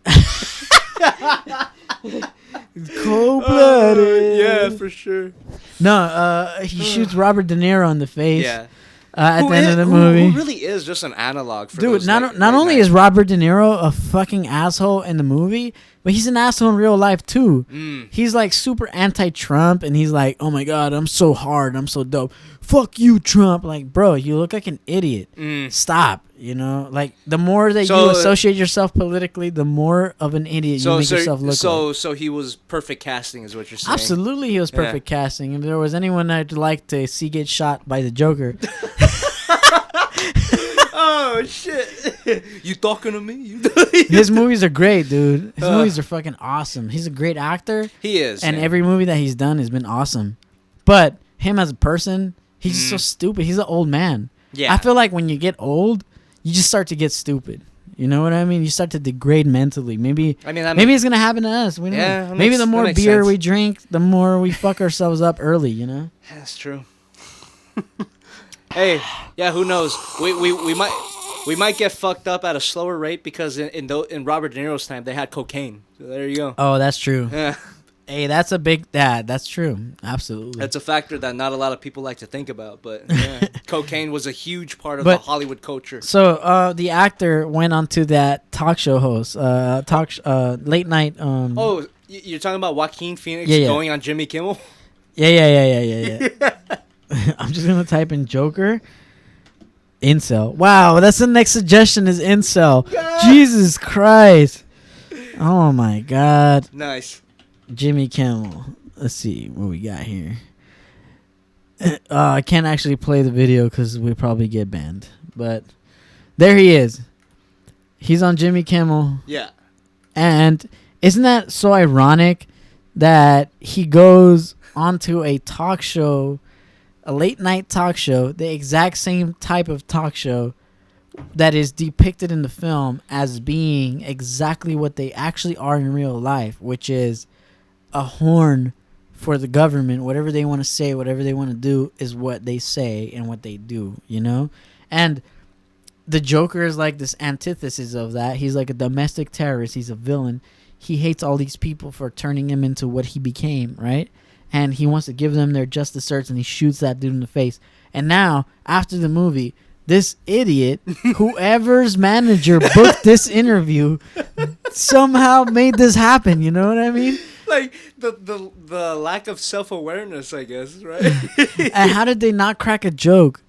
cold-blooded. Yeah, for sure. No, he shoots Robert De Niro in the face. Yeah. At the end of the movie. Who really is just an analog for dude, those not only is Robert De Niro a fucking asshole in the movie, but he's an asshole in real life too. He's like super anti-Trump, and he's like, oh my god, I'm so hard, I'm so dope. Fuck you, Trump. Like, bro, you look like an idiot. Stop. You know, like the more that you associate yourself politically, the more of an idiot you make yourself look like. So he was perfect casting, is what you're saying. Absolutely, he was perfect casting. If there was anyone I'd like to see get shot by the Joker. Oh shit! You talking to me? His movies are great, dude. His movies are fucking awesome. He's a great actor. He is, and every movie that he's done has been awesome. But him as a person, he's just so stupid. He's an old man. Yeah, I feel like when you get old, you just start to get stupid. You know what I mean? You start to degrade mentally. Maybe it's gonna happen to us. We don't know. Maybe the more beer we drink, the more we fuck ourselves up early. You know? That's true. Hey, yeah, who knows? We might get fucked up at a slower rate because in Robert De Niro's time they had cocaine. So there you go. Oh, that's true. Yeah. Hey, that's a big that's true. Absolutely. That's a factor that not a lot of people like to think about, but yeah, cocaine was a huge part of the Hollywood culture. So the actor went onto that talk show host, late night. Oh, you're talking about Joaquin Phoenix going on Jimmy Kimmel? Yeah. I'm just gonna type in Joker. Incel. Wow, that's the next suggestion is incel. God. Jesus Christ. Oh my God. Nice. Jimmy Kimmel. Let's see what we got here. I can't actually play the video because we probably get banned. But there he is. He's on Jimmy Kimmel. Yeah. And isn't that so ironic that he goes onto a talk show, a late night talk show, the exact same type of talk show that is depicted in the film as being exactly what they actually are in real life, which is a horn for the government. Whatever they want to say, whatever they want to do is what they say and what they do, you know? And the Joker is like this antithesis of that. He's like a domestic terrorist. He's a villain. He hates all these people for turning him into what he became, right? And he wants to give them their just desserts, and he shoots that dude in the face. And now, after the movie, this idiot, whoever's manager booked this interview, somehow made this happen. You know what I mean? Like the lack of self-awareness, I guess, right? And how did they not crack a joke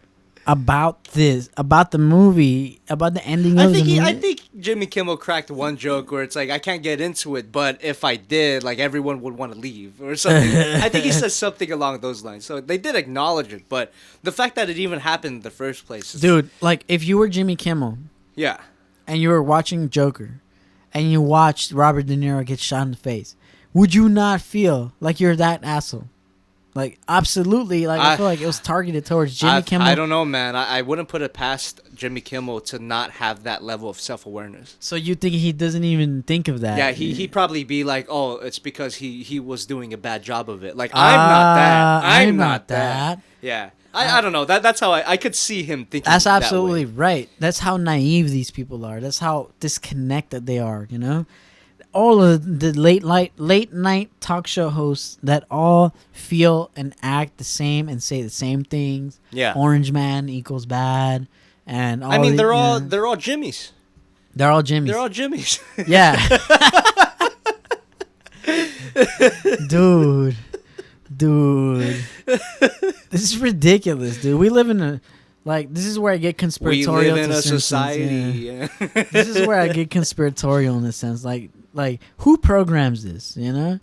about this, about the movie, about the ending of the movie? I think Jimmy Kimmel cracked one joke where it's like, I can't get into it, but if I did, like, everyone would want to leave or something. I think he says something along those lines. So they did acknowledge it, but the fact that it even happened in the first place is... Dude, like, if you were Jimmy Kimmel... Yeah. And you were watching Joker, and you watched Robert De Niro get shot in the face, would you not feel like you're that asshole? Like, absolutely. Like, I feel like it was targeted towards Jimmy Kimmel. I don't know, man. I wouldn't put it past Jimmy Kimmel to not have that level of self-awareness. So you think he doesn't even think of that? Yeah, he'd probably be like, oh, it's because he was doing a bad job of it. Like, I'm not that. I'm not that. Yeah. I don't know. That's how I could see him thinking. That's absolutely right. That's how naive these people are. That's how disconnected they are, you know? all of the late night talk show hosts that all feel and act the same and say the same things. Yeah. Orange man equals bad, and all they're all Jimmys. They're all Jimmys. They're all Jimmys. Yeah. Dude. This is ridiculous, dude. We live in a this is where I get conspiratorial. We live in a society. Yeah. This is where I get conspiratorial in a sense. Like who programs this, you know?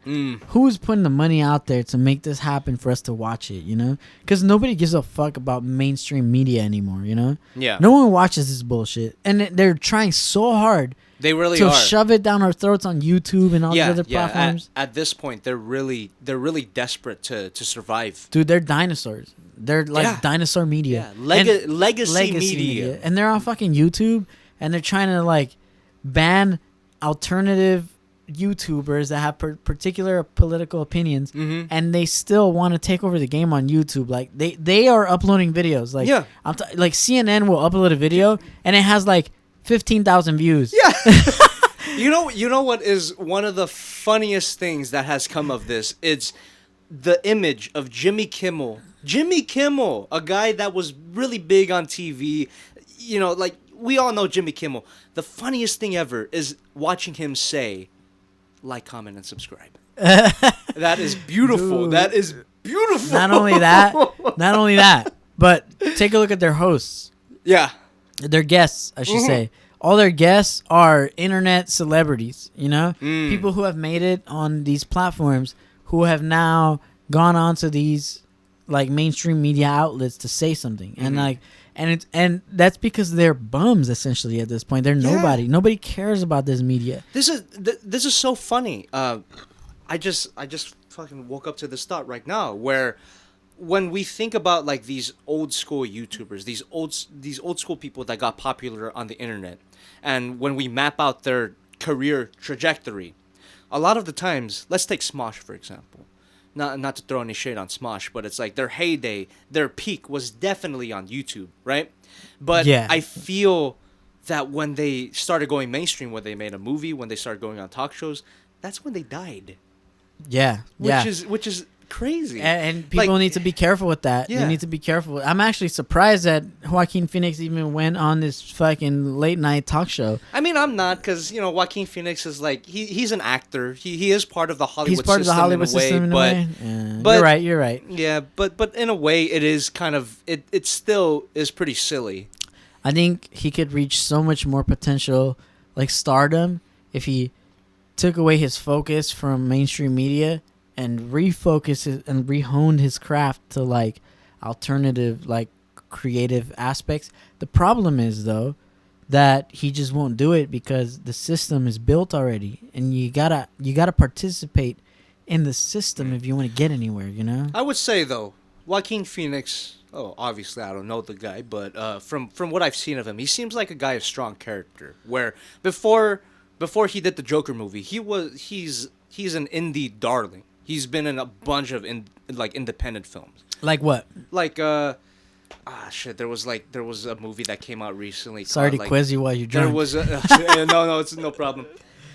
Who's putting the money out there to make this happen for us to watch it, you know? Because nobody gives a fuck about mainstream media anymore, you know? Yeah. No one watches this bullshit. And they're trying so hard they really to are. shove it down our throats on YouTube and all these other platforms. At this point, they're really desperate to survive. Dude, they're dinosaurs. They're like dinosaur media. Yeah. Legacy media. And they're on fucking YouTube, and they're trying to ban alternative YouTubers that have particular political opinions, and they still want to take over the game on YouTube. Like they are uploading videos. Like CNN will upload a video, and it has 15,000 views. Yeah. You know what is one of the funniest things that has come of this? It's the image of Jimmy Kimmel. Jimmy Kimmel, a guy that was really big on TV. You know, we all know Jimmy Kimmel. The funniest thing ever is watching him say, like, comment, and subscribe. That is beautiful. Dude. That is beautiful. Not only that, but take a look at their hosts. Yeah. Their guests, I should say. All their guests are internet celebrities, you know? People who have made it on these platforms who have now gone on to these mainstream media outlets to say something. And and that's because they're bums essentially at this point. They're nobody. Yeah. Nobody cares about this media. This is so funny. I just fucking woke up to this thought right now where when we think about these old school YouTubers, these old school people that got popular on the internet, and when we map out their career trajectory, a lot of the times, let's take Smosh for example. Not to throw any shade on Smosh, but it's their heyday, their peak was definitely on YouTube, right? But I feel that when they started going mainstream, when they made a movie, when they started going on talk shows, that's when they died. Yeah, which is crazy. And people need to be careful with that. Yeah. They need to be careful. I'm actually surprised that Joaquin Phoenix even went on this fucking late night talk show. I mean, I'm not, because Joaquin Phoenix is he's an actor. He is part of the Hollywood system. He's part of the Hollywood system in a way. But you're right. Yeah, but in a way, it is kind of it still is pretty silly. I think he could reach so much more potential, stardom, if he took away his focus from mainstream media and refocus and rehoned his craft to alternative creative aspects. The problem is though that he just won't do it because the system is built already, and you gotta participate in the system if you want to get anywhere, you know? I would say though, Joaquin Phoenix, obviously I don't know the guy, but from what I've seen of him, he seems like a guy of strong character, where before he did the Joker movie, he's an indie darling. He's been in a bunch of independent films. Like what? Shit. There was a movie that came out recently. Sorry to quiz you while you're drunk. There was no, it's no problem.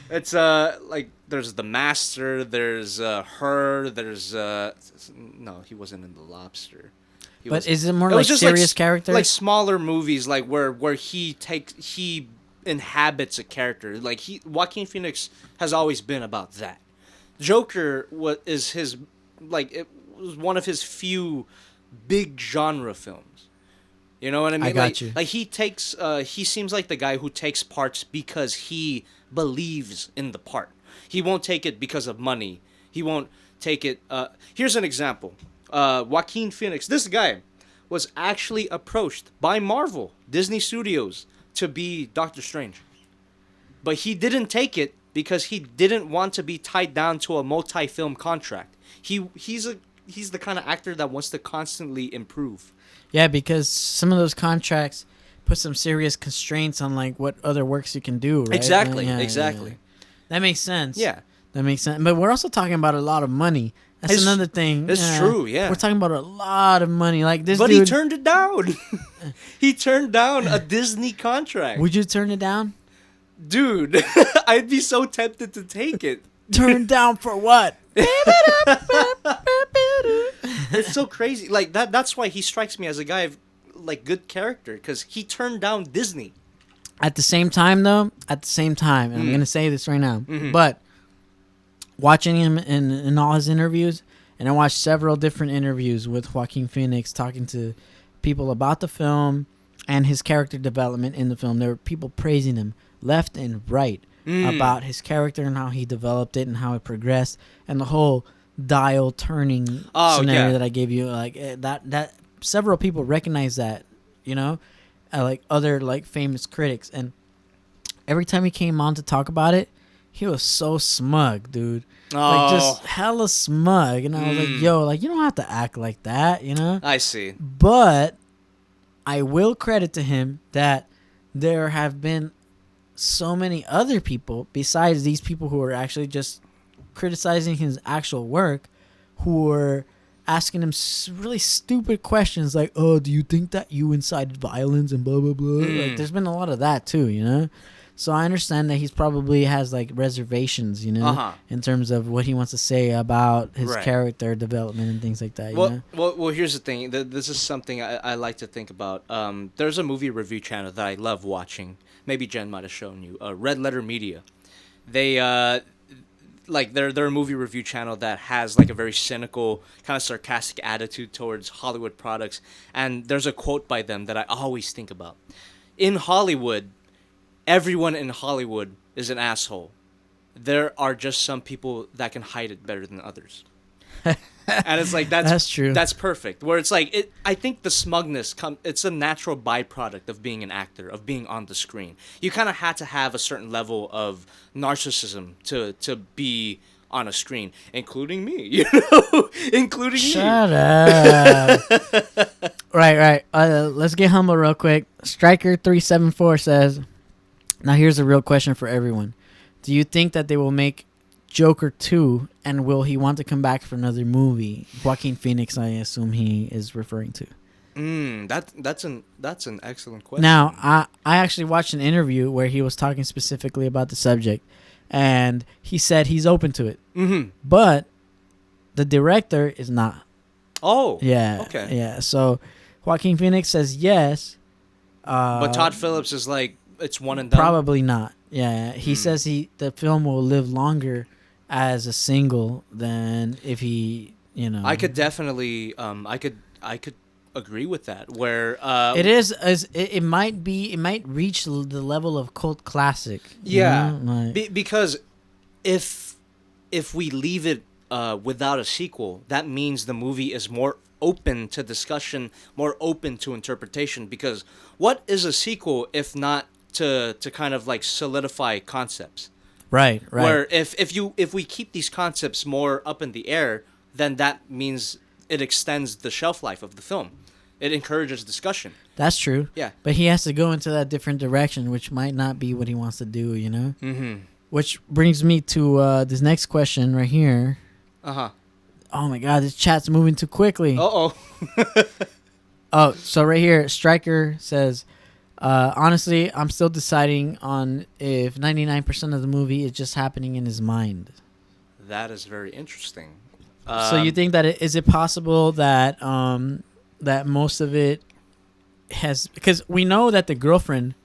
It's there's The Master. There's Her. There's no, he wasn't in The Lobster. But is it more serious characters? Like smaller movies, where he inhabits a character. Joaquin Phoenix has always been about that. Joker it was one of his few big genre films. You know what I mean? I got you. He seems like the guy who takes parts because he believes in the part. He won't take it because of money. He won't take it. Here's an example. Joaquin Phoenix, this guy was actually approached by Marvel, Disney Studios, to be Doctor Strange. But he didn't take it because he didn't want to be tied down to a multi-film contract. He's the kind of actor that wants to constantly improve. Yeah, because some of those contracts put some serious constraints on what other works you can do, right? Exactly. Yeah. That makes sense. Yeah. That makes sense. But we're also talking about a lot of money. That's another thing. That's true, yeah. We're talking about a lot of money. But dude, he turned it down. He turned down a Disney contract. Would you turn it down? Dude, I'd be so tempted to take it. Turned down for what? It's so crazy. Like that's why he strikes me as a guy of like good character, because he turned down Disney. At the same time, and I'm going to say this right now, but watching him in all his interviews, and I watched several different interviews with Joaquin Phoenix talking to people about the film and his character development in the film. There were people praising him left and right about his character and how he developed it and how it progressed, and the whole dial turning scenario that I gave you. Like that several people recognize that, like other like famous critics, and every time he came on to talk about it, he was so smug, dude. Like just hella smug, and I was like, yo, like you don't have to act like that, I see. But I will credit to him that there have been so many other people besides these people who are actually just criticizing his actual work, who were asking him really stupid questions like, oh, do you think that you incited violence and blah, blah, blah? Like, there's been a lot of that too, So I understand that he's probably has like reservations, in terms of what he wants to say about his character development and things like that. Well, here's the thing. This is something I like to think about. There's a movie review channel that I love watching. Maybe Jen might have shown you. Red Letter Media. They they're a movie review channel that has like a very cynical, kind of sarcastic attitude towards Hollywood products. And there's a quote by them that I always think about. In Hollywood, everyone in Hollywood is an asshole. There are just some people that can hide it better than others. And it's like that's true. That's perfect. Where it's like I think the smugness it's a natural byproduct of being an actor, of being on the screen. You kind of had to have a certain level of narcissism to be on a screen, including me, including Shut up. Right. Let's get humble real quick. Striker374 says, now here's a real question for everyone. Do you think that they will make Joker 2, and will he want to come back for another movie? Joaquin Phoenix, I assume he is referring to. That's an excellent question. Now, I actually watched an interview where he was talking specifically about the subject, and he said he's open to it. Mm-hmm. But the director is not. Oh. Yeah. Okay. Yeah. So Joaquin Phoenix says yes. But Todd Phillips is like, it's one and done? Probably not. Yeah. He says the film will live longer as a single than if he, I could definitely, I could agree with that. Where it might reach the level of cult classic. Yeah, because if we leave it without a sequel, that means the movie is more open to discussion, more open to interpretation. Because what is a sequel if not to kind of like solidify concepts? Right. Where if we keep these concepts more up in the air, then that means it extends the shelf life of the film. It encourages discussion. That's true. Yeah. But he has to go into that different direction, which might not be what he wants to do, Mm-hmm. Which brings me to this next question right here. Uh-huh. Oh, my God. This chat's moving too quickly. Uh-oh. Oh, so right here, Stryker says, honestly, I'm still deciding on if 99% of the movie is just happening in his mind. That is very interesting. So you think that is it possible that that most of it has, because we know that the girlfriend,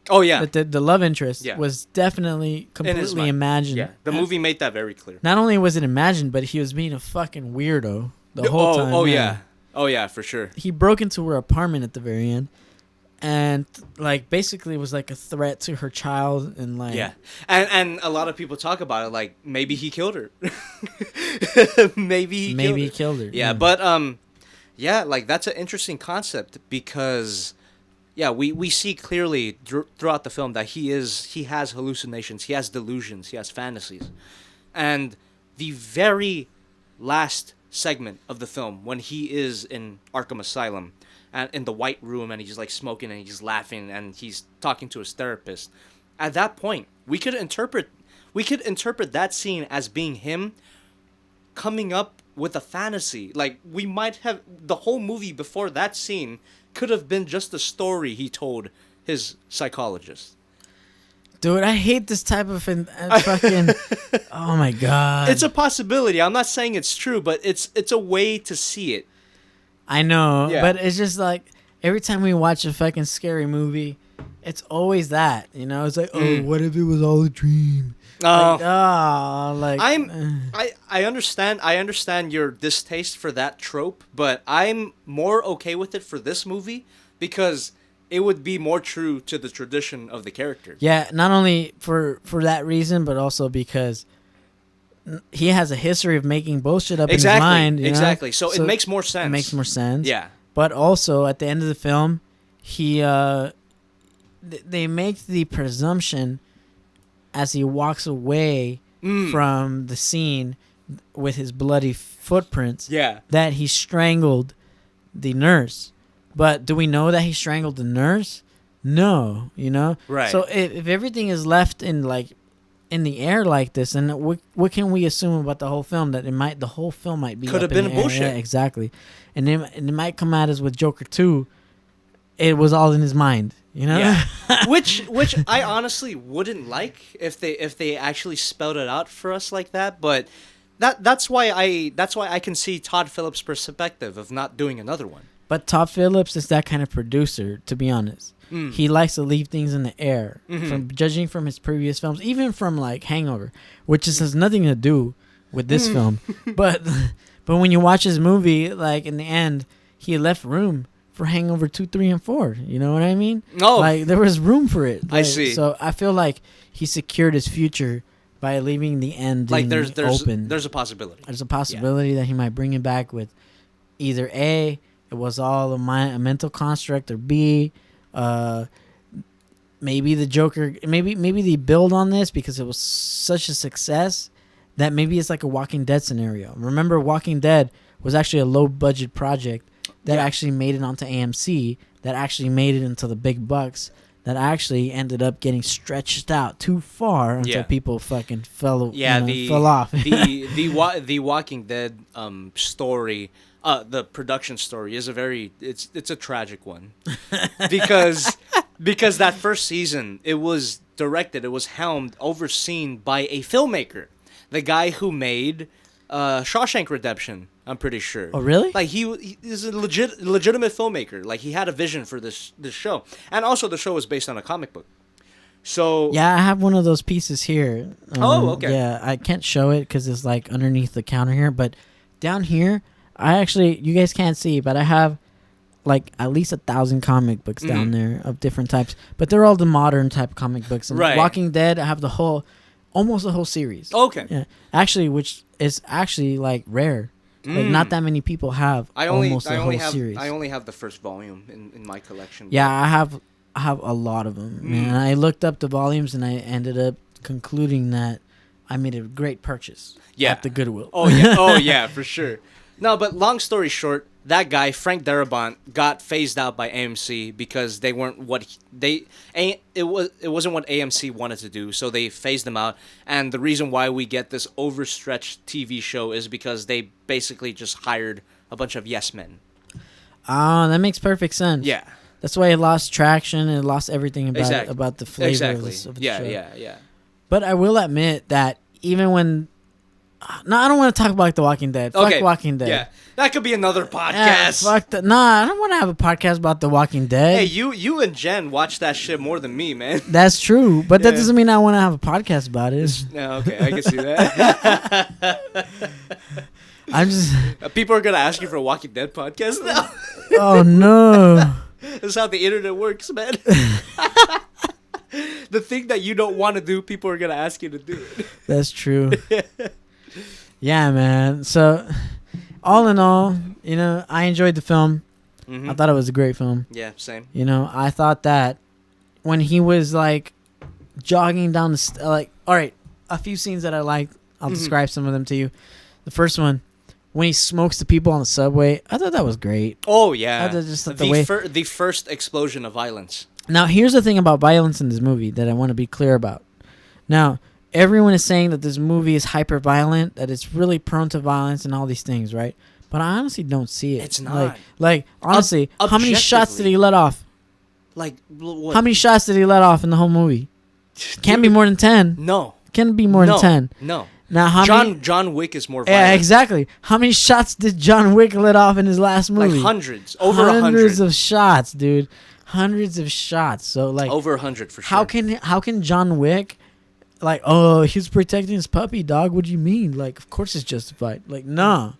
that the love interest was definitely completely imagined. Yeah, the movie made that very clear. Not only was it imagined, but he was being a fucking weirdo the whole time. Oh yeah, for sure. He broke into her apartment at the very end, and like basically was like a threat to her child, and like and a lot of people talk about it like maybe he killed her. maybe he killed her. Yeah, but like that's an interesting concept because we see clearly throughout the film that he has hallucinations, he has delusions, he has fantasies. And the very last segment of the film, when he is in Arkham Asylum and in the white room and he's like smoking and he's laughing and he's talking to his therapist, at that point we could interpret that scene as being him coming up with a fantasy. Like, we might have the whole movie before that scene could have been just a story he told his psychologist. Dude, I hate this type of fucking. Oh my god. It's a possibility. I'm not saying it's true, but it's a way to see it. I know, but it's just like every time we watch a fucking scary movie, it's always that, you know. It's like, oh, what if it was all a dream? I understand your distaste for that trope, but I'm more okay with it for this movie because it would be more true to the tradition of the character. Yeah, not only for that reason, but also because he has a history of making bullshit up in his mind. Exactly. So it makes more sense. It makes more sense. Yeah. But also, at the end of the film, they make the presumption as he walks away from the scene with his bloody footprints that he strangled the nurse. But do we know that he strangled the nurse? No, you know? Right. So if everything is left in the air like this, then what can we assume about the whole film? That the whole film might be could have been a bullshit. Yeah, exactly. And then it might come at us with Joker 2. It was all in his mind, you know? Yeah. which I honestly wouldn't like if they actually spelled it out for us like that, but that's why I can see Todd Phillips' perspective of not doing another one. But Todd Phillips is that kind of producer, to be honest. He likes to leave things in the air. From judging from his previous films, even from like Hangover, which has nothing to do with this film. But when you watch his movie, like in the end, he left room for Hangover 2, 3, and 4. You know what I mean? No. Like there was room for it. Like, I see. So I feel like he secured his future by leaving the end open. There's a possibility. There's a possibility that he might bring it back with either A, it was all a mental construct, or B, maybe the Joker, maybe they build on this because it was such a success that maybe it's like a Walking Dead scenario. Remember, Walking Dead was actually a low budget project that actually made it onto AMC, that actually made it into the big bucks, that actually ended up getting stretched out too far until people fucking fell off. the Walking Dead story. The production story is it's a tragic one because that first season it was helmed, overseen by a filmmaker, the guy who made Shawshank Redemption. I'm pretty sure. Oh, really? Like he is a legitimate filmmaker. Like he had a vision for this show, and also the show was based on a comic book. So yeah, I have one of those pieces here. Okay. Yeah, I can't show it because it's like underneath the counter here, but down here. You guys can't see, but I have like at least 1,000 comic books down there of different types, but they're all the modern type comic books. And right. Walking Dead, I have almost the whole series. Okay. Yeah. Actually, which is actually like rare. Like not that many people have almost the whole series. I only have the first volume in my collection. Yeah, I have a lot of them. Man, I looked up the volumes and I ended up concluding that I made a great purchase. Yeah. At the Goodwill. Oh yeah. Oh yeah, for sure. No, but long story short, that guy Frank Darabont got phased out by AMC because they weren't it wasn't what AMC wanted to do, so they phased them out. And the reason why we get this overstretched TV show is because they basically just hired a bunch of yes men. Oh, that makes perfect sense. Yeah. That's why it lost traction and it lost everything about the flavor of the show. Yeah. But I will admit that even when... No, I don't want to talk about The Walking Dead. Okay. Fuck Walking Dead. Yeah, that could be another podcast. I don't want to have a podcast about The Walking Dead. Hey, you and Jen watch that shit more than me, man. That's true, but that doesn't mean I want to have a podcast about it. No, okay, I can see that. I'm just... People are going to ask you for a Walking Dead podcast now. Oh, no. That's how the internet works, man. The thing that you don't want to do, people are going to ask you to do it. That's true. Yeah, man. So, all in all, I enjoyed the film. I thought it was a great film. Yeah, same. I thought that when he was, like, jogging down all right, a few scenes that I liked. I'll describe some of them to you. The first one, when he smokes the people on the subway, I thought that was great. Oh, yeah. I just thought the first explosion of violence. Now, here's the thing about violence in this movie that I want to be clear about. Now, everyone is saying that this movie is hyper-violent, that it's really prone to violence and all these things, right? But I honestly don't see it. It's not. Like honestly, how many shots did he let off? Like, what? How many shots did he let off in the whole movie? Can't be more than 10. No. Can't be more than 10. No. Now, how many? John Wick is more violent. Yeah, exactly. How many shots did John Wick let off in his last movie? Like hundreds. Over 100. Hundreds of shots, dude. Hundreds of shots. So like over 100 for sure. How can John Wick, like, oh, he's protecting his puppy, dog? What do you mean? Like, of course it's justified. Like, nah.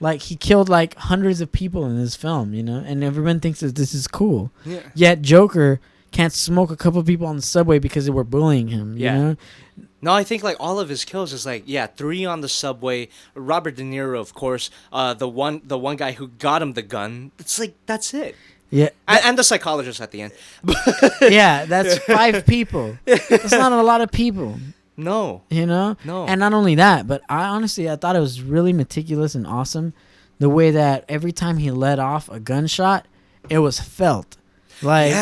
Like, he killed like hundreds of people in this film, you know, and everyone thinks that this is cool. Yeah. Yet Joker can't smoke a couple of people on the subway because they were bullying him. You know? No, I think like all of his kills is like 3 on the subway. Robert De Niro, of course. The one guy who got him the gun. It's like that's it. Yeah, and the psychologist at the end. Yeah, that's 5 people. That's not a lot of people. No. You know? No. And not only that, but I thought it was really meticulous and awesome the way that every time he let off a gunshot, it was felt. Like,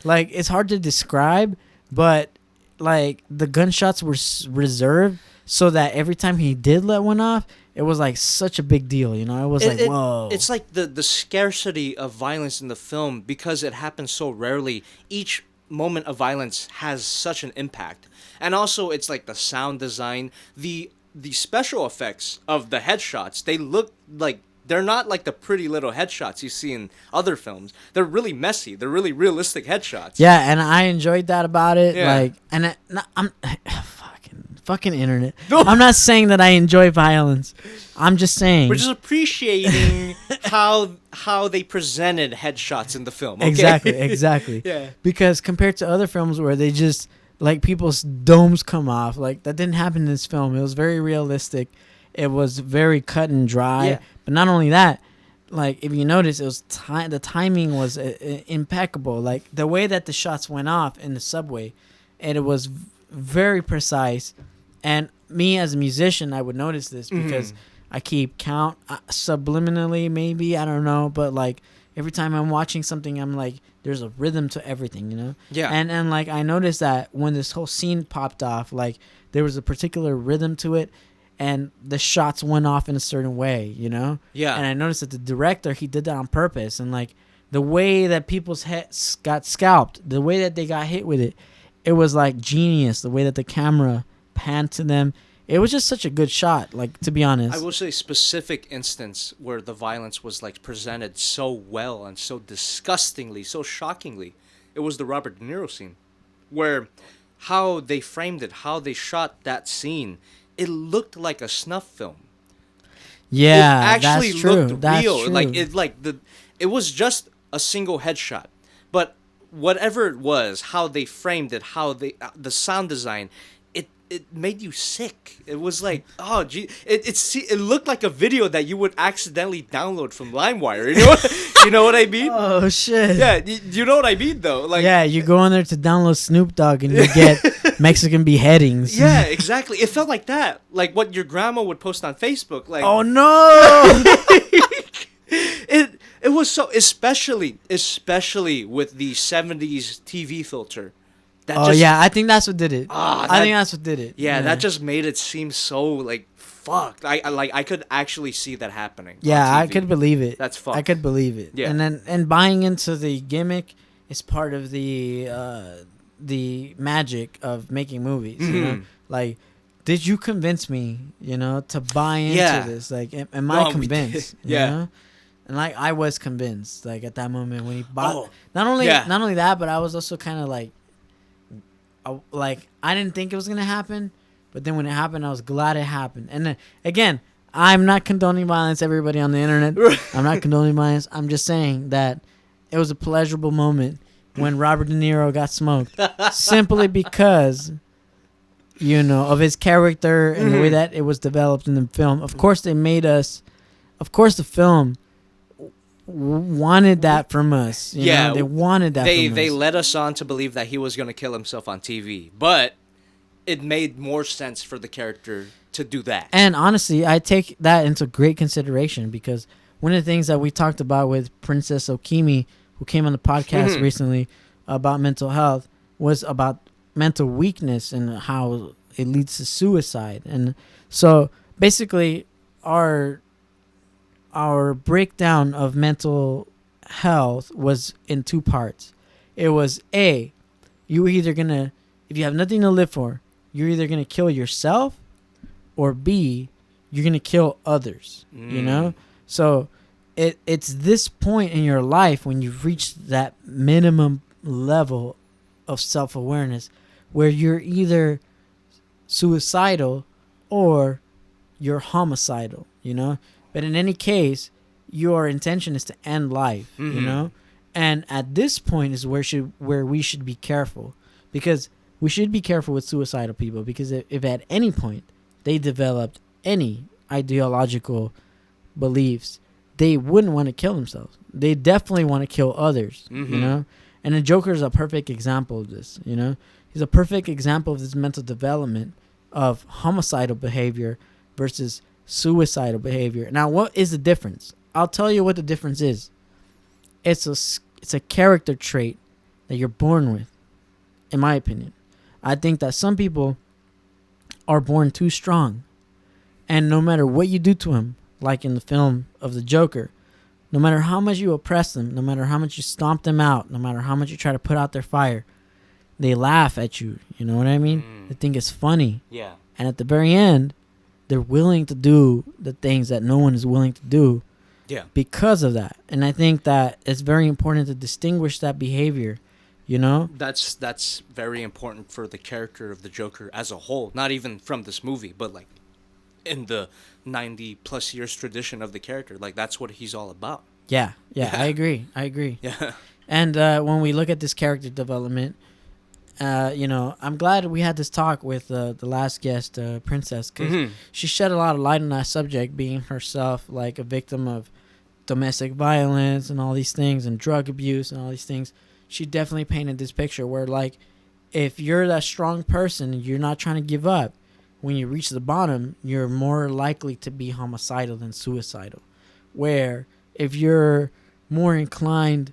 like it's hard to describe, but like the gunshots were reserved so that every time he did let one off, it was like such a big deal, you know? It was whoa. It's like the scarcity of violence in the film, because it happens so rarely. Each moment of violence has such an impact. And also it's like the sound design, the special effects of the headshots. They look like they're not like the pretty little headshots you see in other films. They're really messy. They're really realistic headshots. Yeah, and I enjoyed that about it. Yeah. Like, and I'm fucking internet. No. I'm not saying that I enjoy violence. I'm just saying we're just appreciating how they presented headshots in the film. Okay? Exactly. Yeah. Because compared to other films where they just like people's domes come off, like that didn't happen in this film. It was very realistic. It was very cut and dry. Yeah. But not only that, like if you notice, it was the timing was impeccable. Like the way that the shots went off in the subway, and it was very precise. And me as a musician, I would notice this because I keep count subliminally, maybe, I don't know, but like every time I'm watching something, I'm like, there's a rhythm to everything, you know? Yeah. And like I noticed that when this whole scene popped off, like there was a particular rhythm to it, and the shots went off in a certain way, you know? Yeah. And I noticed that the director, he did that on purpose, and like the way that people's heads got scalped, the way that they got hit with it, it was like genius. The way that the camera panned to them, it was just such a good shot, like, to be honest. I will say specific instance where the violence was like presented so well and so disgustingly, so shockingly. It was the Robert De Niro scene, where how they framed it, how they shot that scene, it looked like a snuff film. Yeah, it actually that's true. looked That's real. true. It was just a single headshot, but whatever it was, how they framed it, how the sound design, it made you sick. It was like, oh, gee, it looked like a video that you would accidentally download from LimeWire. You know what I mean? Oh shit. Yeah, you know what I mean though. Like, yeah, you go in there to download Snoop Dogg and you get Mexican beheadings. Yeah, exactly. It felt like that, like what your grandma would post on Facebook. Like, oh no. It was so, especially with the 70s TV filter. I think that's what did it. I think that's what did it. Yeah, that just made it seem so like fucked. I could actually see that happening. Yeah, I could believe it. That's fucked. I could believe it. Yeah. And buying into the gimmick is part of the magic of making movies. You know, like, did you convince me? You know, to buy into this? Like, am I convinced? Yeah. You know? And like I was convinced. Like at that moment when he bought. Not only that, but I was also kind of like. I didn't think it was gonna happen, but then when it happened, I was glad it happened. And then, again, I'm not condoning violence. Everybody on the internet, I'm not condoning violence. I'm just saying that it was a pleasurable moment when Robert De Niro got smoked, simply because, you know, of his character and the way that it was developed in the film. Of course, they made us. Of course, the film wanted that from us. You know? They wanted that from us. They led us on to believe that he was going to kill himself on TV, but it made more sense for the character to do that. And honestly, I take that into great consideration, because one of the things that we talked about with Princess Okimi, who came on the podcast recently about mental health, was about mental weakness and how it leads to suicide. And so basically our breakdown of mental health was in 2 parts. It was you were either going to if you have nothing to live for, you're either going to kill yourself or B, you're going to kill others, you know? So it's this point in your life when you've reached that minimum level of self-awareness where you're either suicidal or you're homicidal, you know? But in any case, your intention is to end life, you know? And at this point is where we should be careful, because we should be careful with suicidal people, because if at any point they developed any ideological beliefs, they wouldn't want to kill themselves. They definitely want to kill others, you know? And the Joker is a perfect example of this, you know? He's a perfect example of this mental development of homicidal behavior versus suicidal behavior. Now, what is the difference? I'll tell you what the difference is. It's a character trait that you're born with, in my opinion. I think that some people are born too strong, and no matter what you do to them, like in the film of the Joker, no matter how much you oppress them, no matter how much you stomp them out, no matter how much you try to put out their fire, they laugh at you. You know what I mean? They think it's funny. Yeah. And at the very end, they're willing to do the things that no one is willing to do. Yeah. Because of that. And I think that it's very important to distinguish that behavior, you know? That's very important for the character of the Joker as a whole. Not even from this movie, but like in the 90 plus years tradition of the character. Like that's what he's all about. Yeah. I agree. Yeah. And when we look at this character development, you know, I'm glad we had this talk with the last guest, Princess, because she shed a lot of light on that subject, being herself like a victim of domestic violence and all these things, and drug abuse and all these things. She definitely painted this picture where, like, if you're that strong person and you're not trying to give up, when you reach the bottom, you're more likely to be homicidal than suicidal. Where if you're more inclined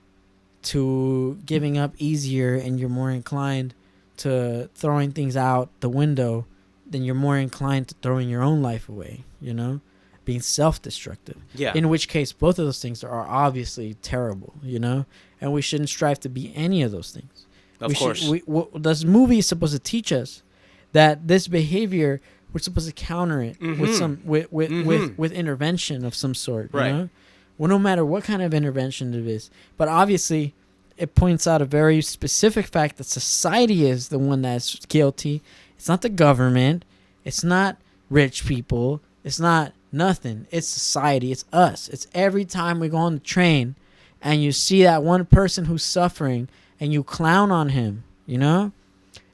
to giving up easier and you're more inclined to throwing things out the window, then you're more inclined to throwing your own life away, you know, being self-destructive. Yeah. In which case, both of those things are obviously terrible, you know, and we shouldn't strive to be any of those things. Of course. This movie is supposed to teach us that this behavior, we're supposed to counter it with some with intervention of some sort, you know? Well, no matter what kind of intervention it is. But obviously, it points out a very specific fact that society is the one that's guilty. It's not the government. It's not rich people. It's not nothing. It's society. It's us. It's every time we go on the train and you see that one person who's suffering and you clown on him, you know?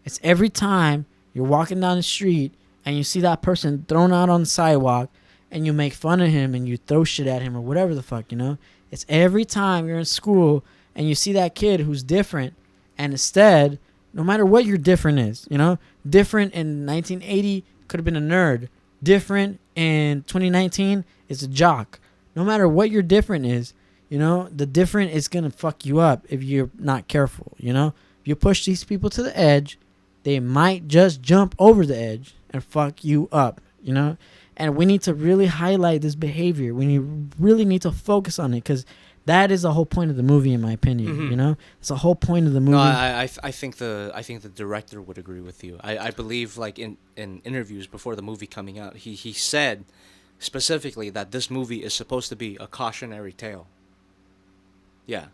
It's every time you're walking down the street and you see that person thrown out on the sidewalk and you make fun of him and you throw shit at him or whatever the fuck, you know? It's every time you're in school and you see that kid who's different, and instead, no matter what your different is, you know? Different in 1980 could have been a nerd. Different in 2019 is a jock. No matter what your different is, you know, the different is going to fuck you up if you're not careful, you know? If you push these people to the edge, they might just jump over the edge and fuck you up, you know? And we need to really highlight this behavior. Really need to focus on it, because that is the whole point of the movie, in my opinion. You know, it's the whole point of the movie. No, I think the director would agree with you. I believe, like in interviews before the movie coming out, he said specifically that this movie is supposed to be a cautionary tale. Yeah.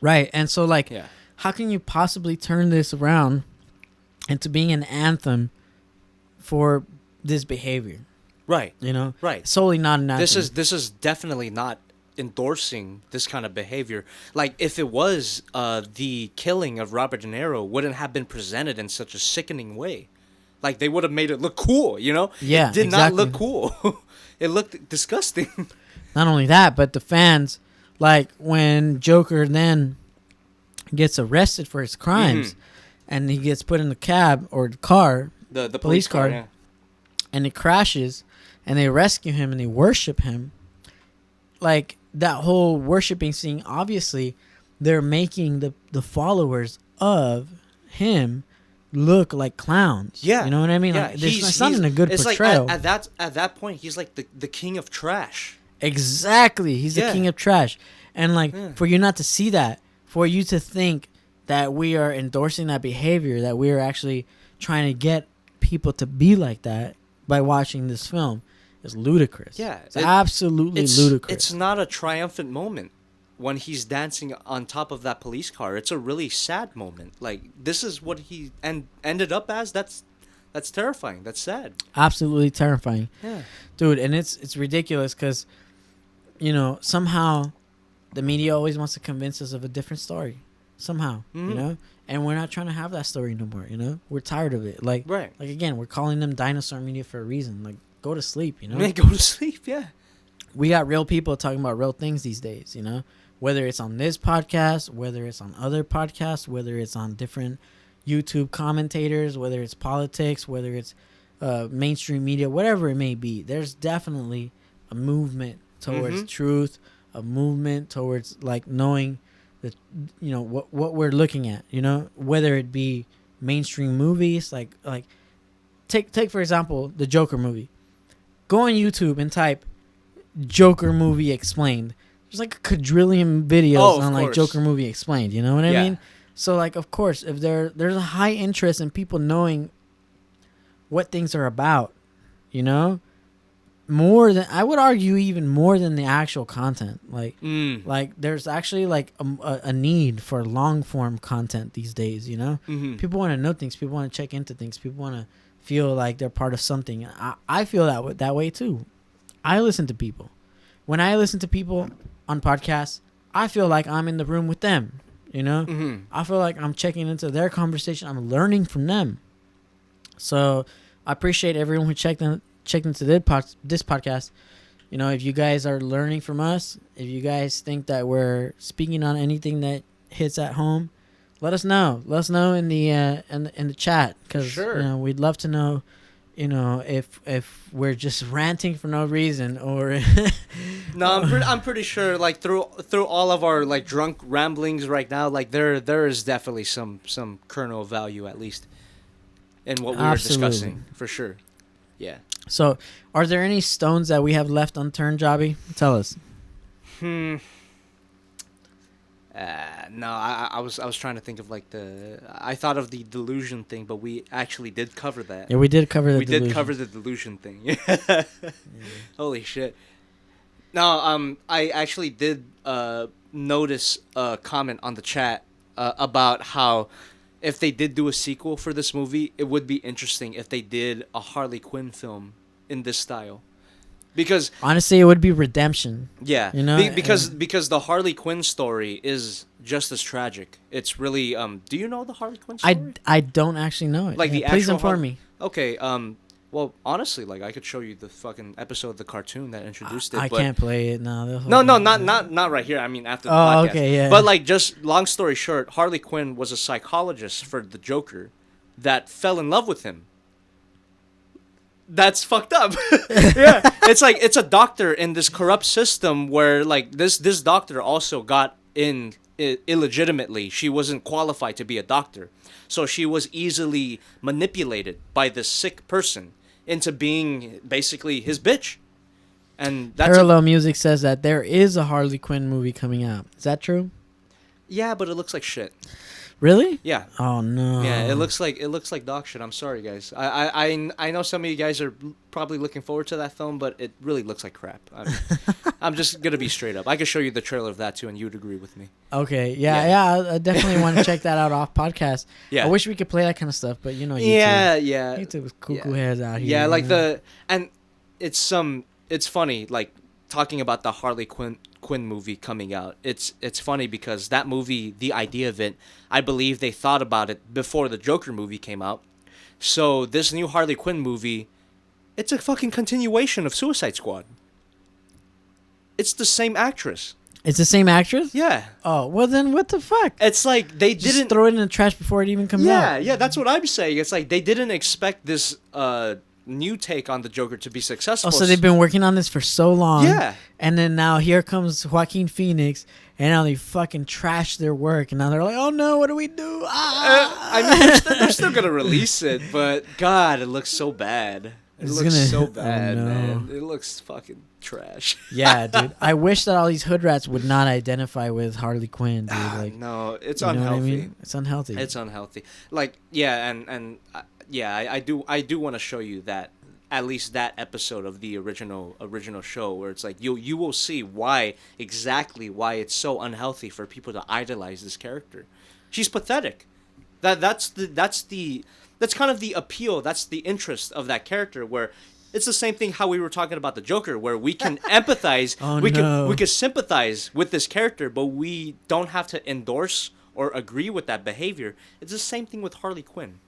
Right, and so like, yeah. How can you possibly turn this around into being an anthem for this behavior? Right. You know? Right. It's solely not an anthem. This is definitely not endorsing this kind of behavior. Like, if it was, the killing of Robert De Niro wouldn't have been presented in such a sickening way. Like, they would have made it look cool, you know? Yeah, it did exactly. not look cool. It looked disgusting. Not only that, but the fans, like, when Joker then gets arrested for his crimes, and he gets put in the cab or the car, the police car, yeah. And it crashes, and they rescue him and they worship him. Like, that whole worshiping scene, obviously, they're making the followers of him look like clowns. Yeah. You know what I mean? Yeah. Like, it's not in a good portrayal. Like at that point, he's like the king of trash. Exactly. He's the king of trash. And, like, for you not to see that, for you to think that we are endorsing that behavior, that we are actually trying to get people to be like that by watching this film is ludicrous. Yeah. It's absolutely ludicrous. It's not a triumphant moment when he's dancing on top of that police car. It's a really sad moment. Like, this is what he ended up as. That's terrifying. That's sad. Absolutely terrifying. Yeah. Dude, and it's ridiculous because, you know, somehow the media always wants to convince us of a different story. Somehow, you know? And we're not trying to have that story no more, you know? We're tired of it. Like, again, we're calling them dinosaur media for a reason. Like, go to sleep, you know? Man, go to sleep, yeah. We got real people talking about real things these days, you know? Whether it's on this podcast, whether it's on other podcasts, whether it's on different YouTube commentators, whether it's politics, whether it's mainstream media, whatever it may be. There's definitely a movement towards truth, a movement towards, like, knowing that, you know, what we're looking at, you know, whether it be mainstream movies, like take for example the Joker movie. Go on YouTube and type Joker movie explained. There's like a quadrillion videos on like Joker movie explained, you know what I mean? So like, of course, if there's a high interest in people knowing what things are about, you know, more than, I would argue, even more than the actual content. Like, like there's actually like a need for long form content these days. You know, people want to know things. People want to check into things. People want to feel like they're part of something. I feel that way too. I listen to people. When I listen to people on podcasts, I feel like I'm in the room with them. You know, I feel like I'm checking into their conversation. I'm learning from them. So I appreciate everyone who checked into this podcast. You know, if you guys are learning from us, if you guys think that we're speaking on anything that hits at home, let us know. Let us know in the chat, because you know, we'd love to know. You know, if we're just ranting for no reason, or no, I'm pretty sure, like through all of our like drunk ramblings right now, like there is definitely some kernel of value, at least in what we were discussing, for sure. Yeah. So, are there any stones that we have left unturned, Jobby? Tell us. No, I was trying to think of like I thought of the delusion thing, but we actually did cover that. Yeah, we did cover the delusion. We did cover the delusion thing. Yeah. Holy shit. No, I actually did notice a comment on the chat about how if they did do a sequel for this movie, it would be interesting if they did a Harley Quinn film in this style. Because honestly, it would be redemption. Yeah, you know, because the Harley Quinn story is just as tragic. It's really do you know the Harley Quinn story? I don't actually know it. Like the please actual inform me. Okay, well, honestly, like I could show you the fucking episode of the cartoon that introduced it. I can't play it now. No, not right here. I mean after the podcast. Okay, yeah. But like, just long story short, Harley Quinn was a psychologist for the Joker that fell in love with him. That's fucked up. Yeah, it's like it's a doctor in this corrupt system where like this doctor also got in illegitimately. She wasn't qualified to be a doctor, so she was easily manipulated by this sick person into being basically his bitch. And that's Parallel Music says that there is a Harley Quinn movie coming out. Is that true? Yeah, but it looks like shit. Really? Yeah. Oh no. Yeah, it looks like dog shit. I'm sorry, guys. I know some of you guys are probably looking forward to that film, but it really looks like crap. I'm just gonna be straight up. I could show you the trailer of that too, and you'd agree with me. Okay. Yeah. I definitely want to check that out off podcast. Yeah. I wish we could play that kind of stuff, but you know, YouTube. Yeah. YouTube is cuckoo heads out here. Yeah, like and it's funny, like talking about the Harley Quinn movie coming out. It's funny because that movie, the idea of it, I believe they thought about it before the Joker movie came out. So this new Harley Quinn movie, it's a fucking continuation of Suicide Squad. It's the same actress. It's the same actress? Yeah. Oh, well then what the fuck? It's like they just didn't throw it in the trash before it even comes out. Yeah, that's what I'm saying. It's like they didn't expect this new take on the Joker to be successful. Oh, so they've been working on this for so long. Yeah. And then now here comes Joaquin Phoenix, and now they fucking trash their work, and now they're like, oh no, what do we do? I mean, they're still gonna release it, but God, it looks so bad. It looks so bad, man. It looks fucking trash. Yeah, dude. I wish that all these hood rats would not identify with Harley Quinn, dude. Like, no, it's unhealthy. I mean? It's unhealthy. It's unhealthy. Like, yeah, and yeah, I do want to show you that, at least that episode of the original show, where it's like you will see exactly why it's so unhealthy for people to idolize this character. She's pathetic. That's kind of the appeal. That's the interest of that character. Where it's the same thing how we were talking about the Joker, where we can empathize, we can sympathize with this character, but we don't have to endorse or agree with that behavior. It's the same thing with Harley Quinn.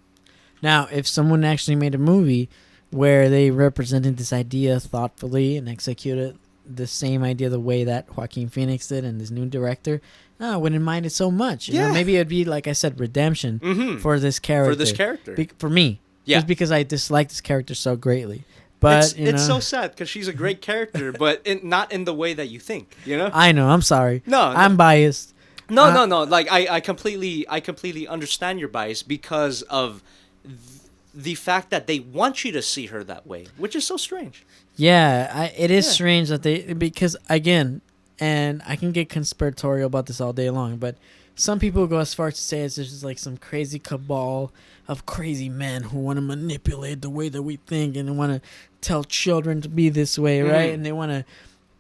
Now, if someone actually made a movie where they represented this idea thoughtfully and executed the same idea the way that Joaquin Phoenix did and this new director, I wouldn't mind it so much. You know, maybe it'd be, like I said, redemption for this character. For me. Just because I dislike this character so greatly. But it's so sad because she's a great character, but not in the way that you think, you know? I know. I'm sorry. No. I'm biased. No. Like, I completely understand your bias because of the fact that they want you to see her that way, which is so strange. Yeah, it is strange that because again, and I can get conspiratorial about this all day long, but some people go as far as to say it's just like some crazy cabal of crazy men who want to manipulate the way that we think and want to tell children to be this way, right? And they want to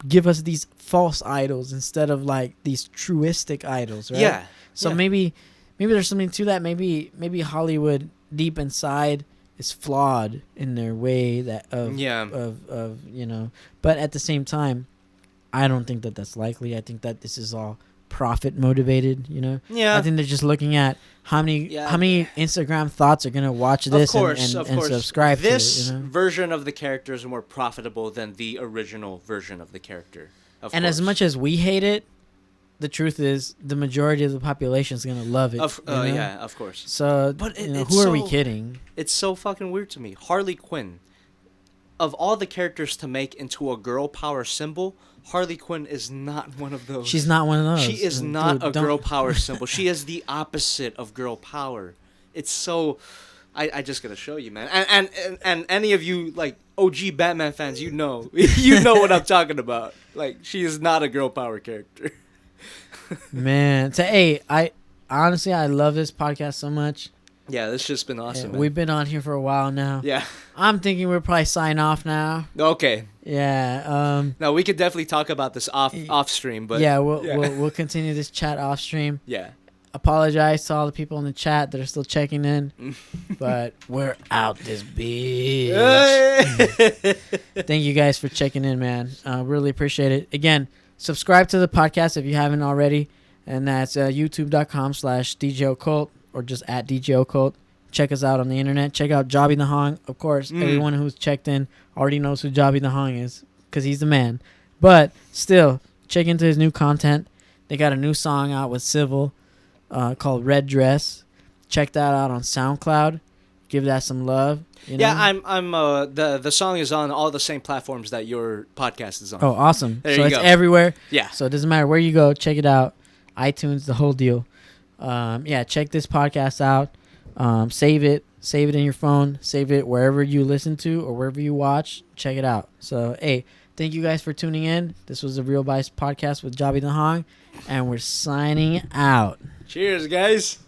give us these false idols instead of like these truistic idols, right? Yeah. So maybe there's something to that. Maybe Hollywood deep inside is flawed in their way of you know, but at the same time, I don't think that that's likely. I think that this is all profit motivated, you know. I think they're just looking at how many Instagram thoughts are gonna watch this and subscribe to it. This version of the character is more profitable than the original version of the character. And as much as we hate it, the truth is the majority of the population is gonna love it. Yeah, of course. So, but who are we kidding? It's so fucking weird to me. Harley Quinn, of all the characters to make into a girl power symbol, Harley Quinn is not one of those. She's not one of those. She is not a girl power symbol. She is the opposite of girl power. It's so. I just gotta show you, man. And any of you like OG Batman fans, you know what I'm talking about. Like, she is not a girl power character. Man, I honestly love this podcast so much. Yeah, this just been awesome. We've been on here for a while now. Yeah. I'm thinking we'll probably sign off now. Okay. Yeah. No, we could definitely talk about this off stream, but we'll continue this chat off stream. Yeah. Apologize to all the people in the chat that are still checking in, but we're out this bitch. Thank you guys for checking in, man. Really appreciate it. Again, subscribe to the podcast if you haven't already, and that's youtube.com/DJ Occult or just at DJ Occult. Check us out on the internet. Check out Jobby The Hong. Of course, everyone who's checked in already knows who Jobby The Hong is because he's the man. But still, check into his new content. They got a new song out with Civil called Red Dress. Check that out on SoundCloud. Give that some love. You know? Yeah, I'm the song is on all the same platforms that your podcast is on. Oh, awesome. There so you it's go. everywhere. Yeah. So it doesn't matter where you go. Check it out. iTunes, the whole deal. Check this podcast out. Save it in your phone, save it wherever you listen to or wherever you watch. Check it out. So, hey, thank you guys for tuning in. This was the Real Bias Podcast with Jobby The Hong, and we're signing out. Cheers, guys.